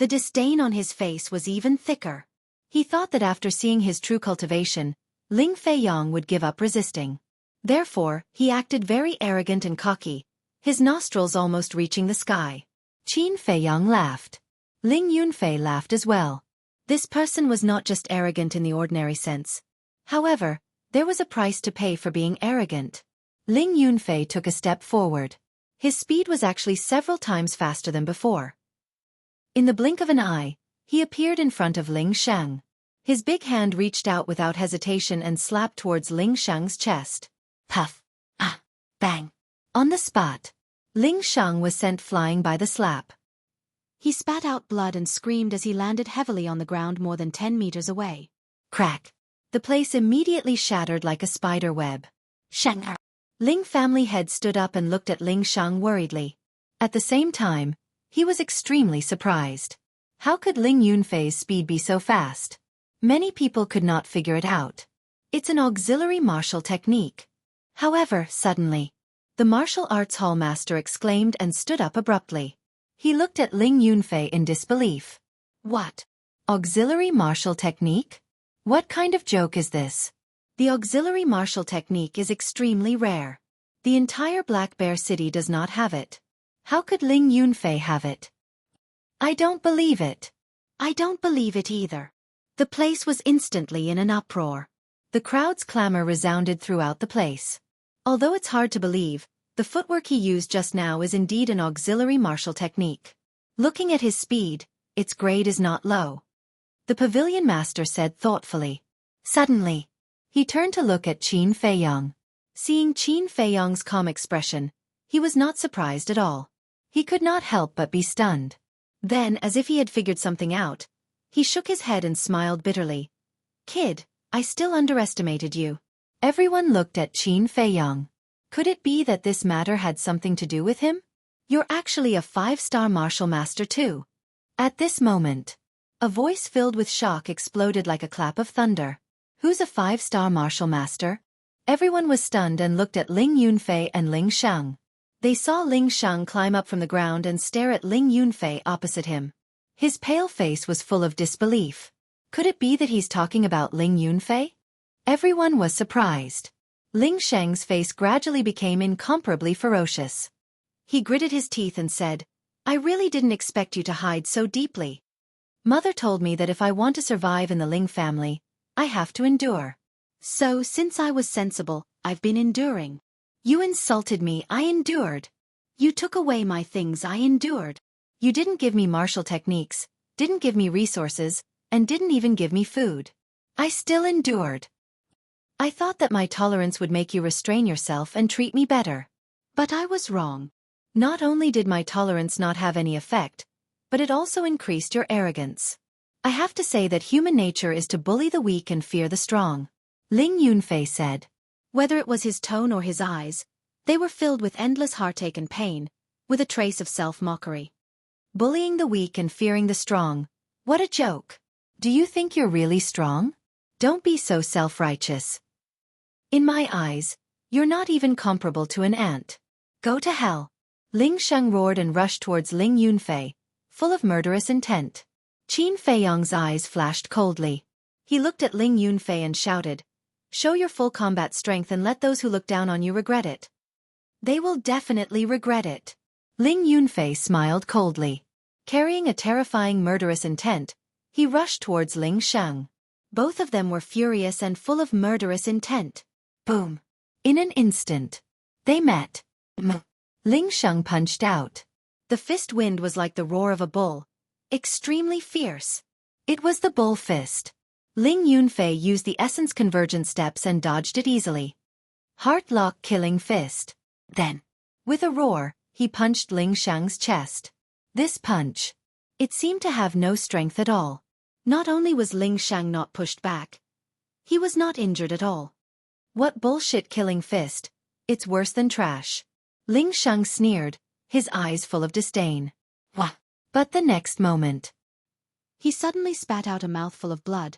The disdain on his face was even thicker. He thought that after seeing his true cultivation, Ling Feiyong would give up resisting. Therefore, he acted very arrogant and cocky, his nostrils almost reaching the sky. Qin Feiyong laughed. Ling Yunfei laughed as well. This person was not just arrogant in the ordinary sense. However, there was a price to pay for being arrogant. Ling Yunfei took a step forward. His speed was actually several times faster than before. In the blink of an eye, he appeared in front of Ling Shang. His big hand reached out without hesitation and slapped towards Ling Shang's chest. Puff! Ah! Bang! On the spot, Ling Shang was sent flying by the slap. He spat out blood and screamed as he landed heavily on the ground more than 10 meters away. Crack! The place immediately shattered like a spider web. Shang! Ling family head stood up and looked at Ling Shang worriedly. At the same time, he was extremely surprised. How could Ling Yunfei's speed be so fast? Many people could not figure it out. It's an auxiliary martial technique. However, suddenly, the martial arts hall master exclaimed and stood up abruptly. He looked at Ling Yunfei in disbelief. What? Auxiliary martial technique? What kind of joke is this? The auxiliary martial technique is extremely rare. The entire Black Bear City does not have it. How could Ling Yunfei have it? I don't believe it. I don't believe it either. The place was instantly in an uproar. The crowd's clamor resounded throughout the place. Although it's hard to believe, the footwork he used just now is indeed an auxiliary martial technique. Looking at his speed, its grade is not low. The pavilion master said thoughtfully. Suddenly, he turned to look at Qin Feiyong. Seeing Qin Feiyong's calm expression, he was not surprised at all. He could not help but be stunned. Then, as if he had figured something out, he shook his head and smiled bitterly. Kid, I still underestimated you. Everyone looked at Qin Feiyong. Could it be that this matter had something to do with him? You're actually a 5-star martial master too. At this moment, a voice filled with shock exploded like a clap of thunder. Who's a 5-star martial master? Everyone was stunned and looked at Ling Yunfei and Ling Shang. They saw Ling Shang climb up from the ground and stare at Ling Yunfei opposite him. His pale face was full of disbelief. Could it be that he's talking about Ling Yunfei? Everyone was surprised. Ling Shang's face gradually became incomparably ferocious. He gritted his teeth and said, I really didn't expect you to hide so deeply. Mother told me that if I want to survive in the Ling family, I have to endure. So, since I was sensible, I've been enduring. You insulted me, I endured. You took away my things, I endured. You didn't give me martial techniques, didn't give me resources, and didn't even give me food. I still endured. I thought that my tolerance would make you restrain yourself and treat me better. But I was wrong. Not only did my tolerance not have any effect, but it also increased your arrogance. I have to say that human nature is to bully the weak and fear the strong. Ling Yunfei said. Whether it was his tone or his eyes, they were filled with endless heartache and pain, with a trace of self-mockery. Bullying the weak and fearing the strong. What a joke. Do you think you're really strong? Don't be so self-righteous. In my eyes, you're not even comparable to an ant. Go to hell. Ling Shang roared and rushed towards Ling Yunfei, full of murderous intent. Qin Feiyong's eyes flashed coldly. He looked at Ling Yunfei and shouted, Show your full combat strength and let those who look down on you regret it. They will definitely regret it. Ling Yunfei smiled coldly. Carrying a terrifying murderous intent, he rushed towards Ling Shang. Both of them were furious and full of murderous intent. Boom. In an instant, they met. Ling Shang punched out. The fist wind was like the roar of a bull, extremely fierce. It was the bull fist. Ling Yunfei used the essence convergent steps and dodged it easily. Heart lock killing fist. Then, with a roar, he punched Ling Shang's chest. This punch. It seemed to have no strength at all. Not only was Ling Shang not pushed back, he was not injured at all. What bullshit killing fist, it's worse than trash. Ling Shang sneered, his eyes full of disdain. Wah! But the next moment, he suddenly spat out a mouthful of blood.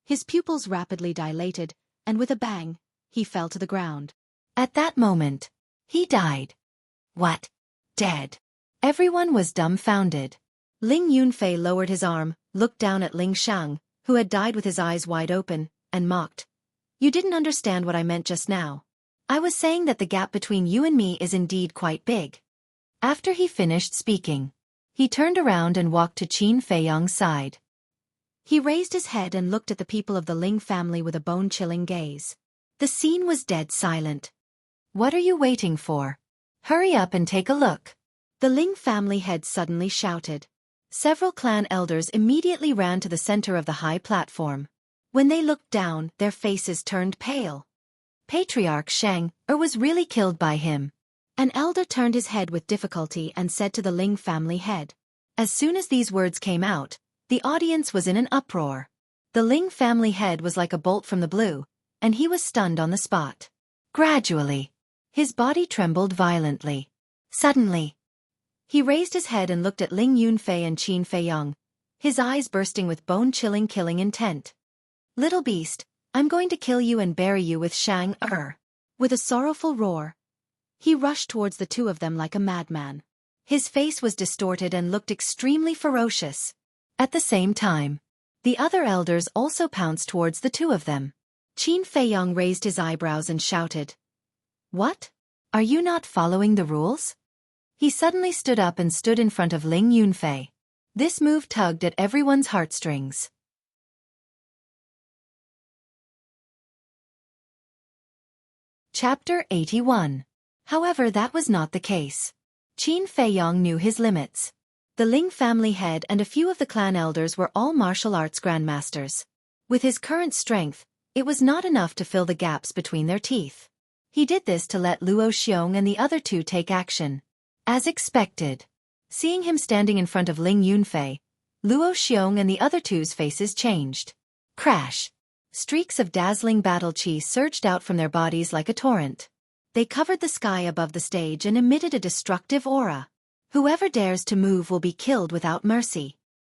His pupils rapidly dilated, and with a bang, he fell to the ground. At that moment, he died. What? Dead. Everyone was dumbfounded. Ling Yunfei lowered his arm, looked down at Ling Shang, who had died with his eyes wide open, and mocked. You didn't understand what I meant just now. I was saying that the gap between you and me is indeed quite big. After he finished speaking, he turned around and walked to Qin Feiyang's side. He raised his head and looked at the people of the Ling family with a bone-chilling gaze. The scene was dead silent. What are you waiting for? Hurry up and take a look. The Ling family head suddenly shouted. Several clan elders immediately ran to the center of the high platform. When they looked down, their faces turned pale. Patriarch Sheng was really killed by him. An elder turned his head with difficulty and said to the Ling family head. As soon as these words came out, the audience was in an uproar. The Ling family head was like a bolt from the blue, and he was stunned on the spot. Gradually, his body trembled violently. Suddenly, he raised his head and looked at Ling Yunfei and Qin Feiyang, his eyes bursting with bone-chilling killing intent. Little beast, I'm going to kill you and bury you with Shang. With a sorrowful roar, he rushed towards the two of them like a madman. His face was distorted and looked extremely ferocious. At the same time, the other elders also pounced towards the two of them. Qin Feiyang raised his eyebrows and shouted. What? Are you not following the rules? He suddenly stood up and stood in front of Ling Yunfei. This move tugged at everyone's heartstrings. Chapter 81. However, that was not the case. Qin Feiyang knew his limits. The Ling family head and a few of the clan elders were all martial arts grandmasters. With his current strength, it was not enough to fill the gaps between their teeth. He did this to let Luo Xiong and the other two take action. As expected, seeing him standing in front of Ling Yunfei, Luo Xiong and the other two's faces changed. Crash! Streaks of dazzling battle chi surged out from their bodies like a torrent. They covered the sky above the stage and emitted a destructive aura. Whoever dares to move will be killed without mercy.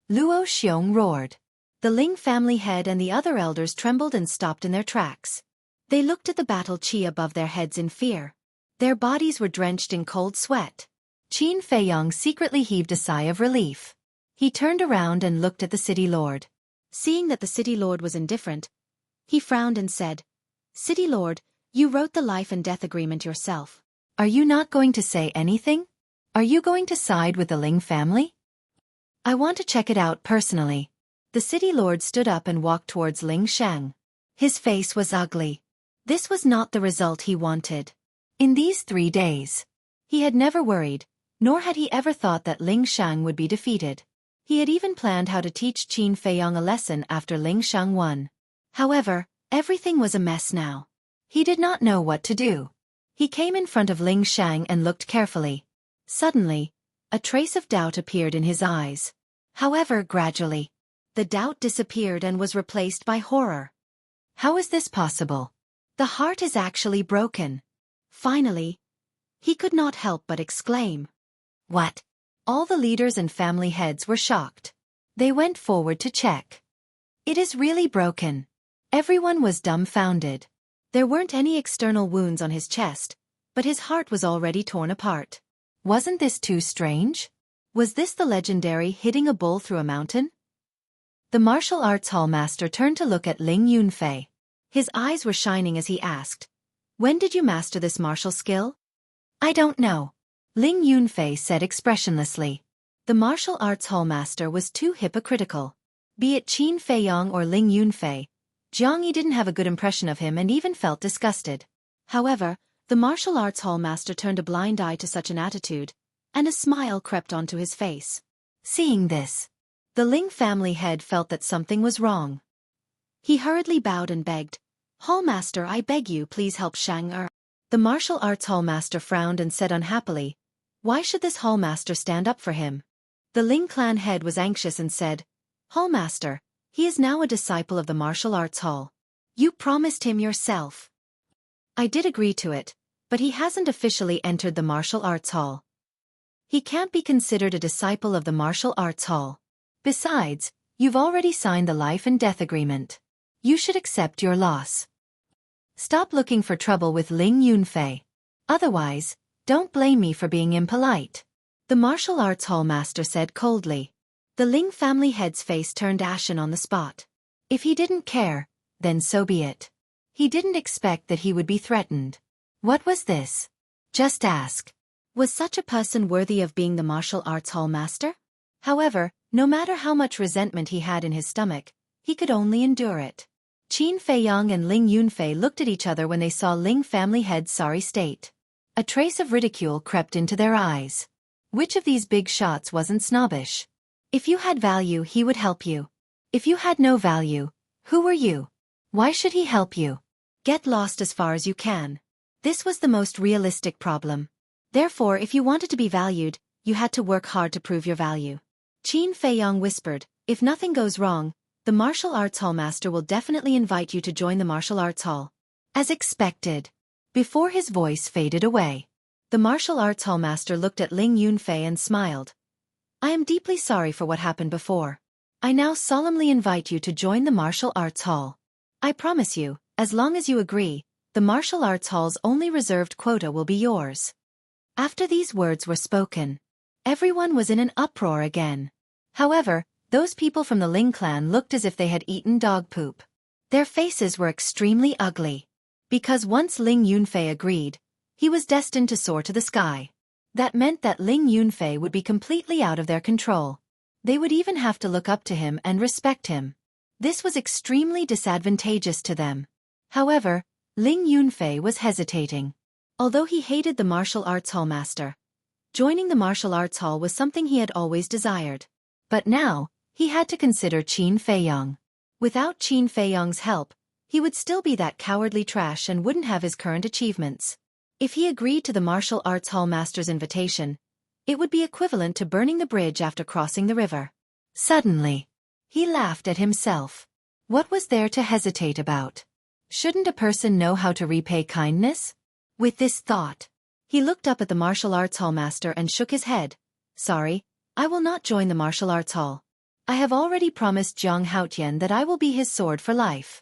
Luo Xiong roared. The Ling family head and the other elders trembled and stopped in their tracks. They looked at the battle chi above their heads in fear. Their bodies were drenched in cold sweat. Qin Feiyang secretly heaved a sigh of relief. He turned around and looked at the city lord. Seeing that the city lord was indifferent, he frowned and said, City lord, you wrote the life and death agreement yourself. Are you not going to say anything? Are you going to side with the Ling family? I want to check it out personally. The city lord stood up and walked towards Ling Shang. His face was ugly. This was not the result he wanted. In these 3 days, he had never worried, nor had he ever thought that Ling Shang would be defeated. He had even planned how to teach Qin Feiyang a lesson after Ling Shang won. However, everything was a mess now. He did not know what to do. He came in front of Ling Shang and looked carefully. Suddenly, a trace of doubt appeared in his eyes. However, gradually, the doubt disappeared and was replaced by horror. How is this possible? The heart is actually broken. Finally, he could not help but exclaim. What? All the leaders and family heads were shocked. They went forward to check. It is really broken. Everyone was dumbfounded. There weren't any external wounds on his chest, but his heart was already torn apart. Wasn't this too strange? Was this the legendary hitting a bull through a mountain? The martial arts hall master turned to look at Ling Yunfei. His eyes were shining as he asked, When did you master this martial skill? I don't know. Ling Yunfei said expressionlessly. The martial arts hall master was too hypocritical. Be it Qin Feiyang or Ling Yunfei, Jiang Yi didn't have a good impression of him and even felt disgusted. However, the martial arts hall master turned a blind eye to such an attitude, and a smile crept onto his face. Seeing this, the Ling family head felt that something was wrong. He hurriedly bowed and begged, Hall master, I beg you, please help Shang. The martial arts hall master frowned and said unhappily, Why should this hall master stand up for him? The Ling clan head was anxious and said, Hall master, he is now a disciple of the martial arts hall. You promised him yourself. I did agree to it, but he hasn't officially entered the martial arts hall. He can't be considered a disciple of the martial arts hall. Besides, you've already signed the life and death agreement. You should accept your loss. Stop looking for trouble with Ling Yunfei. Otherwise, don't blame me for being impolite. The martial arts hall master said coldly. The Ling family head's face turned ashen on the spot. If he didn't care, then so be it. He didn't expect that he would be threatened. What was this? Just ask. Was such a person worthy of being the martial arts hall master? However, no matter how much resentment he had in his stomach, he could only endure it. Qin Feiyang and Ling Yunfei looked at each other when they saw Ling family head's sorry state. A trace of ridicule crept into their eyes. Which of these big shots wasn't snobbish? If you had value, he would help you. If you had no value, who were you? Why should he help you? Get lost as far as you can. This was the most realistic problem. Therefore, if you wanted to be valued, you had to work hard to prove your value. Qin Feiyang whispered, if nothing goes wrong, the martial arts hall master will definitely invite you to join the martial arts hall. As expected. Before his voice faded away, the martial arts hall master looked at Ling Yunfei and smiled. I am deeply sorry for what happened before. I now solemnly invite you to join the martial arts hall. I promise you, as long as you agree, the martial arts hall's only reserved quota will be yours. After these words were spoken, everyone was in an uproar again. However, those people from the Ling clan looked as if they had eaten dog poop. Their faces were extremely ugly. Because once Ling Yunfei agreed, he was destined to soar to the sky. That meant that Ling Yunfei would be completely out of their control. They would even have to look up to him and respect him. This was extremely disadvantageous to them. However, Ling Yunfei was hesitating. Although he hated the martial arts hall master, joining the martial arts hall was something he had always desired. But now, he had to consider Qin Feiyang. Without Qin Feiyang's help, he would still be that cowardly trash and wouldn't have his current achievements. If he agreed to the martial arts hall master's invitation, it would be equivalent to burning the bridge after crossing the river. Suddenly, he laughed at himself. What was there to hesitate about? Shouldn't a person know how to repay kindness? With this thought, he looked up at the martial arts hall master and shook his head. Sorry, I will not join the martial arts hall. I have already promised Jiang Haotian that I will be his sword for life.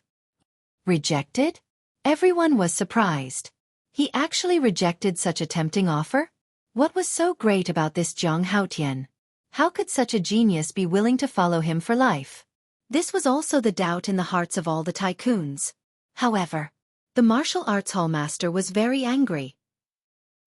Rejected? Everyone was surprised. He actually rejected such a tempting offer? What was so great about this Jiang Haotian? How could such a genius be willing to follow him for life? This was also the doubt in the hearts of all the tycoons. However, the martial arts hall master was very angry.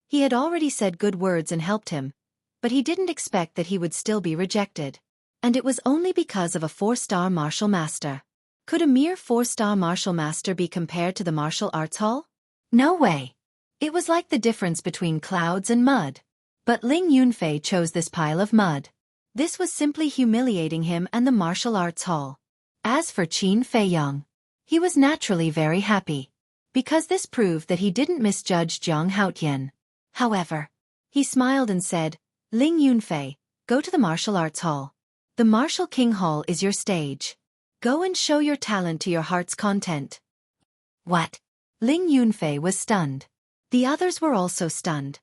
He had already said good words and helped him, but he didn't expect that he would still be rejected. And it was only because of a 4-star martial master. Could a mere 4-star martial master be compared to the martial arts hall? No way. It was like the difference between clouds and mud. But Ling Yunfei chose this pile of mud. This was simply humiliating him and the martial arts hall. As for Qin Feiyang, he was naturally very happy, because this proved that he didn't misjudge Jiang Haotian. However, he smiled and said, Ling Yunfei, go to the martial arts hall. The Martial King Hall is your stage. Go and show your talent to your heart's content. What? Ling Yunfei was stunned. The others were also stunned.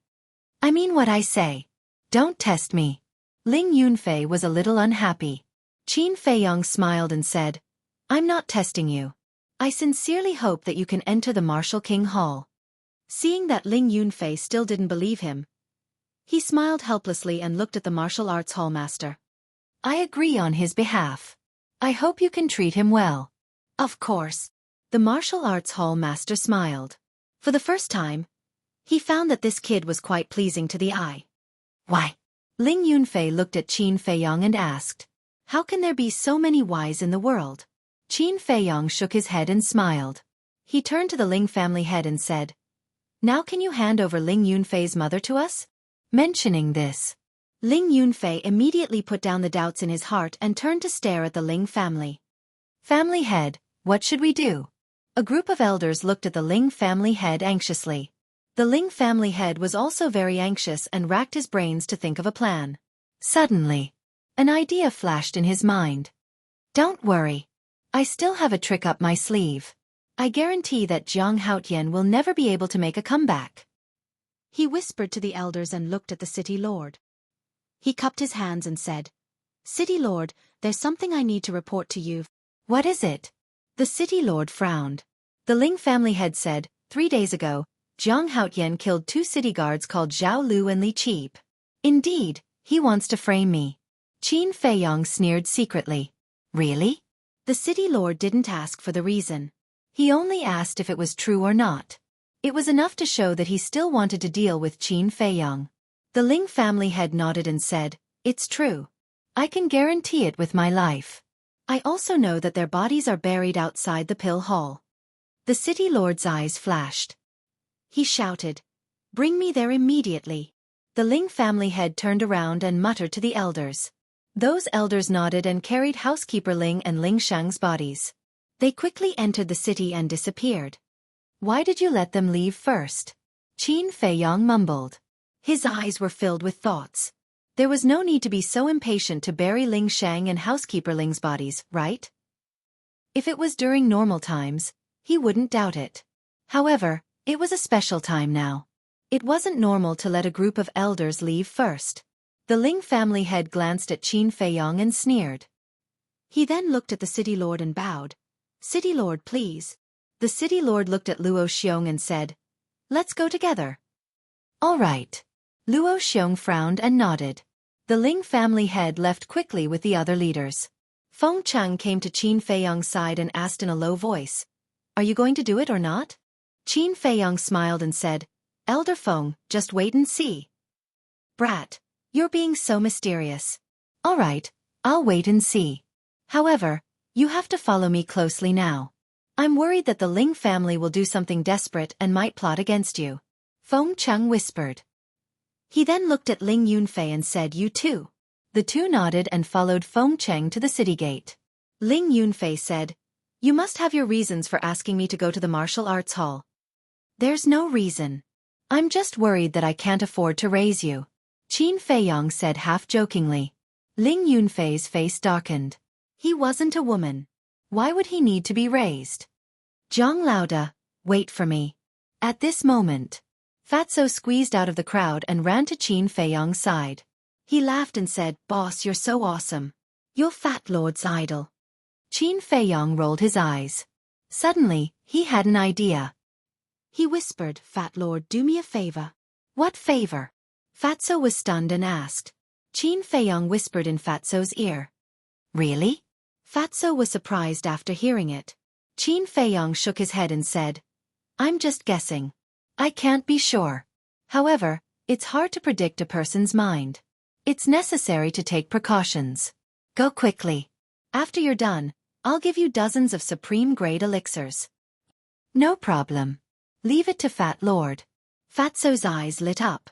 I mean what I say. Don't test me. Ling Yunfei was a little unhappy. Qin Feiyang smiled and said, I'm not testing you. I sincerely hope that you can enter the Martial King Hall. Seeing that Ling Yunfei still didn't believe him, he smiled helplessly and looked at the martial arts hall master. I agree on his behalf. I hope you can treat him well. Of course. The martial arts hall master smiled. For the first time, he found that this kid was quite pleasing to the eye. Why? Ling Yunfei looked at Qin Feiyang and asked, how can there be so many whys in the world? Qin Feiyang shook his head and smiled. He turned to the Ling family head and said, now can you hand over Ling Yunfei's mother to us? Mentioning this, Ling Yunfei immediately put down the doubts in his heart and turned to stare at the Ling family. Family head, what should we do? A group of elders looked at the Ling family head anxiously. The Ling family head was also very anxious and racked his brains to think of a plan. Suddenly, an idea flashed in his mind. Don't worry. I still have a trick up my sleeve. I guarantee that Jiang Haotian will never be able to make a comeback. He whispered to the elders and looked at the city lord. He cupped his hands and said, City Lord, there's something I need to report to you. What is it? The city lord frowned. The Ling family head said, 3 days ago, Jiang Haotian killed 2 city guards called Zhao Lu and Li Cheap. Indeed, he wants to frame me. Qin Feiyong sneered secretly. Really? The city lord didn't ask for the reason. He only asked if it was true or not. It was enough to show that he still wanted to deal with Qin Feiyong. The Ling family head nodded and said, "It's true. I can guarantee it with my life. I also know that their bodies are buried outside the pill hall." The city lord's eyes flashed. He shouted, "Bring me there immediately." The Ling family head turned around and muttered to the elders. Those elders nodded and carried housekeeper Ling and Ling Shang's bodies. They quickly entered the city and disappeared. "Why did you let them leave first?" Qin Feiyong mumbled. His eyes were filled with thoughts. There was no need to be so impatient to bury Ling Shang and housekeeper Ling's bodies, right? If it was during normal times, he wouldn't doubt it. However, it was a special time now. It wasn't normal to let a group of elders leave first. The Ling family head glanced at Qin Feiyong and sneered. He then looked at the city lord and bowed. "City lord, please." The city lord looked at Luo Xiong and said, "Let's go together." "All right." Luo Xiong frowned and nodded. The Ling family head left quickly with the other leaders. Feng Cheng came to Qin Feiyong's side and asked in a low voice, "Are you going to do it or not?" Qin Feiyong smiled and said, "Elder Feng, just wait and see." "Brat, you're being so mysterious." "All right, I'll wait and see. However, you have to follow me closely now. I'm worried that the Ling family will do something desperate and might plot against you," Feng Cheng whispered. He then looked at Ling Yunfei and said, "You too." The two nodded and followed Feng Cheng to the city gate. Ling Yunfei said, "You must have your reasons for asking me to go to the martial arts hall." "There's no reason. I'm just worried that I can't afford to raise you," Qin Feiyong said half-jokingly. Ling Yunfei's face darkened. He wasn't a woman. Why would he need to be raised? "Zhang Laoda, wait for me." At this moment, Fatso squeezed out of the crowd and ran to Qin Feiyong's side. He laughed and said, "Boss, you're so awesome. You're Fat Lord's idol." Qin Feiyong rolled his eyes. Suddenly, he had an idea. He whispered, "Fat Lord, do me a favor." "What favor?" Fatso was stunned and asked. Qin Feiyong whispered in Fatso's ear. "Really?" Fatso was surprised after hearing it. Qin Feiyong shook his head and said, "I'm just guessing. I can't be sure. However, it's hard to predict a person's mind. It's necessary to take precautions. Go quickly. After you're done, I'll give you dozens of supreme-grade elixirs." "No problem. Leave it to Fat Lord." Fatso's eyes lit up.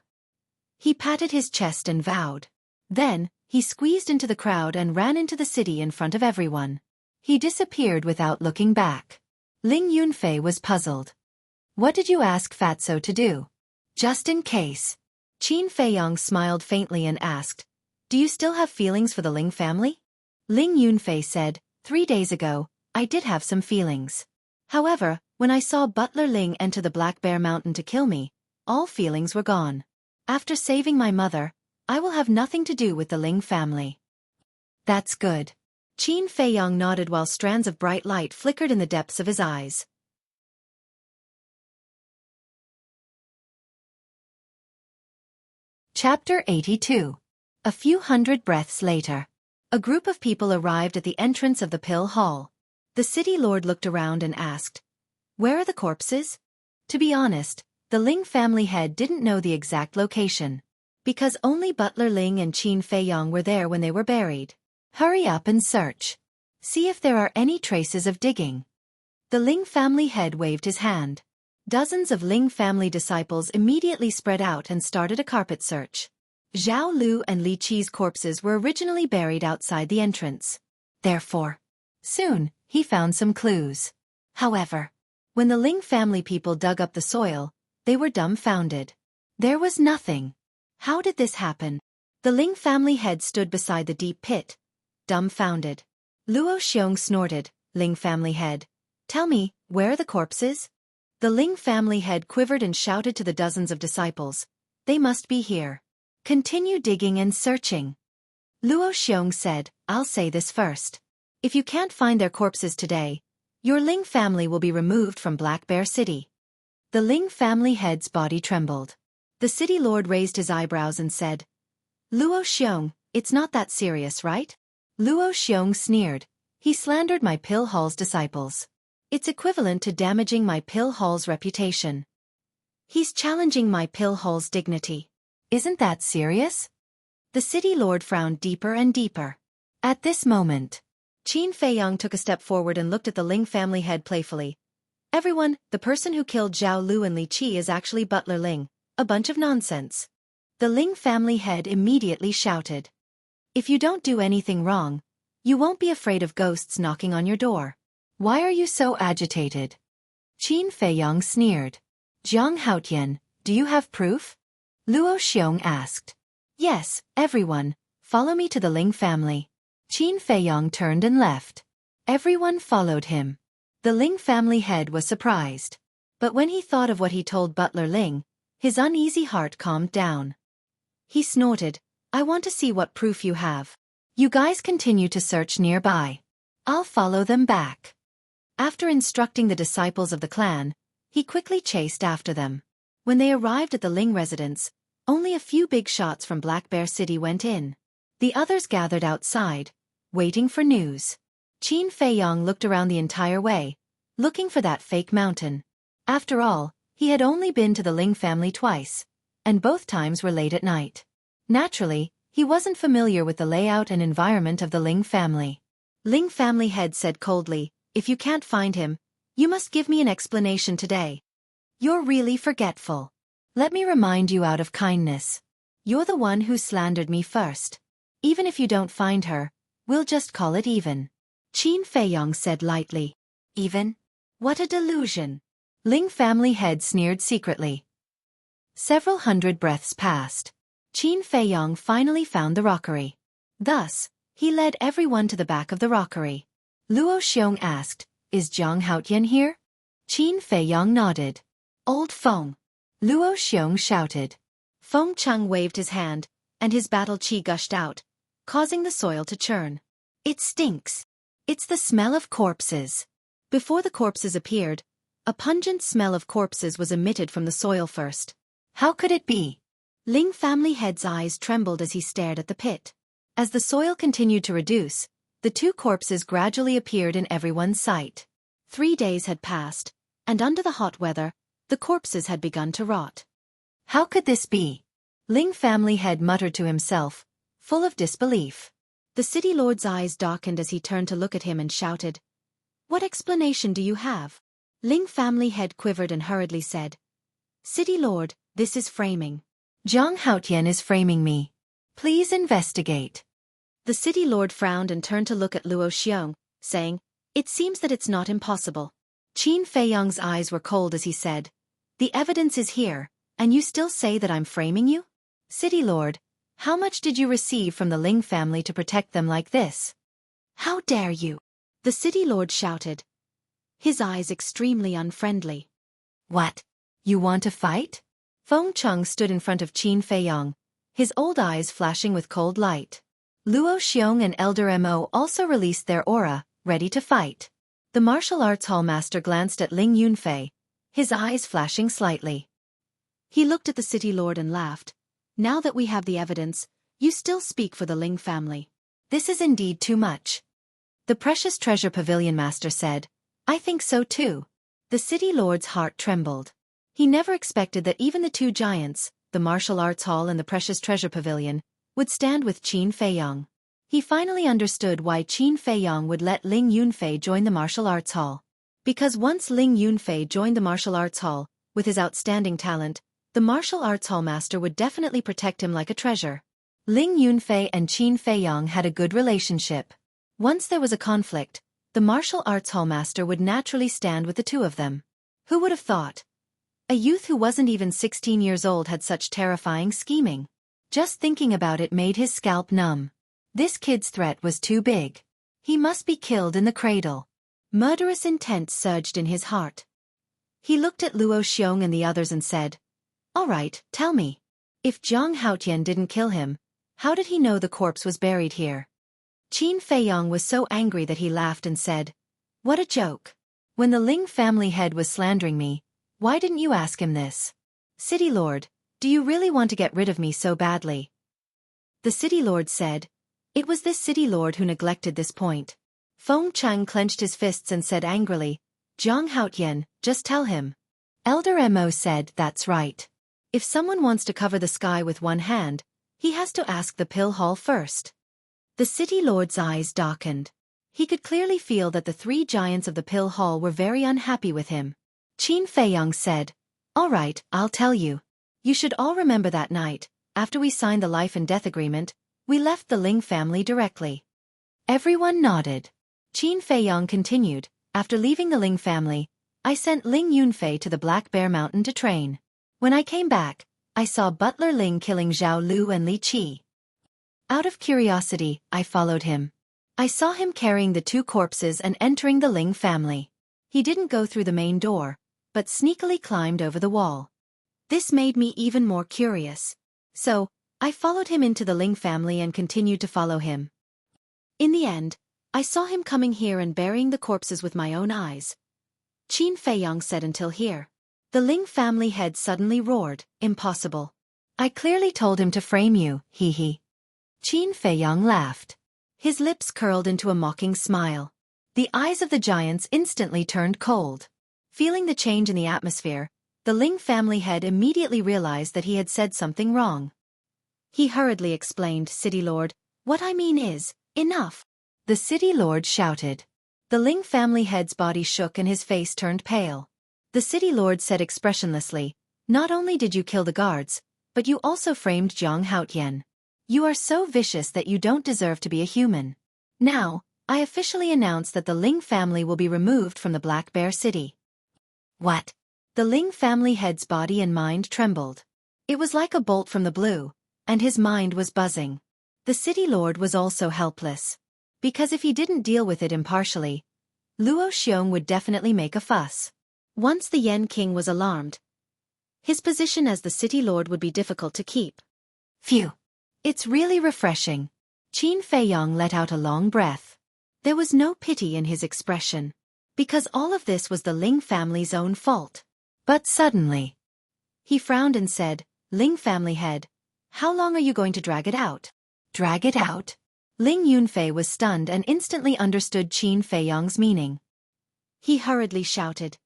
He patted his chest and vowed. Then, he squeezed into the crowd and ran into the city in front of everyone. He disappeared without looking back. Ling Yunfei was puzzled. "What did you ask Fatso to do?" "Just in case." Qin Feiyong smiled faintly and asked, "Do you still have feelings for the Ling family?" Ling Yunfei said, 3 days ago, I did have some feelings. However, when I saw Butler Ling enter the Black Bear Mountain to kill me, all feelings were gone. After saving my mother, I will have nothing to do with the Ling family." "That's good." Qin Feiyong nodded while strands of bright light flickered in the depths of his eyes. Chapter 82. A few hundred breaths later. A group of people arrived at the entrance of the pill hall. The city lord looked around and asked, "Where are the corpses?" To be honest, the Ling family head didn't know the exact location, because only Butler Ling and Qin Feiyong were there when they were buried. "Hurry up and search. See if there are any traces of digging." The Ling family head waved his hand. Dozens of Ling family disciples immediately spread out and started a carpet search. Zhao Lu and Li Qi's corpses were originally buried outside the entrance. Therefore, soon, he found some clues. However, when the Ling family people dug up the soil, they were dumbfounded. There was nothing. How did this happen? The Ling family head stood beside the deep pit, dumbfounded. Luo Xiong snorted, "Ling family head, tell me, where are the corpses?" The Ling family head quivered and shouted to the dozens of disciples, "They must be here. Continue digging and searching." Luo Xiong said, "I'll say this first. If you can't find their corpses today, your Ling family will be removed from Black Bear City." The Ling family head's body trembled. The city lord raised his eyebrows and said, "Luo Xiong, It's not that serious, right? Luo Xiong sneered. He slandered my pill hall's disciples. It's equivalent to damaging my pill hall's reputation. He's challenging my pill hall's dignity. Isn't that serious? The city lord frowned deeper and deeper. At this moment, Qin Feiyang took a step forward and looked at the Ling family head playfully. Everyone, the person who killed Zhao Lu and Li Qi is actually Butler Ling. A bunch of nonsense. The Ling family head immediately shouted. If you don't do anything wrong, you won't be afraid of ghosts knocking on your door. Why are you so agitated? Qin Feiyang sneered. Jiang Haotian, do you have proof? Luo Xiong asked. Yes, everyone, follow me to the Ling family. Qin Feiyang turned and left. Everyone followed him. The Ling family head was surprised. But when he thought of what he told Butler Ling, his uneasy heart calmed down. He snorted, I want to see what proof you have. You guys continue to search nearby. I'll follow them back. After instructing the disciples of the clan, he quickly chased after them. When they arrived at the Ling residence, only a few big shots from Black Bear City went in. The others gathered outside, waiting for news. Qin Feiyang looked around the entire way, looking for that fake mountain. After all, he had only been to the Ling family twice, and both times were late at night. Naturally, he wasn't familiar with the layout and environment of the Ling family. Ling family head said coldly, if you can't find him, you must give me an explanation today. You're really forgetful. Let me remind you out of kindness. You're the one who slandered me first. Even if you don't find her, we'll just call it even. Qin Feiyang said lightly. Even? What a delusion. Ling family head sneered secretly. Several hundred breaths passed. Qin Feiyang finally found the rockery. Thus, he led everyone to the back of the rockery. Luo Xiong asked, is Jiang Haotian here? Qin Feiyang nodded. Old Feng. Luo Xiong shouted. Feng Cheng waved his hand, and his battle qi gushed out, causing the soil to churn. It stinks. It's the smell of corpses. Before the corpses appeared, a pungent smell of corpses was emitted from the soil first. How could it be? Ling family head's eyes trembled as he stared at the pit. As the soil continued to reduce, the two corpses gradually appeared in everyone's sight. 3 days had passed, and under the hot weather, the corpses had begun to rot. How could this be? Ling family head muttered to himself, full of disbelief. The city lord's eyes darkened as he turned to look at him and shouted, What explanation do you have? Ling family head quivered and hurriedly said, City lord, this is framing. Jiang Haotian is framing me. Please investigate. The city lord frowned and turned to look at Luo Xiong, saying, It seems that it's not impossible. Qin Feiyang's eyes were cold as he said, The evidence is here, and you still say that I'm framing you? City lord, how much did you receive from the Ling family to protect them like this? How dare you? The city lord shouted, his eyes extremely unfriendly. What? You want to fight? Feng Cheng stood in front of Qin Feiyang, his old eyes flashing with cold light. Luo Xiong and Elder Mo also released their aura, ready to fight. The martial arts hall master glanced at Ling Yunfei, his eyes flashing slightly. He looked at the city lord and laughed. Now that we have the evidence, you still speak for the Ling family. This is indeed too much. The precious treasure pavilion master said, I think so too. The city lord's heart trembled. He never expected that even the two giants, the martial arts hall and the precious treasure pavilion, would stand with Qin Feiyang. He finally understood why Qin Feiyang would let Ling Yunfei join the martial arts hall. Because once Ling Yunfei joined the martial arts hall, with his outstanding talent, the martial arts hall master would definitely protect him like a treasure. Ling Yunfei and Qin Feiyang had a good relationship. Once there was a conflict, the martial arts hall master would naturally stand with the two of them. Who would have thought? A youth who wasn't even 16 years old had such terrifying scheming. Just thinking about it made his scalp numb. This kid's threat was too big. He must be killed in the cradle. Murderous intent surged in his heart. He looked at Luo Xiong and the others and said, All right, tell me. If Jiang Haotian didn't kill him, how did he know the corpse was buried here? Qin Feiyang was so angry that he laughed and said, What a joke. When the Ling family head was slandering me, why didn't you ask him this? City Lord, do you really want to get rid of me so badly? the city lord said. It was this city lord who neglected this point. Feng Chang clenched his fists and said angrily, Zhang Haotian, just tell him. Elder Mo said, that's right. If someone wants to cover the sky with one hand, he has to ask the pill hall first. The city lord's eyes darkened. He could clearly feel that the three giants of the pill hall were very unhappy with him. Qin Feiyong said, all right, I'll tell you. You should all remember that night, after we signed the life and death agreement, we left the Ling family directly. Everyone nodded. Qin Feiyong continued, after leaving the Ling family, I sent Ling Yunfei to the Black Bear Mountain to train. When I came back, I saw Butler Ling killing Zhao Lu and Li Qi. Out of curiosity, I followed him. I saw him carrying the two corpses and entering the Ling family. He didn't go through the main door, but sneakily climbed over the wall. This made me even more curious. So, I followed him into the Ling family and continued to follow him. In the end, I saw him coming here and burying the corpses with my own eyes. Qin Feiyong said until here. The Ling family head suddenly roared, impossible. I clearly told him to frame you, hee hee. Qin Feiyong laughed. His lips curled into a mocking smile. The eyes of the giants instantly turned cold. Feeling the change in the atmosphere, the Ling family head immediately realized that he had said something wrong. He hurriedly explained, City Lord, what I mean is, enough. The City Lord shouted. The Ling family head's body shook and his face turned pale. The City Lord said expressionlessly, not only did you kill the guards, but you also framed Zhang Haotian. You are so vicious that you don't deserve to be a human. Now, I officially announce that the Ling family will be removed from the Black Bear City. What? The Ling family head's body and mind trembled. It was like a bolt from the blue, and his mind was buzzing. The City Lord was also helpless. Because if he didn't deal with it impartially, Luo Xiong would definitely make a fuss. Once the Yen King was alarmed, his position as the City Lord would be difficult to keep. Phew! It's really refreshing. Qin Feiyong let out a long breath. There was no pity in his expression. Because all of this was the Ling family's own fault. But suddenly, he frowned and said, Ling family head, how long are you going to drag it out? Drag it out? Ling Yunfei was stunned and instantly understood Qin Feiyong's meaning. He hurriedly shouted,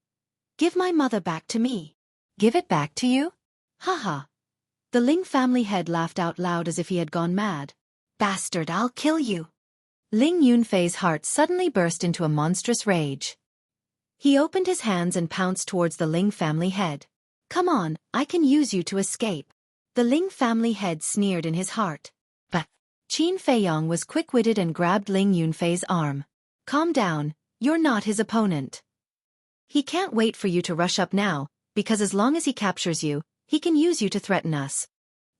give my mother back to me. Give it back to you? Haha. The Ling family head laughed out loud as if he had gone mad. Bastard, I'll kill you. Ling Yunfei's heart suddenly burst into a monstrous rage. He opened his hands and pounced towards the Ling family head. Come on, I can use you to escape. The Ling family head sneered in his heart. But Qin Feiyong was quick-witted and grabbed Ling Yunfei's arm. Calm down, you're not his opponent. He can't wait for you to rush up now, because as long as he captures you, he can use you to threaten us.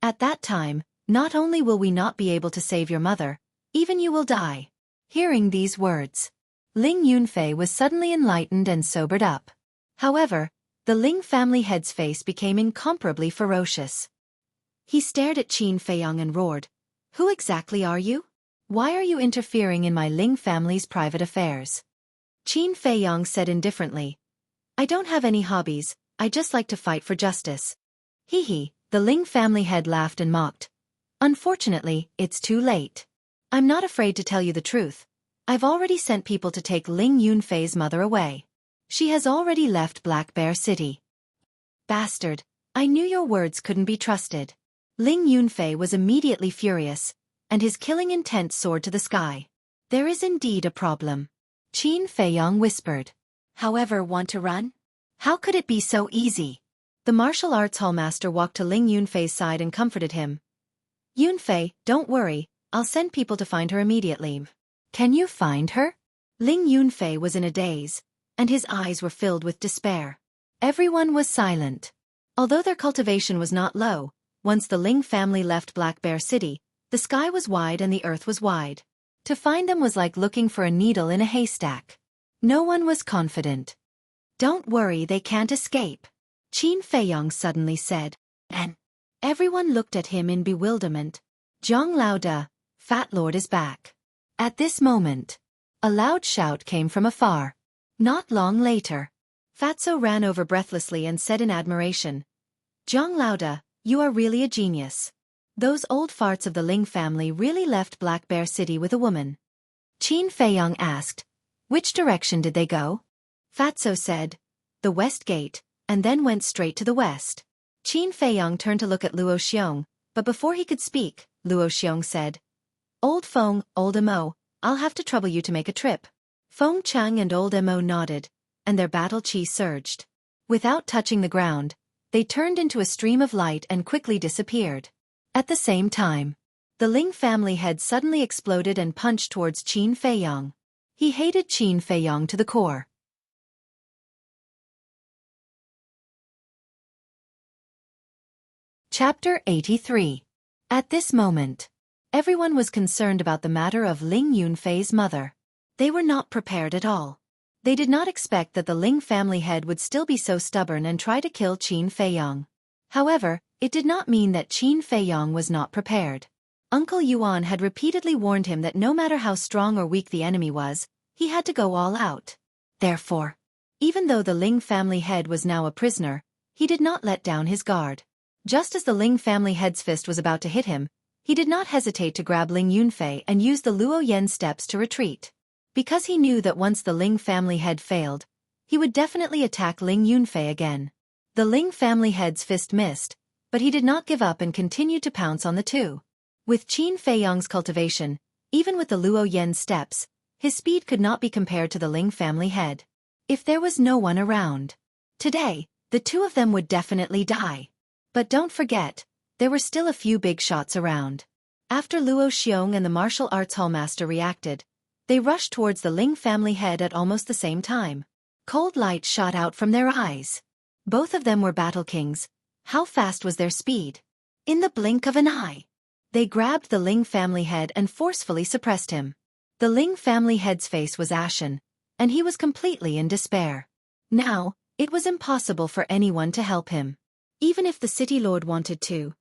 At that time, not only will we not be able to save your mother, even you will die. Hearing these words, Ling Yunfei was suddenly enlightened and sobered up. However, the Ling family head's face became incomparably ferocious. He stared at Qin Feiyong and roared, who exactly are you? Why are you interfering in my Ling family's private affairs? Qin Feiyong said indifferently, I don't have any hobbies, I just like to fight for justice. Hee hee, the Ling family head laughed and mocked. Unfortunately, it's too late. I'm not afraid to tell you the truth. I've already sent people to take Ling Yunfei's mother away. She has already left Black Bear City. Bastard, I knew your words couldn't be trusted. Ling Yunfei was immediately furious, and his killing intent soared to the sky. There is indeed a problem. Qin Feiyong whispered. However, want to run? How could it be so easy? The martial arts hallmaster walked to Ling Yunfei's side and comforted him. Yunfei, don't worry, I'll send people to find her immediately. Can you find her? Ling Yunfei was in a daze, and his eyes were filled with despair. Everyone was silent. Although their cultivation was not low, once the Ling family left Black Bear City, the sky was wide and the earth was wide. To find them was like looking for a needle in a haystack. No one was confident. Don't worry, they can't escape, Qin Feiyong suddenly said. And everyone looked at him in bewilderment. Zhang Laoda, Fat Lord is back. At this moment, a loud shout came from afar. Not long later, Fatso ran over breathlessly and said in admiration, Zhang Laoda, you are really a genius. Those old farts of the Ling family really left Black Bear City with a woman. Qin Feiyong asked, "Which direction did they go?" Fatso said, "The west gate," and then went straight to the west. Qin Feiyong turned to look at Luo Xiong, but before he could speak, Luo Xiong said, "Old Feng, old Mo, I'll have to trouble you to make a trip." Feng Chang and old Mo nodded, and their battle chi surged. Without touching the ground, they turned into a stream of light and quickly disappeared. At the same time, the Ling family head suddenly exploded and punched towards Qin Feiyong. He hated Qin Feiyong to the core. Chapter 83. At this moment, everyone was concerned about the matter of Ling Yunfei's mother. They were not prepared at all. They did not expect that the Ling family head would still be so stubborn and try to kill Qin Feiyong. However, it did not mean that Qin Feiyong was not prepared. Uncle Yuan had repeatedly warned him that no matter how strong or weak the enemy was, he had to go all out. Therefore, even though the Ling family head was now a prisoner, he did not let down his guard. Just as the Ling family head's fist was about to hit him, he did not hesitate to grab Ling Yunfei and use the Luo Yen steps to retreat. Because he knew that once the Ling family head failed, he would definitely attack Ling Yunfei again. The Ling family head's fist missed, but he did not give up and continued to pounce on the two. With Qin Feiyong's cultivation, even with the Luo Yen steps, his speed could not be compared to the Ling family head. If there was no one around today, the two of them would definitely die. But don't forget, there were still a few big shots around. After Luo Xiong and the martial arts hallmaster reacted, they rushed towards the Ling family head at almost the same time. Cold light shot out from their eyes. Both of them were battle kings. How fast was their speed? In the blink of an eye, they grabbed the Ling family head and forcefully suppressed him. The Ling family head's face was ashen, and he was completely in despair. Now, it was impossible for anyone to help him. Even if the city lord wanted to,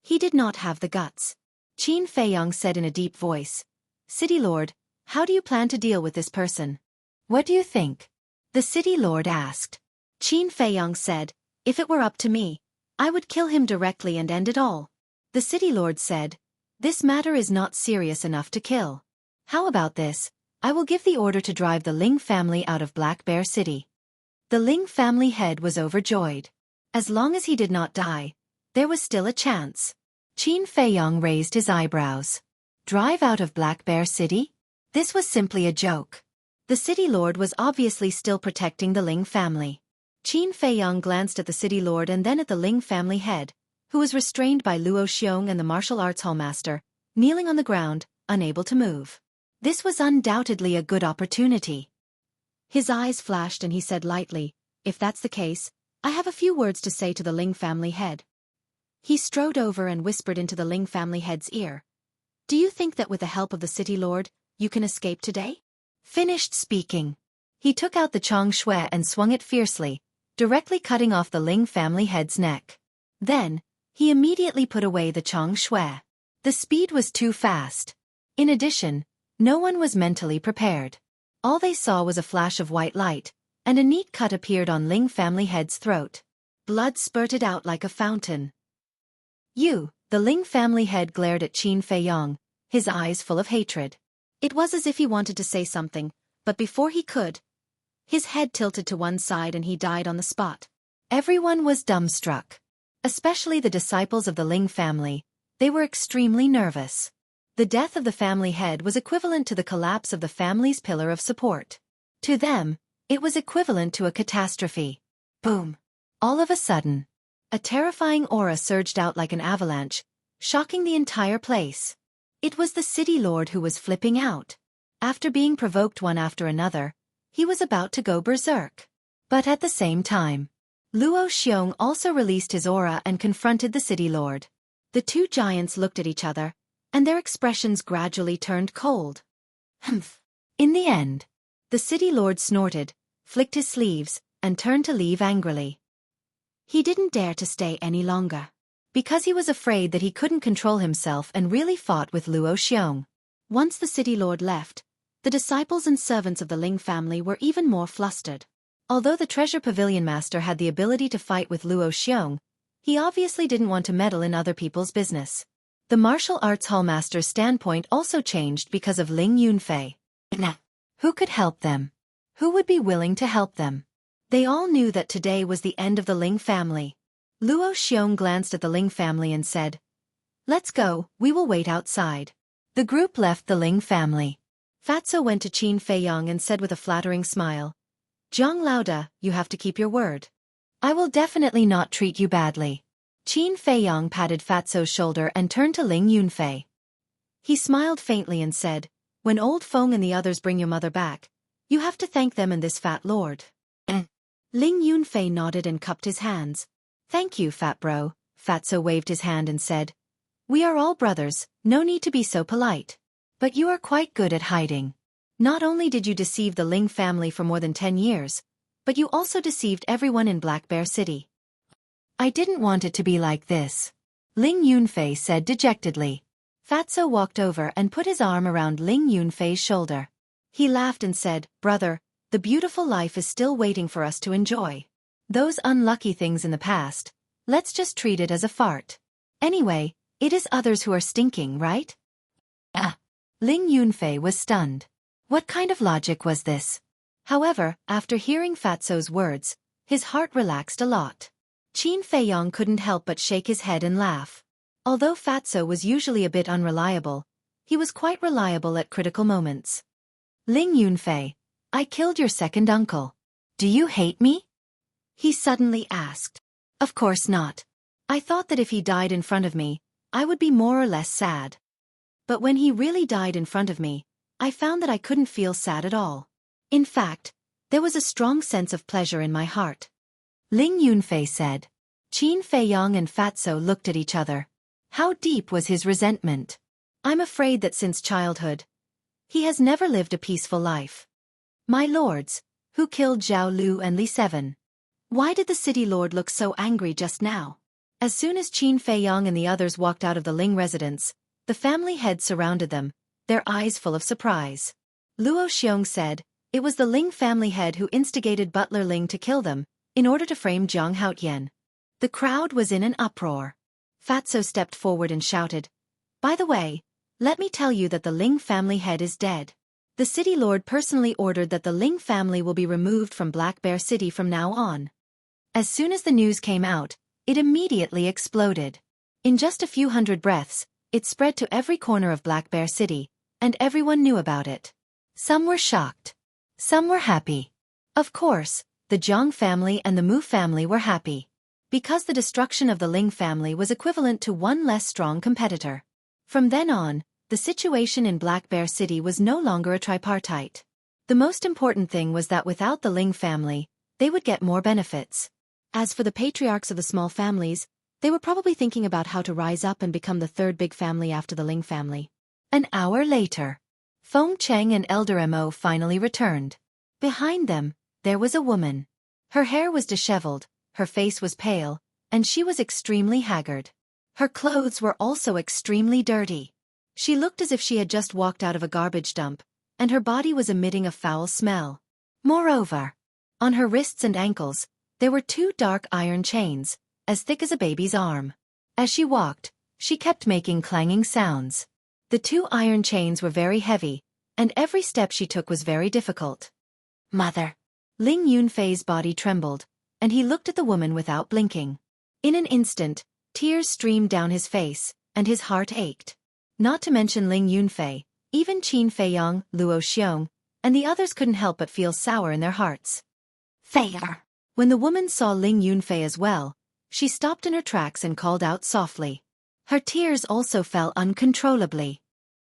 he did not have the guts. Qin Feiyong said in a deep voice, "City lord, how do you plan to deal with this person?" "What do you think?" the city lord asked. Qin Feiyong said, "If it were up to me, I would kill him directly and end it all." The city lord said, "This matter is not serious enough to kill. How about this? I will give the order to drive the Ling family out of Black Bear City." The Ling family head was overjoyed. As long as he did not die, there was still a chance. Qin Feiyong raised his eyebrows. Drive out of Black Bear City? This was simply a joke. The city lord was obviously still protecting the Ling family. Qin Feiyong glanced at the city lord and then at the Ling family head, who was restrained by Luo Xiong and the martial arts hallmaster, kneeling on the ground, unable to move. This was undoubtedly a good opportunity. His eyes flashed and he said lightly, "If that's the case, I have a few words to say to the Ling family head." He strode over and whispered into the Ling family head's ear, "Do you think that with the help of the city lord, you can escape today?" Finished speaking, he took out the Chong Shui and swung it fiercely, directly cutting off the Ling family head's neck. Then, he immediately put away the Chong Shui. The speed was too fast. In addition, no one was mentally prepared. All they saw was a flash of white light, and a neat cut appeared on Ling family head's throat. Blood spurted out like a fountain. The Ling family head glared at Qin Feiyong, his eyes full of hatred. It was as if he wanted to say something, but before he could, his head tilted to one side and he died on the spot. Everyone was dumbstruck. Especially the disciples of the Ling family. They were extremely nervous. The death of the family head was equivalent to the collapse of the family's pillar of support. To them, it was equivalent to a catastrophe. Boom! All of a sudden, a terrifying aura surged out like an avalanche, shocking the entire place. It was the city lord who was flipping out. After being provoked one after another, he was about to go berserk. But at the same time, Luo Xiong also released his aura and confronted the city lord. The two giants looked at each other, and their expressions gradually turned cold. Humph! In the end, the city lord snorted, flicked his sleeves, and turned to leave angrily. He didn't dare to stay any longer, because he was afraid that he couldn't control himself and really fought with Luo Xiong. Once the city lord left, the disciples and servants of the Ling family were even more flustered. Although the treasure pavilion master had the ability to fight with Luo Xiong, he obviously didn't want to meddle in other people's business. The martial arts hallmaster's standpoint also changed because of Ling Yunfei. Who could help them? Who would be willing to help them? They all knew that today was the end of the Ling family. Luo Xiong glanced at the Ling family and said, "Let's go, we will wait outside." The group left the Ling family. Fatso went to Qin Feiyang and said with a flattering smile, "Zhang Laoda, you have to keep your word. I will definitely not treat you badly." Qin Feiyang patted Fatso's shoulder and turned to Ling Yunfei. He smiled faintly and said, "When old Feng and the others bring your mother back, you have to thank them and this fat lord." Ling Yunfei nodded and cupped his hands. "Thank you, fat bro." Fatso waved his hand and said, "We are all brothers, no need to be so polite. But you are quite good at hiding. Not only did you deceive the Ling family for more than 10 years, but you also deceived everyone in Black Bear City." "I didn't want it to be like this," Ling Yunfei said dejectedly. Fatso walked over and put his arm around Ling Yunfei's shoulder. He laughed and said, "Brother, the beautiful life is still waiting for us to enjoy. Those unlucky things in the past, let's just treat it as a fart. Anyway, it is others who are stinking, right?" Ling Yunfei was stunned. What kind of logic was this? However, after hearing Fatso's words, his heart relaxed a lot. Qin Feiyang couldn't help but shake his head and laugh. Although Fatso was usually a bit unreliable, he was quite reliable at critical moments. "Ling Yunfei, I killed your second uncle. Do you hate me?" he suddenly asked. "Of course not. I thought that if he died in front of me, I would be more or less sad. But when he really died in front of me, I found that I couldn't feel sad at all. In fact, there was a strong sense of pleasure in my heart," Ling Yunfei said. Qin Feiyang and Fatso looked at each other. How deep was his resentment? "I'm afraid that since childhood, he has never lived a peaceful life. My lords, who killed Zhao Lu and Li Seven? Why did the city lord look so angry just now?" As soon as Qin Feiyang and the others walked out of the Ling residence, the family heads surrounded them, their eyes full of surprise. Luo Xiong said, "It was the Ling family head who instigated Butler Ling to kill them, in order to frame Jiang Haotian." The crowd was in an uproar. Fatso stepped forward and shouted, "By the way, let me tell you that the Ling family head is dead. The city lord personally ordered that the Ling family will be removed from Black Bear City from now on." As soon as the news came out, it immediately exploded. In just a few hundred breaths, it spread to every corner of Black Bear City, and everyone knew about it. Some were shocked. Some were happy. Of course, the Jiang family and the Mu family were happy, because the destruction of the Ling family was equivalent to one less strong competitor. From then on, the situation in Black Bear City was no longer a tripartite. The most important thing was that without the Ling family, they would get more benefits. As for the patriarchs of the small families, they were probably thinking about how to rise up and become the third big family after the Ling family. An hour later, Feng Cheng and Elder Mo finally returned. Behind them, there was a woman. Her hair was disheveled, her face was pale, and she was extremely haggard. Her clothes were also extremely dirty. She looked as if she had just walked out of a garbage dump, and her body was emitting a foul smell. Moreover, on her wrists and ankles, there were 2 dark iron chains, as thick as a baby's arm. As she walked, she kept making clanging sounds. The 2 iron chains were very heavy, and every step she took was very difficult. "Mother!" Ling Yunfei's body trembled, and he looked at the woman without blinking. In an instant, tears streamed down his face, and his heart ached. Not to mention Ling Yunfei, even Qin Feiyang, Luo Xiong, and the others couldn't help but feel sour in their hearts. "Feier!" When the woman saw Ling Yunfei as well, she stopped in her tracks and called out softly. Her tears also fell uncontrollably.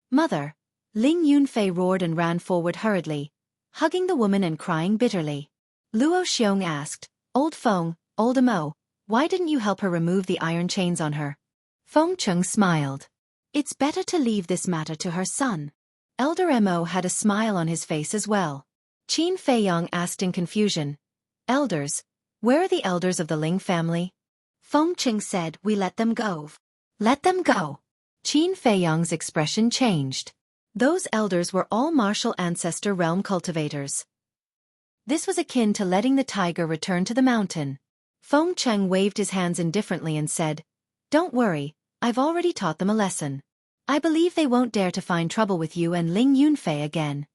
"Mother!" Ling Yunfei roared and ran forward hurriedly, hugging the woman and crying bitterly. Luo Xiong asked, "Old Feng, old Mo, why didn't you help her remove the iron chains on her?" Feng Cheng smiled. "It's better to leave this matter to her son." Elder Mo had a smile on his face as well. Qin Feiyang asked in confusion, "Elders, where are the elders of the Ling family?" Feng Cheng said, "We let them go." "Let them go?" Qin Feiyang's expression changed. Those elders were all martial ancestor realm cultivators. This was akin to letting the tiger return to the mountain. Feng Cheng waved his hands indifferently and said, "Don't worry, I've already taught them a lesson. I believe they won't dare to find trouble with you and Ling Yunfei again.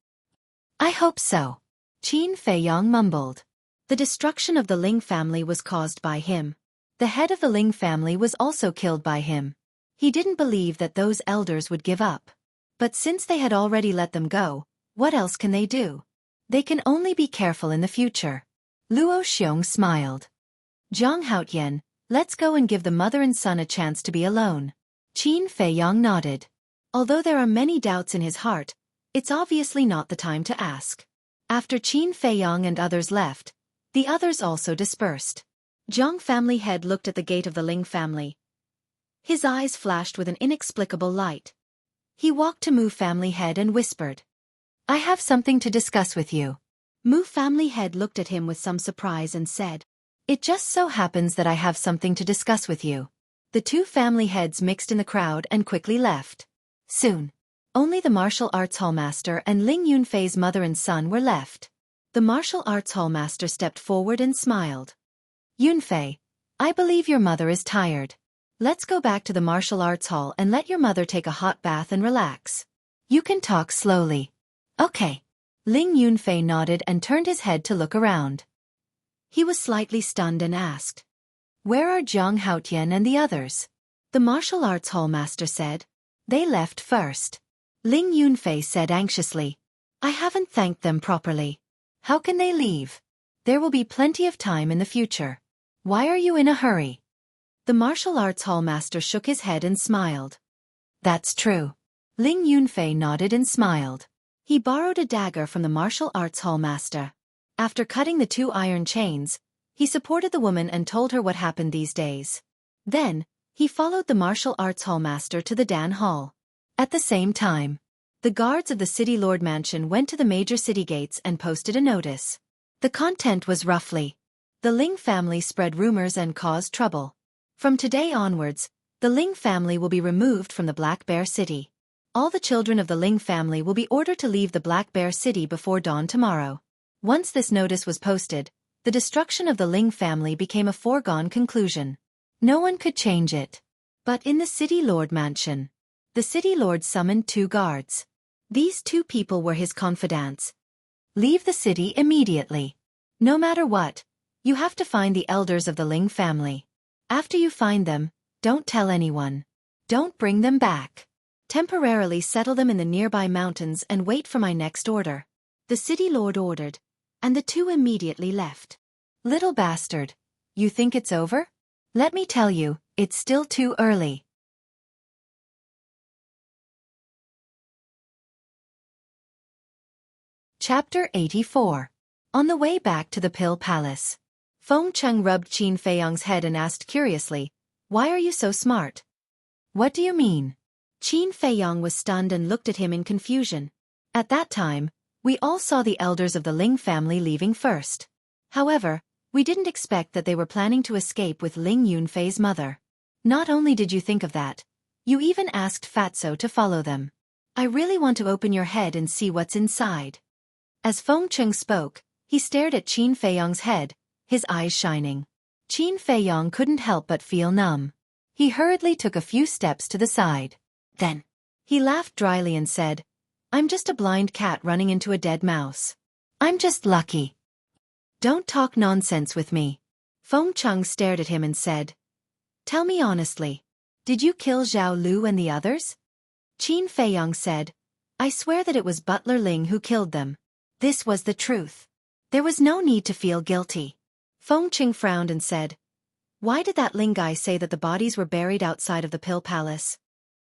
I hope so. Qin Feiyang mumbled. The destruction of the Ling family was caused by him. The head of the Ling family was also killed by him. He didn't believe that those elders would give up. But since they had already let them go, what else can they do? They can only be careful in the future. Luo Xiong smiled. Zhang Haotian, let's go and give the mother and son a chance to be alone. Qin Feiyang nodded. Although there are many doubts in his heart, it's obviously not the time to ask. After Qin Feiyang and others left, the others also dispersed. Zhang family head looked at the gate of the Ling family. His eyes flashed with an inexplicable light. He walked to Mu family head and whispered, I have something to discuss with you. Mu family head looked at him with some surprise and said, It just so happens that I have something to discuss with you. The two family heads mixed in the crowd and quickly left. Soon, only the martial arts hallmaster and Ling Yunfei's mother and son were left. The martial arts hallmaster stepped forward and smiled. Yunfei, I believe your mother is tired. Let's go back to the martial arts hall and let your mother take a hot bath and relax. You can talk slowly. Okay. Ling Yunfei nodded and turned his head to look around. He was slightly stunned and asked, Where are Zhang Haotian and the others? The martial arts hallmaster said, They left first. Ling Yunfei said anxiously, I haven't thanked them properly. How can they leave? There will be plenty of time in the future. Why are you in a hurry? The martial arts hallmaster shook his head and smiled. That's true. Ling Yunfei nodded and smiled. He borrowed a dagger from the martial arts hallmaster. After cutting the two iron chains, he supported the woman and told her what happened these days. Then, he followed the martial arts hallmaster to the Dan Hall. At the same time, the guards of the City Lord Mansion went to the major city gates and posted a notice. The content was roughly, the Ling family spread rumors and caused trouble. From today onwards, the Ling family will be removed from the Black Bear City. All the children of the Ling family will be ordered to leave the Black Bear City before dawn tomorrow. Once this notice was posted, the destruction of the Ling family became a foregone conclusion. No one could change it. But in the City Lord Mansion, the City Lord summoned two guards. These two people were his confidants. Leave the city immediately. No matter what, you have to find the elders of the Ling family. After you find them, don't tell anyone. Don't bring them back. Temporarily settle them in the nearby mountains and wait for my next order. The City Lord ordered, and the two immediately left. Little bastard, you think it's over? Let me tell you, it's still too early. Chapter 84. On the way back to the Pill Palace, Feng Cheng rubbed Qin Feiyang's head and asked curiously, Why are you so smart? What do you mean? Qin Feiyang was stunned and looked at him in confusion. At that time, we all saw the elders of the Ling family leaving first. However, we didn't expect that they were planning to escape with Ling Yunfei's mother. Not only did you think of that, you even asked Fatso to follow them. I really want to open your head and see what's inside. As Feng Cheng spoke, he stared at Qin Feiyang's head, his eyes shining. Qin Feiyang couldn't help but feel numb. He hurriedly took a few steps to the side. Then, he laughed dryly and said, I'm just a blind cat running into a dead mouse. I'm just lucky. Don't talk nonsense with me. Feng Cheng stared at him and said, Tell me honestly, did you kill Zhao Lu and the others? Qin Feiyang said, I swear that it was Butler Ling who killed them. This was the truth. There was no need to feel guilty. Feng Cheng frowned and said, Why did that Ling guy say that the bodies were buried outside of the Pill Palace?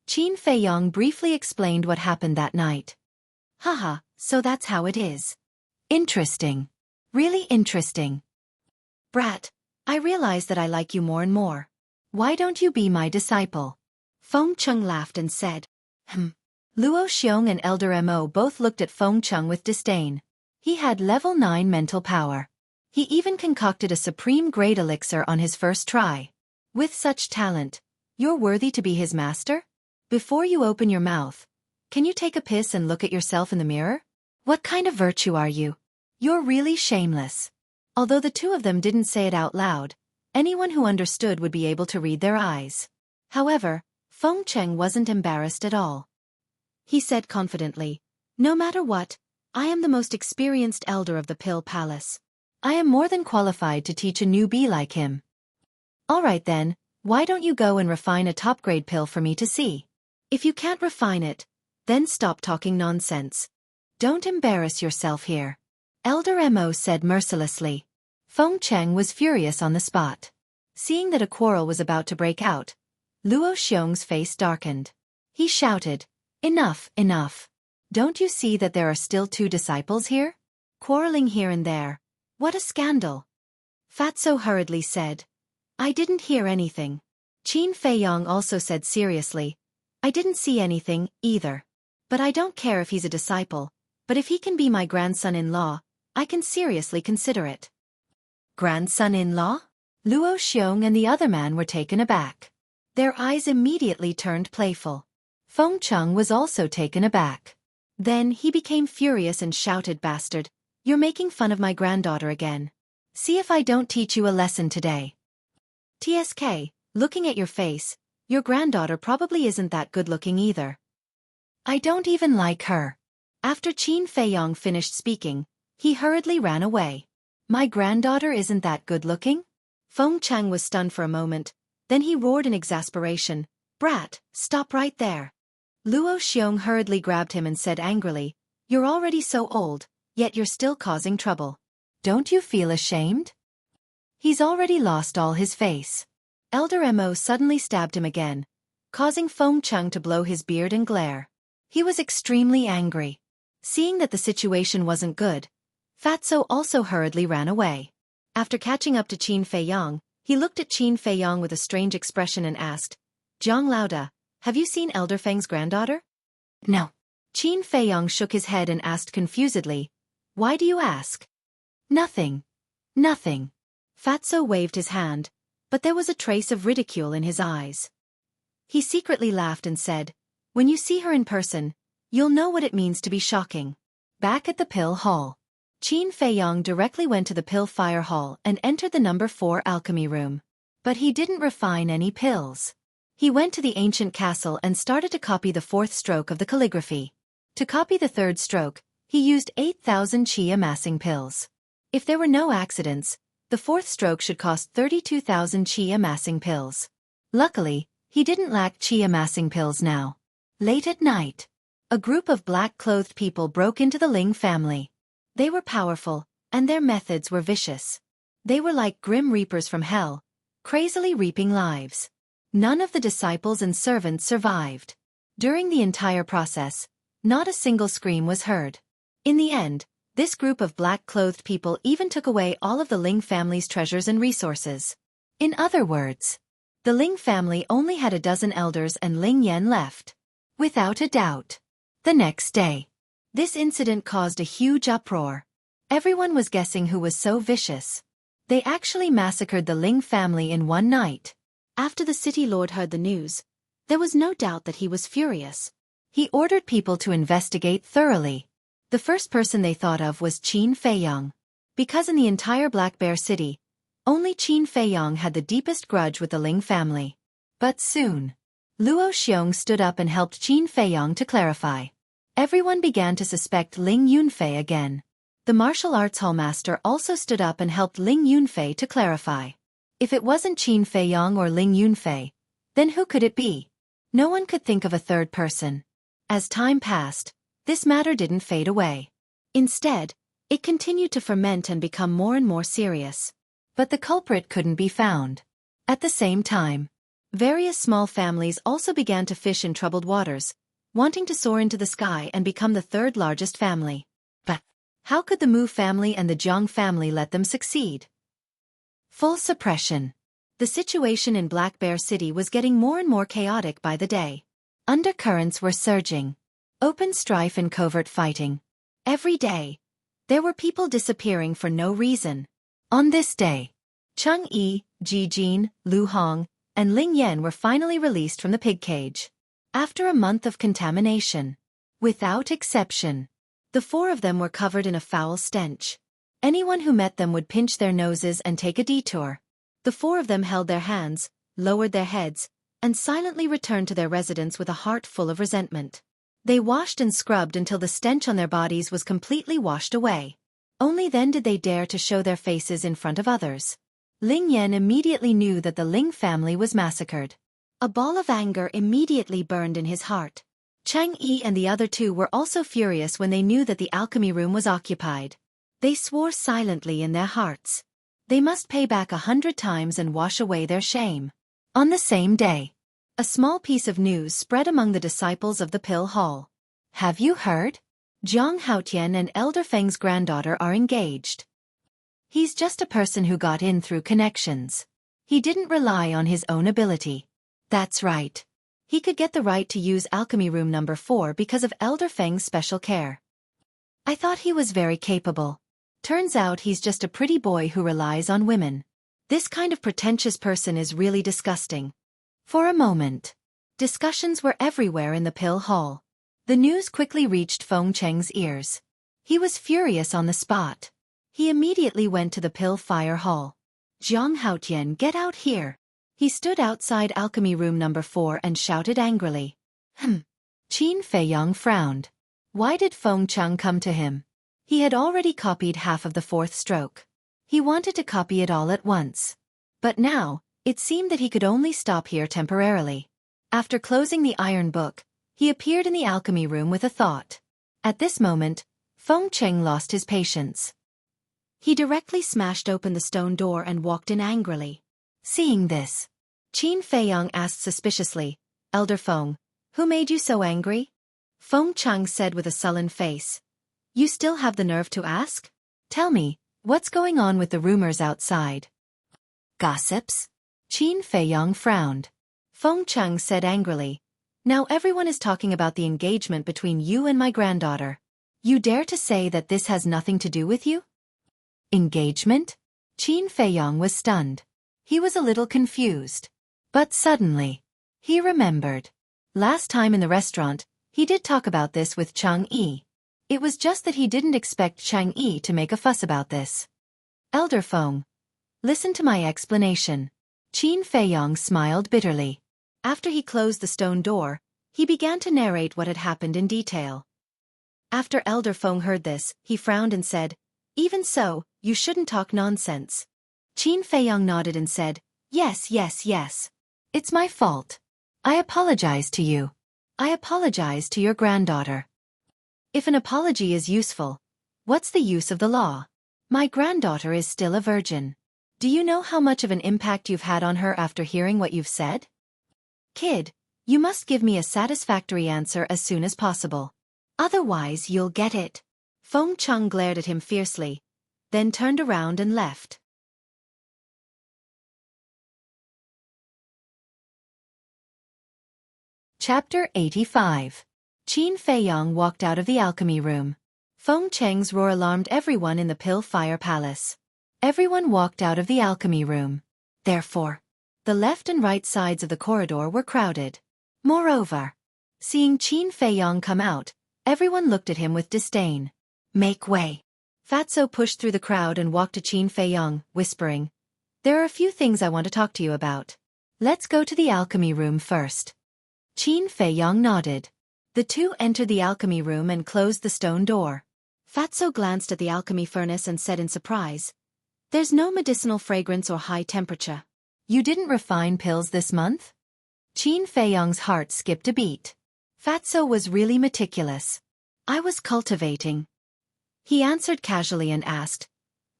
Qin Feiyang briefly explained what happened that night. Haha, so that's how it is. Interesting. Really interesting. Brat, I realize that I like you more and more. Why don't you be my disciple? Feng Cheng laughed and said, Luo Xiong and Elder Mo both looked at Feng Cheng with disdain. He had level 9 mental power. He even concocted a supreme grade elixir on his first try. With such talent, you're worthy to be his master? Before you open your mouth, can you take a piss and look at yourself in the mirror? What kind of virtue are you? You're really shameless. Although the two of them didn't say it out loud, anyone who understood would be able to read their eyes. However, Feng Cheng wasn't embarrassed at all. He said confidently, "No matter what, I am the most experienced elder of the Pill Palace. I am more than qualified to teach a newbie like him. All right then, why don't you go and refine a top-grade pill for me to see? If you can't refine it, then stop talking nonsense. Don't embarrass yourself here." Elder Mo said mercilessly. Feng Cheng was furious on the spot. Seeing that a quarrel was about to break out, Luo Xiong's face darkened. He shouted, "Enough, enough. Don't you see that there are still 2 disciples here? Quarreling here and there. What a scandal." Fatso hurriedly said, "I didn't hear anything." Qin Feiyong also said seriously, "I didn't see anything, either. But I don't care if he's a disciple, but if he can be my grandson-in-law, I can seriously consider it." Grandson-in-law? Luo Xiong and the other man were taken aback. Their eyes immediately turned playful. Feng Cheng was also taken aback. Then he became furious and shouted, "Bastard, you're making fun of my granddaughter again. See if I don't teach you a lesson today." "TSK, looking at your face, your granddaughter probably isn't that good-looking either. I don't even like her." After Qin Feiyong finished speaking, he hurriedly ran away. "My granddaughter isn't that good-looking?" Feng Cheng was stunned for a moment, then he roared in exasperation, "Brat, stop right there." Luo Xiong hurriedly grabbed him and said angrily, "You're already so old, yet you're still causing trouble. Don't you feel ashamed? He's already lost all his face." Elder Mo suddenly stabbed him again, causing Feng Cheng to blow his beard and glare. He was extremely angry. Seeing that the situation wasn't good, Fatso also hurriedly ran away. After catching up to Qin Feiyong, he looked at Qin Feiyong with a strange expression and asked, "Zhang Laoda, have you seen Elder Feng's granddaughter?" "No." Qin Feiyong shook his head and asked confusedly, "Why do you ask?" "Nothing. Nothing." Fatso waved his hand, but there was a trace of ridicule in his eyes. He secretly laughed and said, "When you see her in person, you'll know what it means to be shocking." Back at the pill hall, Qin Feiyong directly went to the pill fire hall and entered the number 4 alchemy room. But he didn't refine any pills. He went to the ancient castle and started to copy the 4th stroke of the calligraphy. To copy the 3rd stroke, he used 8,000 qi amassing pills. If there were no accidents, the 4th stroke should cost 32,000 qi amassing pills. Luckily, he didn't lack qi amassing pills now. Late at night, a group of black-clothed people broke into the Ling family. They were powerful, and their methods were vicious. They were like grim reapers from hell, crazily reaping lives. None of the disciples and servants survived. During the entire process, not a single scream was heard. In the end, this group of black-clothed people even took away all of the Ling family's treasures and resources. In other words, the Ling family only had a dozen elders and Ling Yan left. Without a doubt. The next day, this incident caused a huge uproar. Everyone was guessing who was so vicious. They actually massacred the Ling family in one night. After the city lord heard the news, there was no doubt that he was furious. He ordered people to investigate thoroughly. The first person they thought of was Qin Feiyong. Because in the entire Black Bear City, only Qin Feiyong had the deepest grudge with the Ling family. But soon, Luo Xiong stood up and helped Qin Feiyong to clarify. Everyone began to suspect Ling Yunfei again. The martial arts hallmaster also stood up and helped Ling Yunfei to clarify. If it wasn't Qin Feiyong or Ling Yunfei, then who could it be? No one could think of a third person. As time passed, this matter didn't fade away. Instead, it continued to ferment and become more and more serious. But the culprit couldn't be found. At the same time, various small families also began to fish in troubled waters, wanting to soar into the sky and become the 3rd largest family. But how could the Mu family and the Jiang family let them succeed? Full suppression. The situation in Black Bear City was getting more and more chaotic by the day. Undercurrents were surging. Open strife and covert fighting. Every day, there were people disappearing for no reason. On this day, Cheng Yi, Ji Jin, Lu Hong, and Ling Yan were finally released from the pig cage. After a month of contamination, without exception, the 4 of them were covered in a foul stench. Anyone who met them would pinch their noses and take a detour. The 4 of them held their hands, lowered their heads, and silently returned to their residence with a heart full of resentment. They washed and scrubbed until the stench on their bodies was completely washed away. Only then did they dare to show their faces in front of others. Ling Yan immediately knew that the Ling family was massacred. A ball of anger immediately burned in his heart. Chang Yi and the other two were also furious when they knew that the alchemy room was occupied. They swore silently in their hearts. They must pay back 100 times and wash away their shame. On the same day, a small piece of news spread among the disciples of the Pill Hall. Have you heard? Jiang Haotian and Elder Feng's granddaughter are engaged. He's just a person who got in through connections. He didn't rely on his own ability. That's right. He could get the right to use alchemy room number 4 because of Elder Feng's special care. I thought he was very capable. Turns out he's just a pretty boy who relies on women. This kind of pretentious person is really disgusting. For a moment, discussions were everywhere in the Pill Hall. The news quickly reached Feng Cheng's ears. He was furious on the spot. He immediately went to the Pill Fire Hall. Jiang Haotian, get out here. He stood outside alchemy room number 4 and shouted angrily. Qin Feiyang frowned. Why did Feng Cheng come to him? He had already copied half of the 4th stroke. He wanted to copy it all at once. But now, it seemed that he could only stop here temporarily. After closing the iron book, he appeared in the alchemy room with a thought. At this moment, Feng Cheng lost his patience. He directly smashed open the stone door and walked in angrily. Seeing this, Qin Feiyang asked suspiciously, Elder Feng, who made you so angry? Feng Cheng said with a sullen face. You still have the nerve to ask? Tell me, what's going on with the rumors outside? Gossips? Qin Feiyang frowned. Feng Cheng said angrily. Now everyone is talking about the engagement between you and my granddaughter. You dare to say that this has nothing to do with you? Engagement? Qin Feiyang was stunned. He was a little confused. But suddenly, he remembered. Last time in the restaurant, he did talk about this with Chang Yi. It was just that he didn't expect Chang Yi to make a fuss about this. Elder Feng, listen to my explanation. Qin Feiyang smiled bitterly. After he closed the stone door, he began to narrate what had happened in detail. After Elder Feng heard this, he frowned and said, Even so, you shouldn't talk nonsense. Qin Feiyang nodded and said, Yes. It's my fault. I apologize to you. I apologize to your granddaughter. If an apology is useful, what's the use of the law? My granddaughter is still a virgin. Do you know how much of an impact you've had on her after hearing what you've said? Kid, you must give me a satisfactory answer as soon as possible. Otherwise you'll get it. Feng Cheng glared at him fiercely, then turned around and left. Chapter 85. Qin Feiyang walked out of the alchemy room. Feng Cheng's roar alarmed everyone in the Pill Fire Palace. Everyone walked out of the alchemy room. Therefore, the left and right sides of the corridor were crowded. Moreover, seeing Qin Feiyang come out, everyone looked at him with disdain. Make way. Fatso pushed through the crowd and walked to Qin Feiyang, whispering, There are a few things I want to talk to you about. Let's go to the alchemy room first. Qin Feiyang nodded. The two entered the alchemy room and closed the stone door. Fatso glanced at the alchemy furnace and said in surprise, There's no medicinal fragrance or high temperature. You didn't refine pills this month? Qin Feiyang's heart skipped a beat. Fatso was really meticulous. I was cultivating. He answered casually and asked,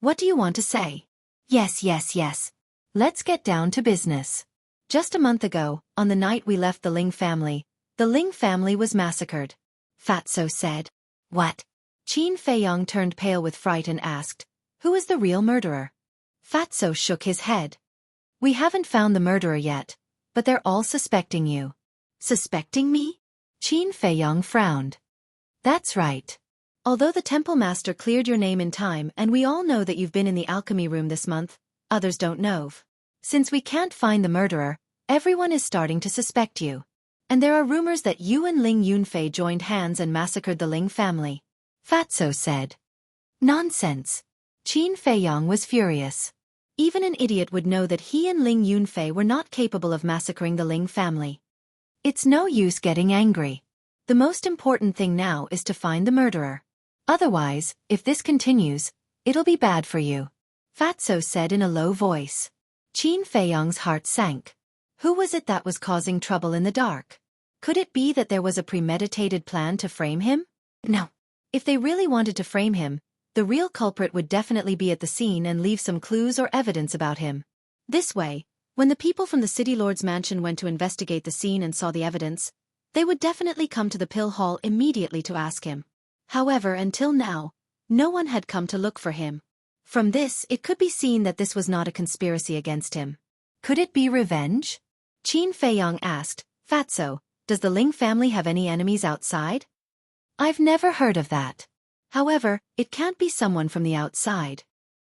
What do you want to say? Yes. Let's get down to business. Just a month ago, on the night we left the Ling family was massacred. Fatso said. What? Qin Feiyang turned pale with fright and asked, Who is the real murderer? Fatso shook his head. We haven't found the murderer yet, but they're all suspecting you. Suspecting me? Qin Feiyang frowned. That's right. Although the temple master cleared your name in time and we all know that you've been in the alchemy room this month, others don't know. Since we can't find the murderer, everyone is starting to suspect you. And there are rumors that you and Ling Yunfei joined hands and massacred the Ling family. Fatso said. Nonsense. Qin Feiyang was furious. Even an idiot would know that he and Ling Yunfei were not capable of massacring the Ling family. It's no use getting angry. The most important thing now is to find the murderer. Otherwise, if this continues, it'll be bad for you, Fatso said in a low voice. Qin Feiyong's heart sank. Who was it that was causing trouble in the dark? Could it be that there was a premeditated plan to frame him? No. If they really wanted to frame him, the real culprit would definitely be at the scene and leave some clues or evidence about him. This way, when the people from the City Lord's mansion went to investigate the scene and saw the evidence, they would definitely come to the pill hall immediately to ask him. However, until now, no one had come to look for him. From this, it could be seen that this was not a conspiracy against him. Could it be revenge? Qin Feiyong asked, Fatso, does the Ling family have any enemies outside? I've never heard of that. However, it can't be someone from the outside.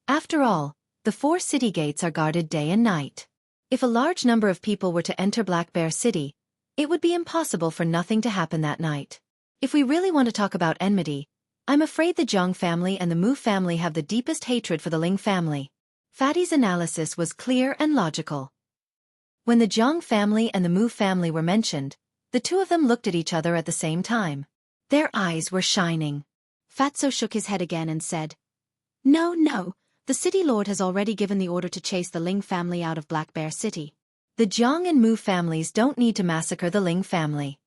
After all, the 4 city gates are guarded day and night. If a large number of people were to enter Black Bear City, it would be impossible for nothing to happen that night. If we really want to talk about enmity, I'm afraid the Zhang family and the Mu family have the deepest hatred for the Ling family. Fatty's analysis was clear and logical. When the Zhang family and the Mu family were mentioned, the two of them looked at each other at the same time. Their eyes were shining. Fatso shook his head again and said, No, the City Lord has already given the order to chase the Ling family out of Black Bear City. The Zhang and Mu families don't need to massacre the Ling family.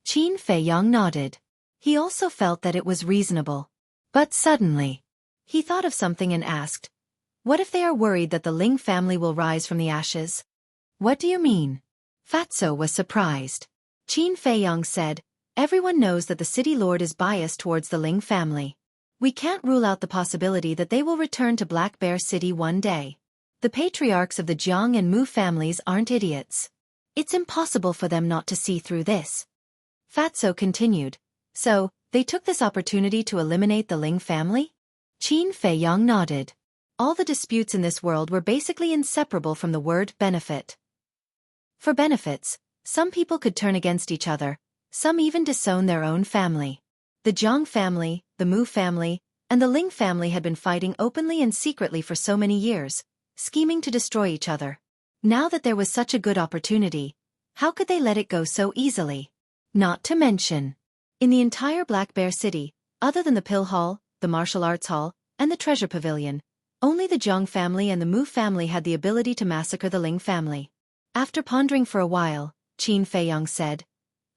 Qin Feiyong nodded. He also felt that it was reasonable. But suddenly, he thought of something and asked, what if they are worried that the Ling family will rise from the ashes? What do you mean? Fatso was surprised. Qin Feiyong said, everyone knows that the City Lord is biased towards the Ling family. We can't rule out the possibility that they will return to Black Bear City one day. The patriarchs of the Zhang and Mu families aren't idiots. It's impossible for them not to see through this. Fatso continued, so, they took this opportunity to eliminate the Ling family? Qin Feiyong nodded. All the disputes in this world were basically inseparable from the word benefit. For benefits, some people could turn against each other, some even disown their own family. The Zhang family, the Mu family, and the Ling family had been fighting openly and secretly for so many years, scheming to destroy each other. Now that there was such a good opportunity, how could they let it go so easily? Not to mention, in the entire Black Bear City, other than the Pill Hall, the Martial Arts Hall, and the Treasure Pavilion, only the Zhang family and the Mu family had the ability to massacre the Ling family. After pondering for a while, Qin Feiyong said,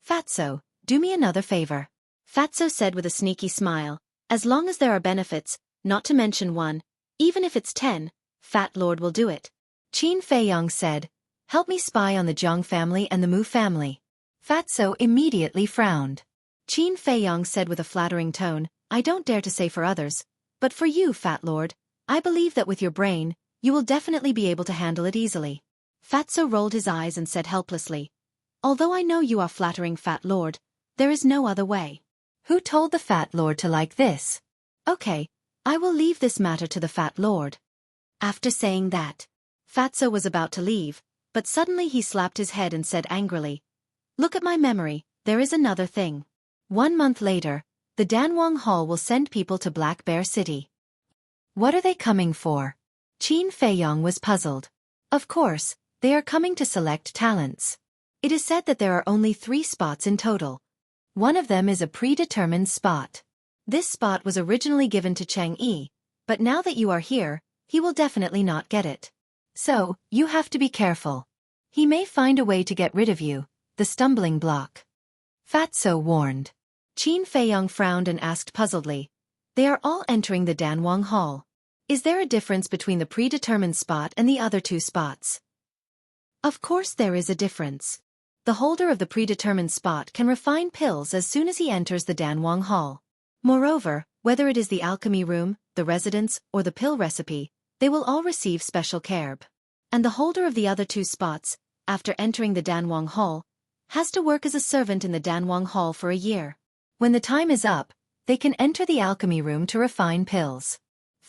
Fatso, do me another favor. Fatso said with a sneaky smile, as long as there are benefits, not to mention one, even if it's 10, Fat Lord will do it. Qin Feiyong said, help me spy on the Zhang family and the Mu family. Fatso immediately frowned. Qin Feiyong said with a flattering tone, I don't dare to say for others, but for you, Fat Lord, I believe that with your brain, you will definitely be able to handle it easily. Fatso rolled his eyes and said helplessly, although I know you are flattering, Fat Lord, there is no other way. Who told the Fat Lord to like this? Okay, I will leave this matter to the Fat Lord. After saying that, Fatso was about to leave, but suddenly he slapped his head and said angrily, look at my memory, there is another thing. 1 month later, the Danwang Hall will send people to Black Bear City. What are they coming for? Qin Feiyong was puzzled. Of course, they are coming to select talents. It is said that there are only 3 spots in total. One of them is a predetermined spot. This spot was originally given to Chang Yi, but now that you are here, he will definitely not get it. So, you have to be careful. He may find a way to get rid of you, the stumbling block. Fatso warned. Qin Feiyong frowned and asked puzzledly, they are all entering the Danwang Hall. Is there a difference between the predetermined spot and the other 2 spots? Of course there is a difference. The holder of the predetermined spot can refine pills as soon as he enters the Danwang Hall. Moreover, whether it is the alchemy room, the residence, or the pill recipe, they will all receive special care. And the holder of the other 2 spots, after entering the Danwang Hall, has to work as a servant in the Danwang Hall for a year. When the time is up, they can enter the alchemy room to refine pills.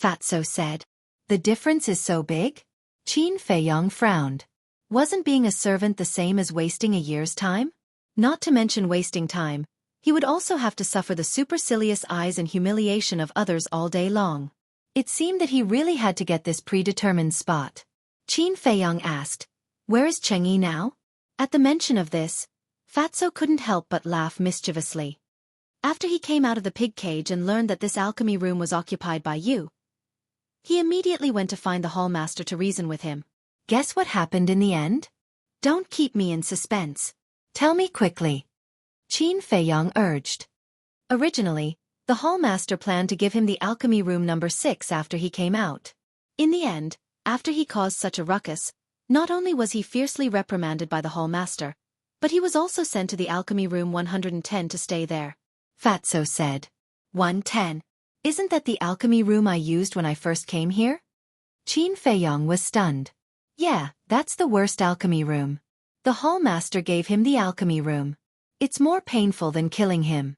Fatso said. The difference is so big? Qin Feiyong frowned. Wasn't being a servant the same as wasting a year's time? Not to mention wasting time, he would also have to suffer the supercilious eyes and humiliation of others all day long. It seemed that he really had to get this predetermined spot. Qin Feiyong asked, "Where is Chengyi now?" At the mention of this, Fatso couldn't help but laugh mischievously. After he came out of the pig cage and learned that this alchemy room was occupied by you, he immediately went to find the hallmaster to reason with him. Guess what happened in the end? Don't keep me in suspense. Tell me quickly. Qin Feiyong urged. Originally, the hallmaster planned to give him the alchemy room number 6 after he came out. In the end, after he caused such a ruckus, not only was he fiercely reprimanded by the hallmaster, but he was also sent to the alchemy room 110 to stay there. Fatso said. 110. Isn't that the alchemy room I used when I first came here? Qin Feiyong was stunned. Yeah, that's the worst alchemy room. The hallmaster gave him the alchemy room. It's more painful than killing him.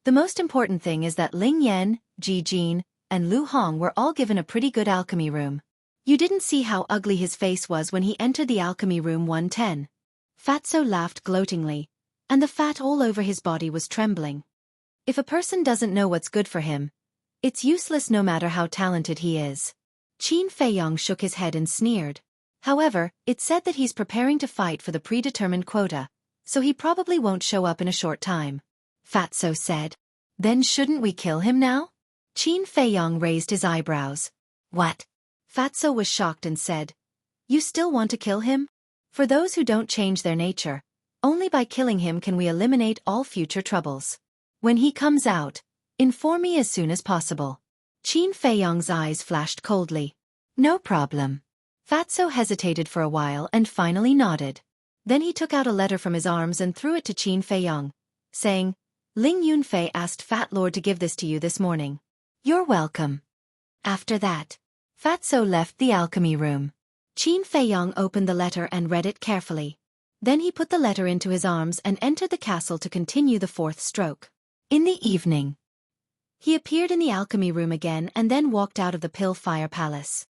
The most important thing is that Ling Yan, Ji Jin, and Lu Hong were all given a pretty good alchemy room. You didn't see how ugly his face was when he entered the alchemy room 110. Fatso laughed gloatingly, and the fat all over his body was trembling. If a person doesn't know what's good for him, it's useless no matter how talented he is. Qin Feiyong shook his head and sneered. However, it's said that he's preparing to fight for the predetermined quota, so he probably won't show up in a short time. Fatso said. Then shouldn't we kill him now? Qin Feiyong raised his eyebrows. What? Fatso was shocked and said. You still want to kill him? For those who don't change their nature, only by killing him can we eliminate all future troubles. When he comes out, inform me as soon as possible. Qin Feiyong's eyes flashed coldly. No problem. Fatso hesitated for a while and finally nodded. Then he took out a letter from his arms and threw it to Qin Feiyong, saying, Ling Yunfei asked Fat Lord to give this to you this morning. You're welcome. After that, Fatso left the alchemy room. Qin Feiyong opened the letter and read it carefully. Then he put the letter into his arms and entered the castle to continue the 4th stroke. In the evening, he appeared in the alchemy room again and then walked out of the Pill Fire Palace.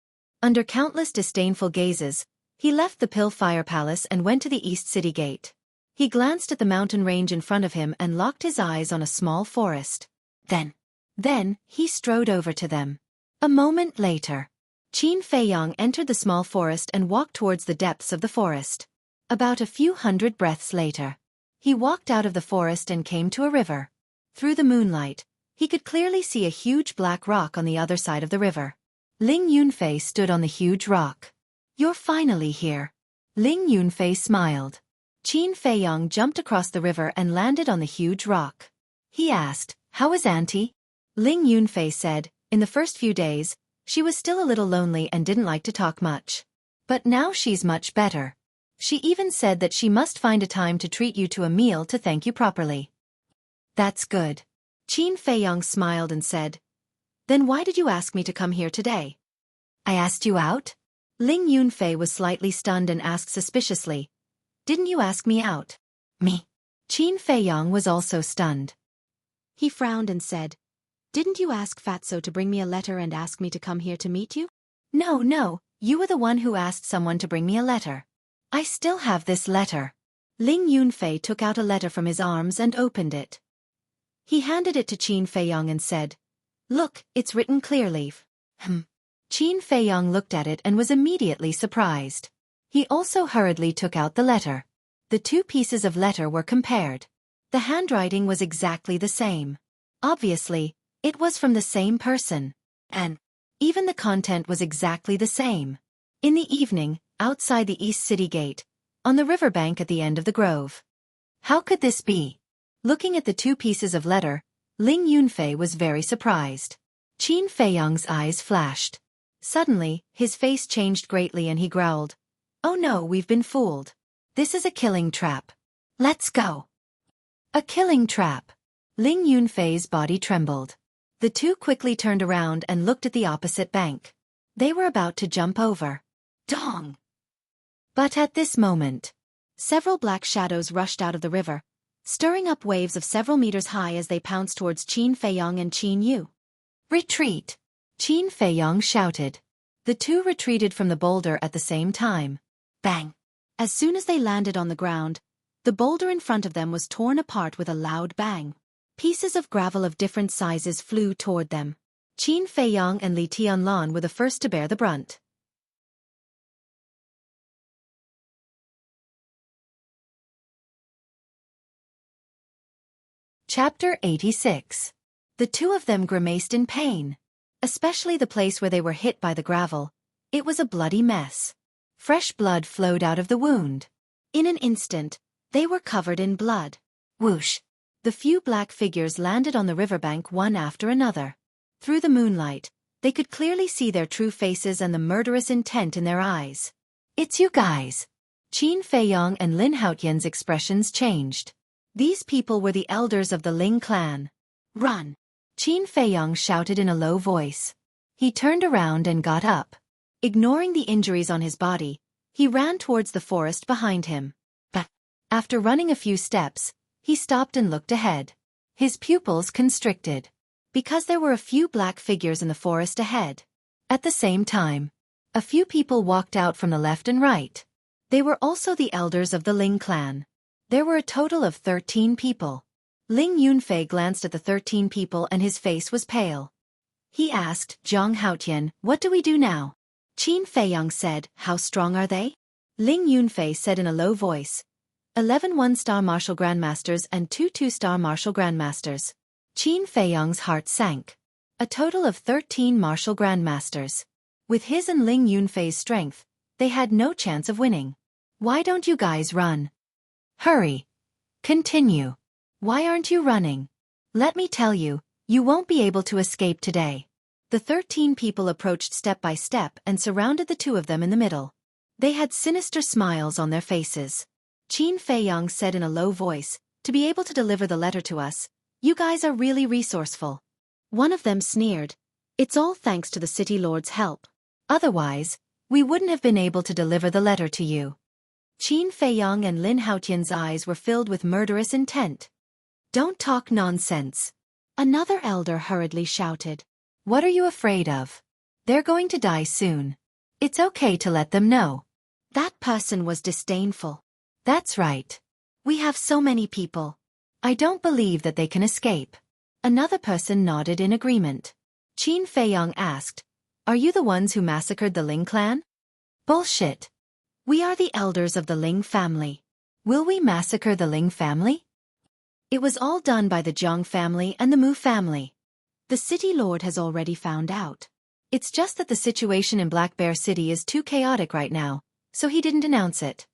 Under countless disdainful gazes, he left the Pill Fire Palace and went to the East City Gate. He glanced at the mountain range in front of him and locked his eyes on a small forest. Then, he strode over to them. A moment later, Qin Feiyong entered the small forest and walked towards the depths of the forest. About a few hundred breaths later, he walked out of the forest and came to a river. Through the moonlight, he could clearly see a huge black rock on the other side of the river. Ling Yunfei stood on the huge rock. You're finally here. Ling Yunfei smiled. Qin Feiyong jumped across the river and landed on the huge rock. He asked, How is Auntie? Ling Yunfei said, in the first few days, she was still a little lonely and didn't like to talk much. But now she's much better. She even said that she must find a time to treat you to a meal to thank you properly. That's good. Qin Feiyong smiled and said, Then why did you ask me to come here today? I asked you out? Ling Yunfei was slightly stunned and asked suspiciously, Didn't you ask me out? Me? Qin Feiyong was also stunned. He frowned and said, Didn't you ask Fatso to bring me a letter and ask me to come here to meet you? No, you were the one who asked someone to bring me a letter. I still have this letter. Ling Yunfei took out a letter from his arms and opened it. He handed it to Qin Feiyong and said, Look, it's written clearly. Qin Feiyong looked at it and was immediately surprised. He also hurriedly took out the letter. The 2 pieces of letter were compared. The handwriting was exactly the same. Obviously, it was from the same person. And even the content was exactly the same. In the evening, outside the East City Gate, on the riverbank at the end of the grove. How could this be? Looking at the 2 pieces of letter, Ling Yunfei was very surprised. Qin Feiyong's eyes flashed. Suddenly, his face changed greatly and he growled, Oh no, we've been fooled. This is a killing trap. Let's go. A killing trap. Ling Yunfei's body trembled. The 2 quickly turned around and looked at the opposite bank. They were about to jump over. Dong! But at this moment, several black shadows rushed out of the river, stirring up waves of several meters high as they pounced towards Qin Feiyong and Qin Yu. Retreat! Qin Feiyong shouted. The 2 retreated from the boulder at the same time. Bang! As soon as they landed on the ground, the boulder in front of them was torn apart with a loud bang. Pieces of gravel of different sizes flew toward them. Qin Feiyang and Li Tianlan were the first to bear the brunt. Chapter 86. The two of them grimaced in pain. Especially the place where they were hit by the gravel. It was a bloody mess. Fresh blood flowed out of the wound. In an instant, they were covered in blood. Whoosh! The few black figures landed on the riverbank one after another. Through the moonlight, they could clearly see their true faces and the murderous intent in their eyes. "It's you guys." Qin Feiyang and Lin Haotian's expressions changed. These people were the elders of the Ling clan. "Run!" Qin Feiyang shouted in a low voice. He turned around and got up. Ignoring the injuries on his body, he ran towards the forest behind him. But after running a few steps, he stopped and looked ahead. His pupils constricted. Because there were a few black figures in the forest ahead. At the same time, a few people walked out from the left and right. They were also the elders of the Ling clan. There were a total of 13 people. Ling Yunfei glanced at the 13 people and his face was pale. He asked Zhang Haotian, "What do we do now?" Qin Feiyang said, "How strong are they?" Ling Yunfei said in a low voice, 11 one-star martial grandmasters and 2 two-star martial grandmasters. Qin Feiyang's heart sank. A total of 13 martial grandmasters. With his and Ling Yunfei's strength, they had no chance of winning. "Why don't you guys run?" "Hurry. Continue. Why aren't you running?" "Let me tell you, you won't be able to escape today." The 13 people approached step by step and surrounded the two of them in the middle. They had sinister smiles on their faces. Qin Feiyang said in a low voice, "To be able to deliver the letter to us, you guys are really resourceful." One of them sneered, "It's all thanks to the city lord's help. Otherwise, we wouldn't have been able to deliver the letter to you." Qin Feiyang and Lin Haotian's eyes were filled with murderous intent. "Don't talk nonsense." Another elder hurriedly shouted. "What are you afraid of? They're going to die soon. It's okay to let them know." That person was disdainful. "That's right. We have so many people. I don't believe that they can escape." Another person nodded in agreement. Qin Feiyang asked, "Are you the ones who massacred the Ling clan?" "Bullshit. We are the elders of the Ling family. Will we massacre the Ling family?" It was all done by the Zhang family and the Mu family. The city lord has already found out. It's just that the situation in Black Bear City is too chaotic right now, so he didn't announce it.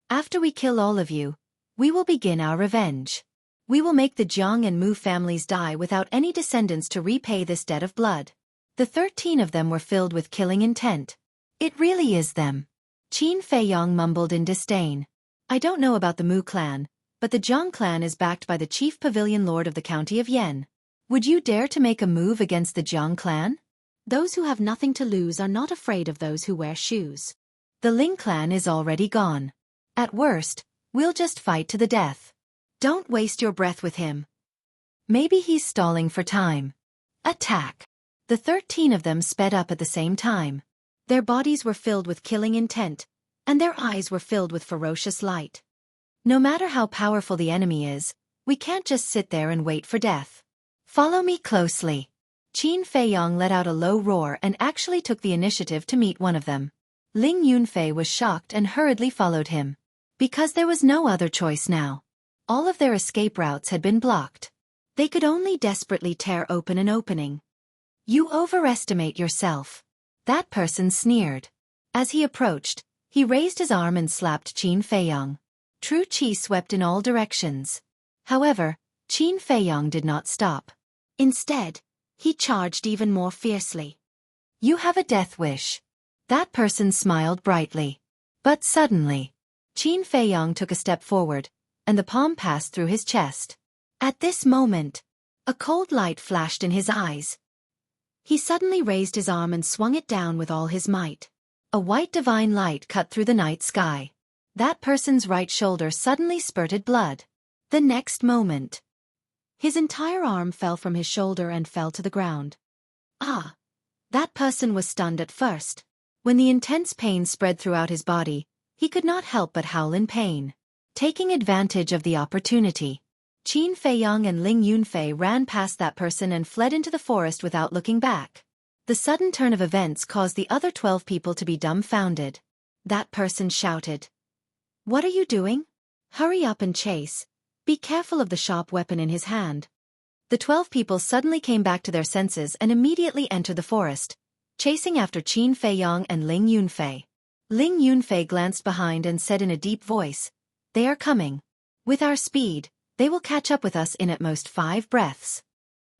"After we kill all of you, we will begin our revenge. We will make the Zhang and Mu families die without any descendants to repay this debt of blood." The 13 of them were filled with killing intent. "It really is them." Qin Feiyang mumbled in disdain. "I don't know about the Mu clan, but the Zhang clan is backed by the chief pavilion lord of the county of Yen. Would you dare to make a move against the Zhang clan? Those who have nothing to lose are not afraid of those who wear shoes. The Ling clan is already gone. At worst, we'll just fight to the death. Don't waste your breath with him. Maybe he's stalling for time. Attack." The 13 of them sped up at the same time. Their bodies were filled with killing intent, and their eyes were filled with ferocious light. No matter how powerful the enemy is, we can't just sit there and wait for death. "Follow me closely." Qin Feiyang let out a low roar and actually took the initiative to meet one of them. Ling Yunfei was shocked and hurriedly followed him. Because there was no other choice now. All of their escape routes had been blocked. They could only desperately tear open an opening. "You overestimate yourself." That person sneered. As he approached, he raised his arm and slapped Qin Feiyang. True qi swept in all directions. However, Qin Feiyang did not stop. Instead, he charged even more fiercely. "You have a death wish." That person smiled brightly. But suddenly, Qin Feiyang took a step forward, and the palm passed through his chest. At this moment, a cold light flashed in his eyes. He suddenly raised his arm and swung it down with all his might. A white divine light cut through the night sky. That person's right shoulder suddenly spurted blood. The next moment, his entire arm fell from his shoulder and fell to the ground. Ah! That person was stunned at first. When the intense pain spread throughout his body, he could not help but howl in pain. Taking advantage of the opportunity, Qin Feiyang and Ling Yunfei ran past that person and fled into the forest without looking back. The sudden turn of events caused the other 12 people to be dumbfounded. That person shouted, "What are you doing? Hurry up and chase. Be careful of the sharp weapon in his hand." The 12 people suddenly came back to their senses and immediately entered the forest, chasing after Qin Feiyang and Ling Yunfei. Ling Yunfei glanced behind and said in a deep voice, "They are coming. With our speed, they will catch up with us in at most 5 breaths."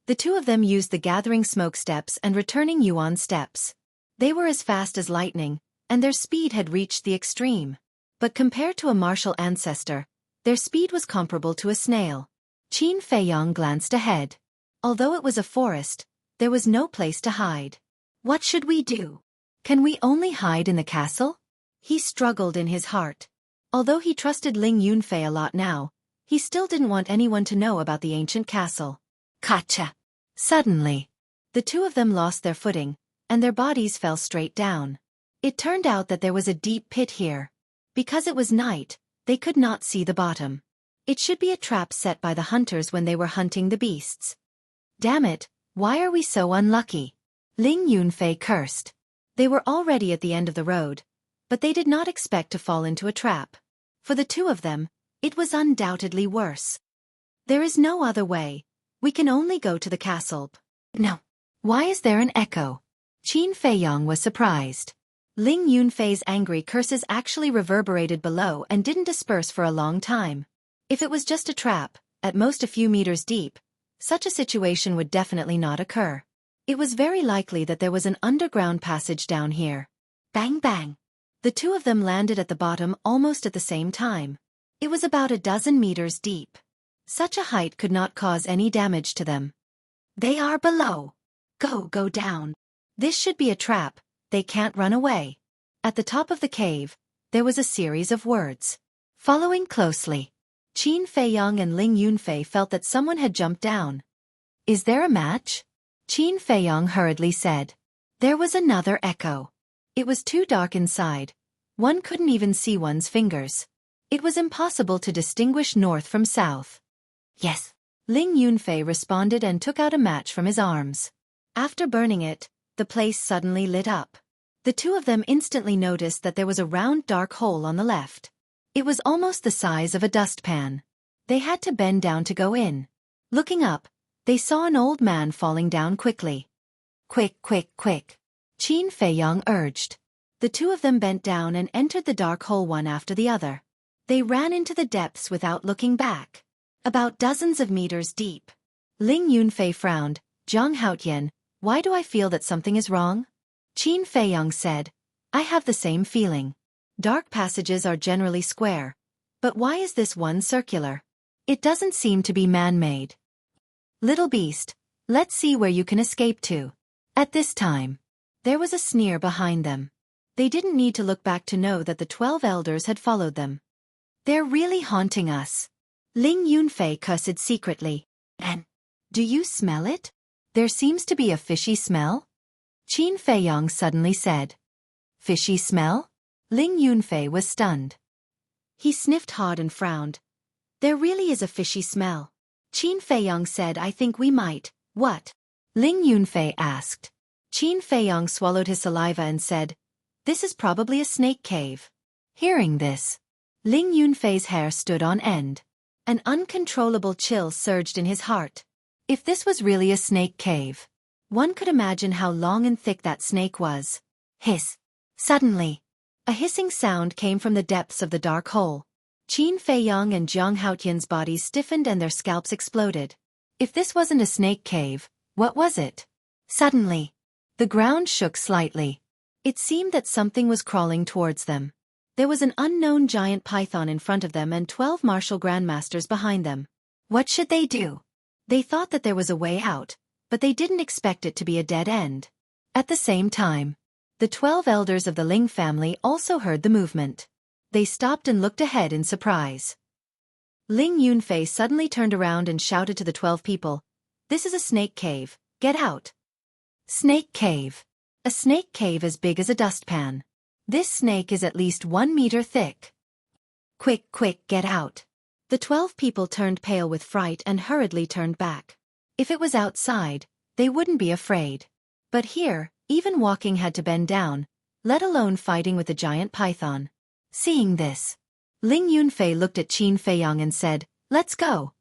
The two of them used the gathering smoke steps and returning yuan steps. They were as fast as lightning, and their speed had reached the extreme. But compared to a martial ancestor, their speed was comparable to a snail. Qin Feiyang glanced ahead. Although it was a forest, there was no place to hide. What should we do? Can we only hide in the castle? He struggled in his heart. Although he trusted Ling Yunfei a lot now, he still didn't want anyone to know about the ancient castle. Gotcha! Suddenly, the two of them lost their footing, and their bodies fell straight down. It turned out that there was a deep pit here. Because it was night, they could not see the bottom. It should be a trap set by the hunters when they were hunting the beasts. Damn it, why are we so unlucky? Ling Yunfei cursed. They were already at the end of the road, but they did not expect to fall into a trap. For the two of them, it was undoubtedly worse. There is no other way. We can only go to the castle. No. Why is there an echo? Qin Feiyang was surprised. Ling Yunfei's angry curses actually reverberated below and didn't disperse for a long time. If it was just a trap, at most a few meters deep, such a situation would definitely not occur. It was very likely that there was an underground passage down here. Bang bang. The two of them landed at the bottom almost at the same time. It was about a dozen meters deep. Such a height could not cause any damage to them. They are below. Go down. This should be a trap, they can't run away. At the top of the cave, there was a series of words. Following closely, Qin Feiyang and Ling Yunfei felt that someone had jumped down. Is there a match? Qin Feiyang hurriedly said. There was another echo. It was too dark inside. One couldn't even see one's fingers. It was impossible to distinguish north from south. Yes. Ling Yunfei responded and took out a match from his arms. After burning it, the place suddenly lit up. The two of them instantly noticed that there was a round dark hole on the left. It was almost the size of a dustpan. They had to bend down to go in. Looking up, they saw an old man falling down quickly. Quick! Qin Feiyang urged. The two of them bent down and entered the dark hole one after the other. They ran into the depths without looking back. About dozens of meters deep. Ling Yunfei frowned. Zhang Haotian, why do I feel that something is wrong? Qin Feiyang said, I have the same feeling. Dark passages are generally square. But why is this one circular? It doesn't seem to be man-made. Little beast, let's see where you can escape to. At this time, there was a sneer behind them. They didn't need to look back to know that the 12 elders had followed them. They're really haunting us. Ling Yunfei cursed secretly. And, do you smell it? There seems to be a fishy smell? Qin Feiyang suddenly said. Fishy smell? Ling Yunfei was stunned. He sniffed hard and frowned. There really is a fishy smell. Qin Feiyang said, I think we might. What? Ling Yunfei asked. Qin Feiyang swallowed his saliva and said, This is probably a snake cave. Hearing this, Ling Yunfei's hair stood on end. An uncontrollable chill surged in his heart. If this was really a snake cave, one could imagine how long and thick that snake was. Hiss. Suddenly, a hissing sound came from the depths of the dark hole. Qin Feiyang and Zhang Haotian's bodies stiffened and their scalps exploded. If this wasn't a snake cave, what was it? Suddenly, the ground shook slightly. It seemed that something was crawling towards them. There was an unknown giant python in front of them and 12 martial grandmasters behind them. What should they do? They thought that there was a way out, but they didn't expect it to be a dead end. At the same time, the 12 elders of the Ling family also heard the movement. They stopped and looked ahead in surprise. Ling Yunfei suddenly turned around and shouted to the 12 people, This is a snake cave, get out. Snake cave. A snake cave as big as a dustpan. This snake is at least 1 meter thick. Quick, get out. The The 12 people turned pale with fright and hurriedly turned back. If it was outside, they wouldn't be afraid. But here, even walking had to bend down, let alone fighting with the giant python. Seeing this, Ling Yunfei looked at Qin Feiyong and said, "Let's go."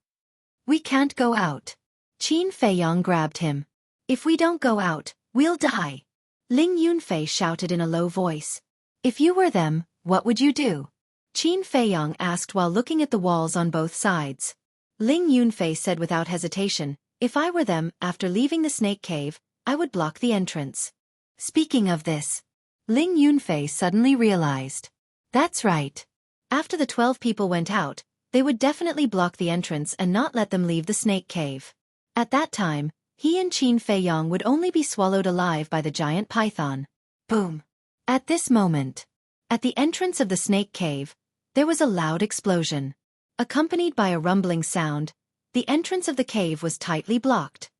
"We can't go out." Qin Feiyong grabbed him. "If we don't go out, we'll die." Ling Yunfei shouted in a low voice. "If you were them, what would you do?" Qin Feiyong asked while looking at the walls on both sides. Ling Yunfei said without hesitation, "If I were them, after leaving the snake cave, I would block the entrance." Speaking of this, Ling Yunfei suddenly realized. That's right. After the 12 people went out, they would definitely block the entrance and not let them leave the snake cave. At that time, he and Qin Feiyong would only be swallowed alive by the giant python. Boom. At this moment, at the entrance of the snake cave, there was a loud explosion. Accompanied by a rumbling sound, the entrance of the cave was tightly blocked.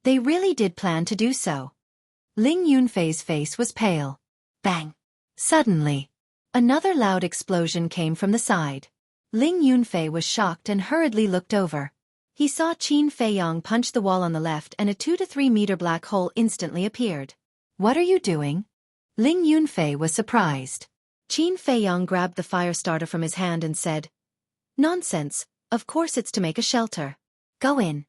They really did plan to do so. Ling Yunfei's face was pale. Bang. Suddenly, another loud explosion came from the side. Ling Yunfei was shocked and hurriedly looked over. He saw Qin Feiyong punch the wall on the left and a 2 to 3 meter black hole instantly appeared. "What are you doing?" Ling Yunfei was surprised. Qin Feiyong grabbed the fire starter from his hand and said, "Nonsense, of course it's to make a shelter. Go in."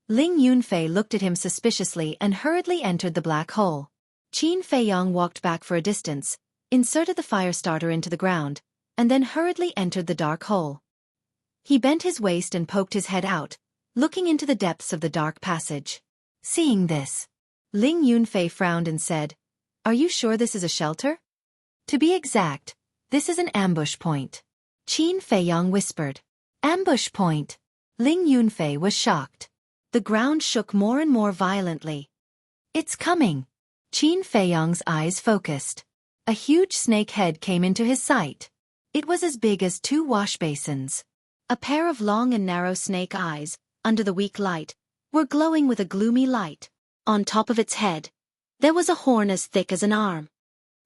Ling Yunfei looked at him suspiciously and hurriedly entered the black hole. Qin Feiyong walked back for a distance, inserted the fire starter into the ground, and then hurriedly entered the dark hole. He bent his waist and poked his head out, looking into the depths of the dark passage. Seeing this, Ling Yunfei frowned and said, "Are you sure this is a shelter?" "To be exact, this is an ambush point," Qin Feiyong whispered. "Ambush point?" Ling Yunfei was shocked. The ground shook more and more violently. "It's coming!" Qin Feiyong's eyes focused. A huge snake head came into his sight. It was as big as 2 wash basins. A pair of long and narrow snake eyes, under the weak light, were glowing with a gloomy light. On top of its head, there was a horn as thick as an arm.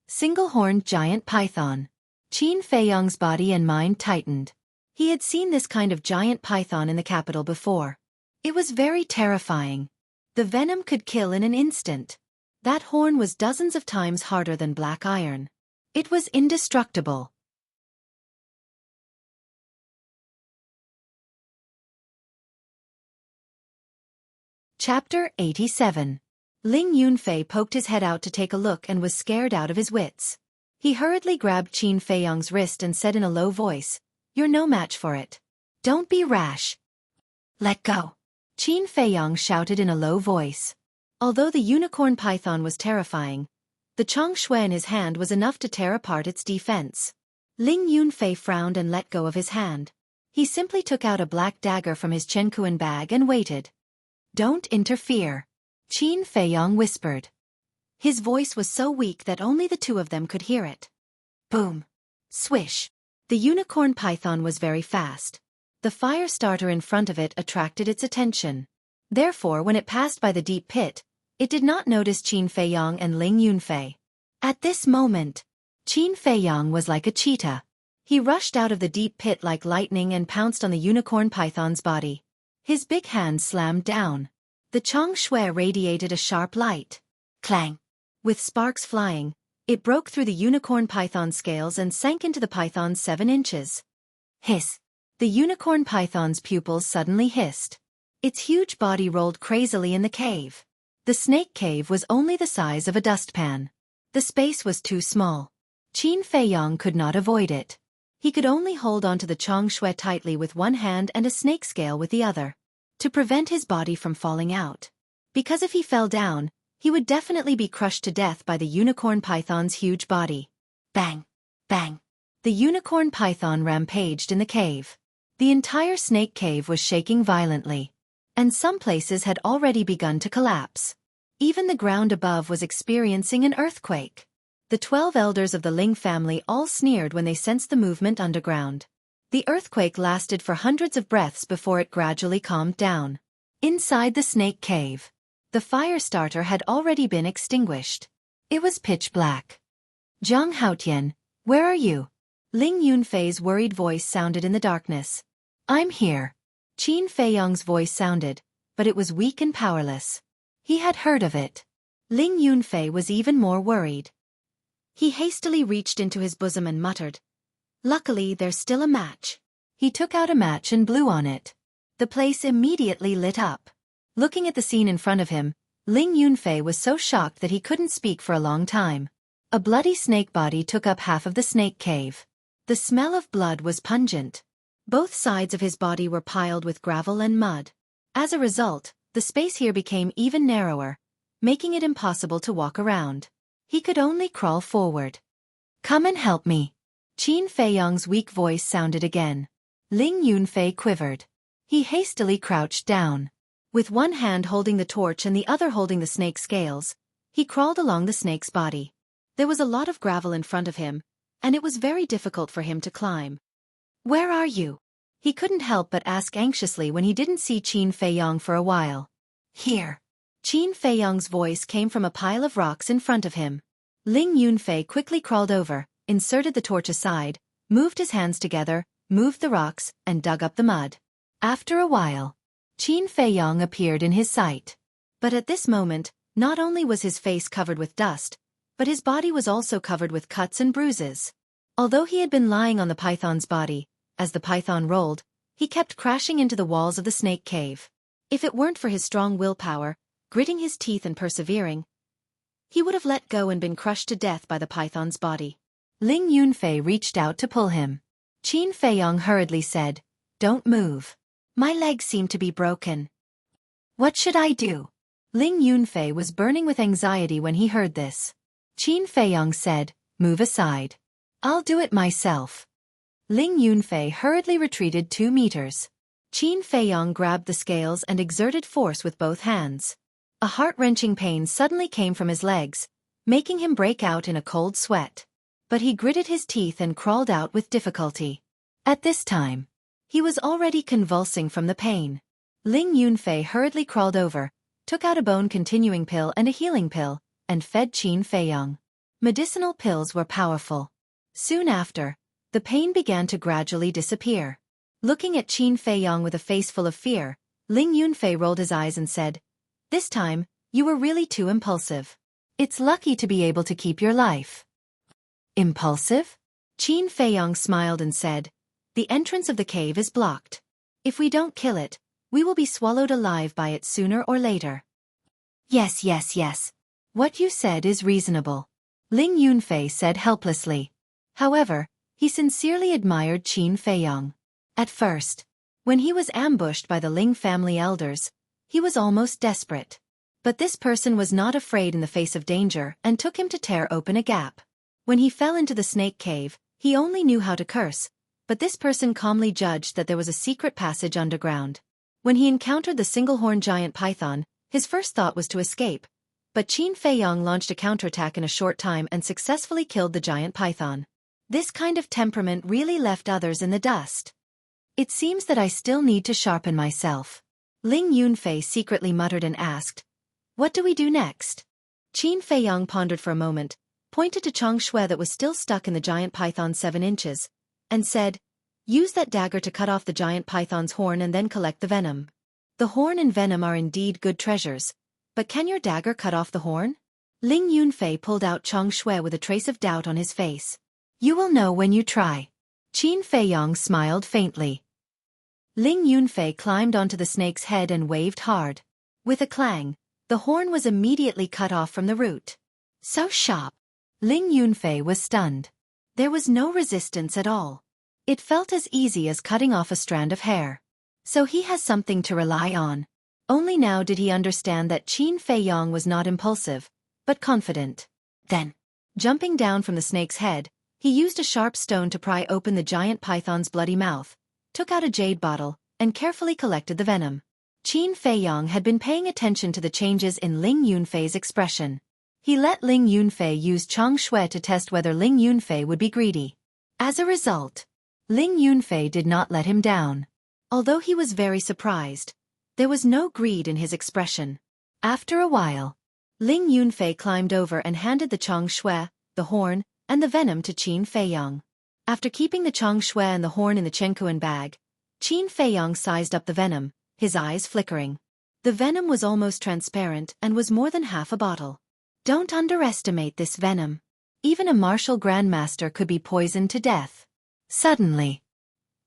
Single-horned giant python. Qin Feiyong's body and mind tightened. He had seen this kind of giant python in the capital before. It was very terrifying. The venom could kill in an instant. That horn was dozens of times harder than black iron. It was indestructible. Chapter 87. Ling Yunfei poked his head out to take a look and was scared out of his wits. He hurriedly grabbed Qin Feiyong's wrist and said in a low voice, "You're no match for it. Don't be rash. Let go." Qin Feiyong shouted in a low voice. Although the unicorn python was terrifying, the Shui in his hand was enough to tear apart its defense. Ling Yunfei frowned and let go of his hand. He simply took out a black dagger from his chenkuan bag and waited. "Don't interfere," Qin Feiyong whispered. His voice was so weak that only the 2 of them could hear it. Boom. Swish. The unicorn python was very fast. The fire starter in front of it attracted its attention. Therefore, when it passed by the deep pit, it did not notice Qin Feiyong and Ling Yunfei. At this moment, Qin Feiyong was like a cheetah. He rushed out of the deep pit like lightning and pounced on the unicorn python's body. His big hand slammed down. The Shui radiated a sharp light. Clang! With sparks flying, it broke through the unicorn python's scales and sank into the python's 7 inches. Hiss! The unicorn python's pupils suddenly hissed. Its huge body rolled crazily in the cave. The snake cave was only the size of a dustpan. The space was too small. Qin Feiyong could not avoid it. He could only hold onto the Shui tightly with one hand and a snake scale with the other, to prevent his body from falling out. Because if he fell down, he would definitely be crushed to death by the unicorn python's huge body. Bang! Bang! The unicorn python rampaged in the cave. The entire snake cave was shaking violently, and some places had already begun to collapse. Even the ground above was experiencing an earthquake. The 12 elders of the Ling family all sneered when they sensed the movement underground. The earthquake lasted for hundreds of breaths before it gradually calmed down. Inside the snake cave, the fire starter had already been extinguished. It was pitch black. "Zhang Haotian, where are you?" Ling Yunfei's worried voice sounded in the darkness. I'm here. Qin Feiyong's voice sounded, but it was weak and powerless. He had heard of it. Ling Yunfei was even more worried. He hastily reached into his bosom and muttered, "Luckily there's still a match." He took out a match and blew on it. The place immediately lit up. Looking at the scene in front of him, Ling Yunfei was so shocked that he couldn't speak for a long time. A bloody snake body took up half of the snake cave. The smell of blood was pungent. Both sides of his body were piled with gravel and mud. As a result, the space here became even narrower, making it impossible to walk around. He could only crawl forward. "Come and help me." Qin Feiyong's weak voice sounded again. Ling Yunfei quivered. He hastily crouched down. With one hand holding the torch and the other holding the snake's scales, he crawled along the snake's body. There was a lot of gravel in front of him, and it was very difficult for him to climb. "Where are you?" He couldn't help but ask anxiously when he didn't see Qin Feiyong for a while. "Here." Qin Feiyong's voice came from a pile of rocks in front of him. Ling Yunfei quickly crawled over, inserted the torch aside, moved his hands together, moved the rocks, and dug up the mud. After a while, Qin Feiyong appeared in his sight. But at this moment, not only was his face covered with dust, but his body was also covered with cuts and bruises. Although he had been lying on the python's body, as the python rolled, he kept crashing into the walls of the snake cave. If it weren't for his strong willpower, gritting his teeth and persevering, he would have let go and been crushed to death by the python's body. Ling Yunfei reached out to pull him. Qin Feiyong hurriedly said, "Don't move. My legs seem to be broken." "What should I do?" Ling Yunfei was burning with anxiety when he heard this. Qin Feiyong said, "Move aside. I'll do it myself." Ling Yunfei hurriedly retreated 2 meters. Qin Feiyong grabbed the scales and exerted force with both hands. A heart-wrenching pain suddenly came from his legs, making him break out in a cold sweat. But he gritted his teeth and crawled out with difficulty. At this time, he was already convulsing from the pain. Ling Yunfei hurriedly crawled over, took out a bone-continuing pill and a healing pill, and fed Qin Feiyong. Medicinal pills were powerful. Soon after, the pain began to gradually disappear. Looking at Qin Feiyong with a face full of fear, Ling Yunfei rolled his eyes and said, "This time, you were really too impulsive. It's lucky to be able to keep your life." "Impulsive?" Qin Feiyong smiled and said, "The entrance of the cave is blocked. If we don't kill it, we will be swallowed alive by it sooner or later." Yes. What you said is reasonable," Ling Yunfei said helplessly. However, he sincerely admired Qin Feiyong. At first, when he was ambushed by the Ling family elders, he was almost desperate. But this person was not afraid in the face of danger and took him to tear open a gap. When he fell into the snake cave, he only knew how to curse, but this person calmly judged that there was a secret passage underground. When he encountered the single-horned giant python, his first thought was to escape, but Qin Feiyong launched a counterattack in a short time and successfully killed the giant python. This kind of temperament really left others in the dust. "It seems that I still need to sharpen myself," Ling Yunfei secretly muttered and asked, "What do we do next?" Qin Feiyong pondered for a moment, pointed to Chang Shui that was still stuck in the giant python's 7 inches, and said, "Use that dagger to cut off the giant python's horn and then collect the venom. The horn and venom are indeed good treasures, but can your dagger cut off the horn?" Ling Yunfei pulled out Chang Shui with a trace of doubt on his face. "You will know when you try." Qin Feiyong smiled faintly. Ling Yunfei climbed onto the snake's head and waved hard. With a clang, the horn was immediately cut off from the root. So sharp! Ling Yunfei was stunned. There was no resistance at all. It felt as easy as cutting off a strand of hair. So he has something to rely on. Only now did he understand that Qin Feiyong was not impulsive, but confident. Then, jumping down from the snake's head, he used a sharp stone to pry open the giant python's bloody mouth, took out a jade bottle, and carefully collected the venom. Qin Feiyong had been paying attention to the changes in Ling Yunfei's expression. He let Ling Yunfei use Chang Shui to test whether Ling Yunfei would be greedy. As a result, Ling Yunfei did not let him down. Although he was very surprised, there was no greed in his expression. After a while, Ling Yunfei climbed over and handed the Chang Shui, the horn, and the venom to Qin Feiyong. After keeping the Chang Shui and the horn in the Chengkuan bag, Qin Feiyong sized up the venom, his eyes flickering. The venom was almost transparent and was more than half a bottle. Don't underestimate this venom. Even a martial grandmaster could be poisoned to death. Suddenly,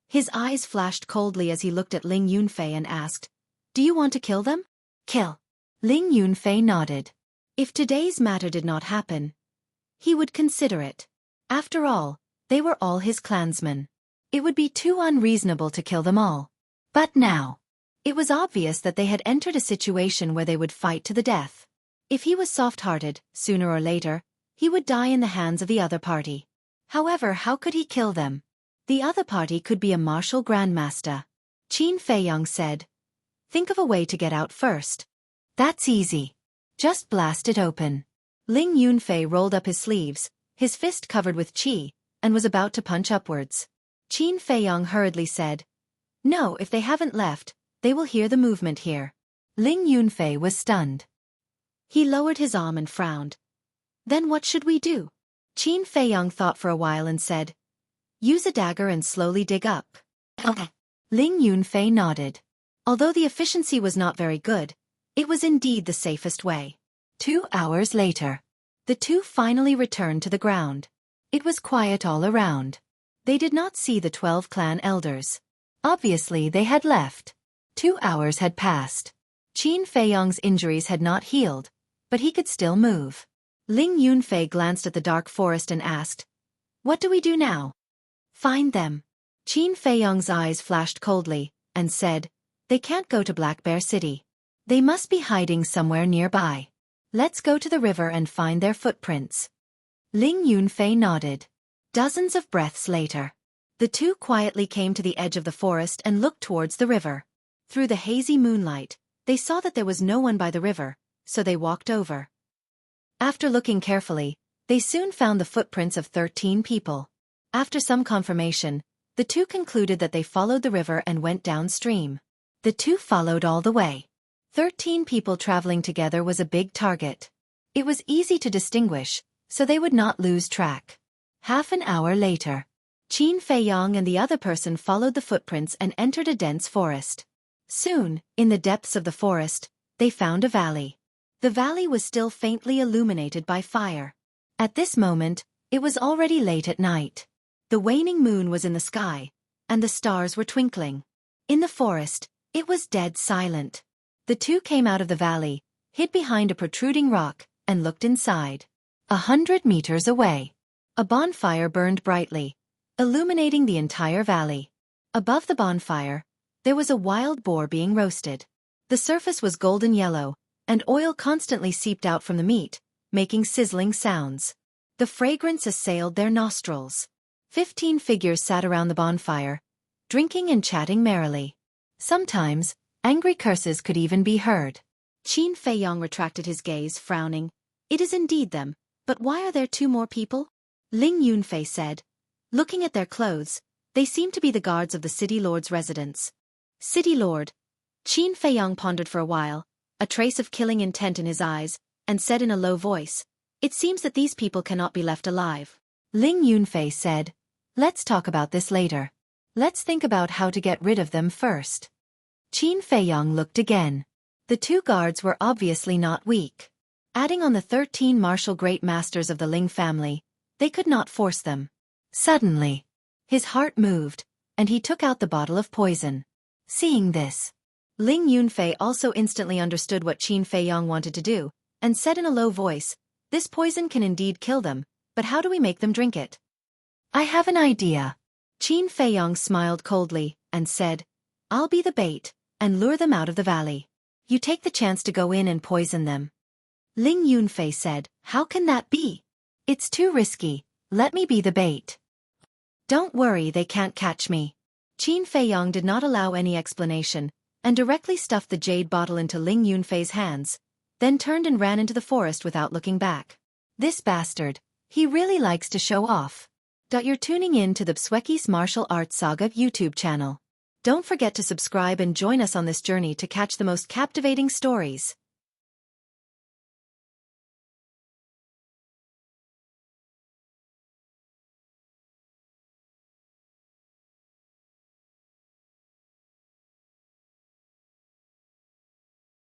his eyes flashed coldly as he looked at Ling Yunfei and asked, "Do you want to kill them?" "Kill." Ling Yunfei nodded. If today's matter did not happen, he would consider it. After all, they were all his clansmen. It would be too unreasonable to kill them all. But now, it was obvious that they had entered a situation where they would fight to the death. If he was soft-hearted, sooner or later, he would die in the hands of the other party. However, how could he kill them? The other party could be a martial grandmaster. Qin Feiyong said, "Think of a way to get out first." "That's easy. Just blast it open." Ling Yunfei rolled up his sleeves, his fist covered with qi, and was about to punch upwards. Qin Feiyong hurriedly said, "No, if they haven't left, they will hear the movement here." Ling Yunfei was stunned. He lowered his arm and frowned. "Then what should we do?" Qin Feiyong thought for a while and said, "Use a dagger and slowly dig up." Okay. Ling Yunfei nodded. Although the efficiency was not very good, it was indeed the safest way. 2 hours later, the two finally returned to the ground. It was quiet all around. They did not see the 12 clan elders. Obviously they had left. 2 hours had passed. Qin Feiyong's injuries had not healed, but he could still move. Ling Yunfei glanced at the dark forest and asked, "What do we do now?" "Find them." Qin Feiyong's eyes flashed coldly, and said, "They can't go to Black Bear City. They must be hiding somewhere nearby. Let's go to the river and find their footprints." Ling Yunfei nodded. Dozens of breaths later, the two quietly came to the edge of the forest and looked towards the river. Through the hazy moonlight, they saw that there was no one by the river, so they walked over. After looking carefully, they soon found the footprints of 13 people. After some confirmation, the two concluded that they followed the river and went downstream. The two followed all the way. 13 people traveling together was a big target. It was easy to distinguish, so they would not lose track. Half an hour later, Qin Feiyong and the other person followed the footprints and entered a dense forest. Soon, in the depths of the forest, they found a valley. The valley was still faintly illuminated by fire. At this moment, it was already late at night. The waning moon was in the sky, and the stars were twinkling. In the forest, it was dead silent. The two came out of the valley, hid behind a protruding rock, and looked inside. 100 meters away, a bonfire burned brightly, illuminating the entire valley. Above the bonfire, there was a wild boar being roasted. The surface was golden yellow, and oil constantly seeped out from the meat, making sizzling sounds. The fragrance assailed their nostrils. 15 figures sat around the bonfire, drinking and chatting merrily. Sometimes, angry curses could even be heard. Qin Feiyong retracted his gaze, frowning. "It is indeed them, but why are there 2 more people?" Ling Yunfei said. "Looking at their clothes, they seem to be the guards of the city lord's residence." "City lord?" Qin Feiyong pondered for a while, a trace of killing intent in his eyes, and said in a low voice, "It seems that these people cannot be left alive." Ling Yunfei said, "Let's talk about this later. Let's think about how to get rid of them first." Qin Feiyong looked again. The 2 guards were obviously not weak. Adding on the 13 martial great masters of the Ling family, they could not force them. Suddenly, his heart moved, and he took out the bottle of poison. Seeing this, Ling Yunfei also instantly understood what Qin Feiyong wanted to do, and said in a low voice, "This poison can indeed kill them, but how do we make them drink it?" "I have an idea." Qin Feiyong smiled coldly, and said, "I'll be the bait, and lure them out of the valley. You take the chance to go in and poison them." Ling Yunfei said, "How can that be? It's too risky, let me be the bait." "Don't worry, they can't catch me." Qin Feiyong did not allow any explanation, and directly stuffed the jade bottle into Ling Yunfei's hands, then turned and ran into the forest without looking back. This bastard, he really likes to show off. You're tuning in to the Xueqi's Martial Arts Saga YouTube channel. Don't forget to subscribe and join us on this journey to catch the most captivating stories.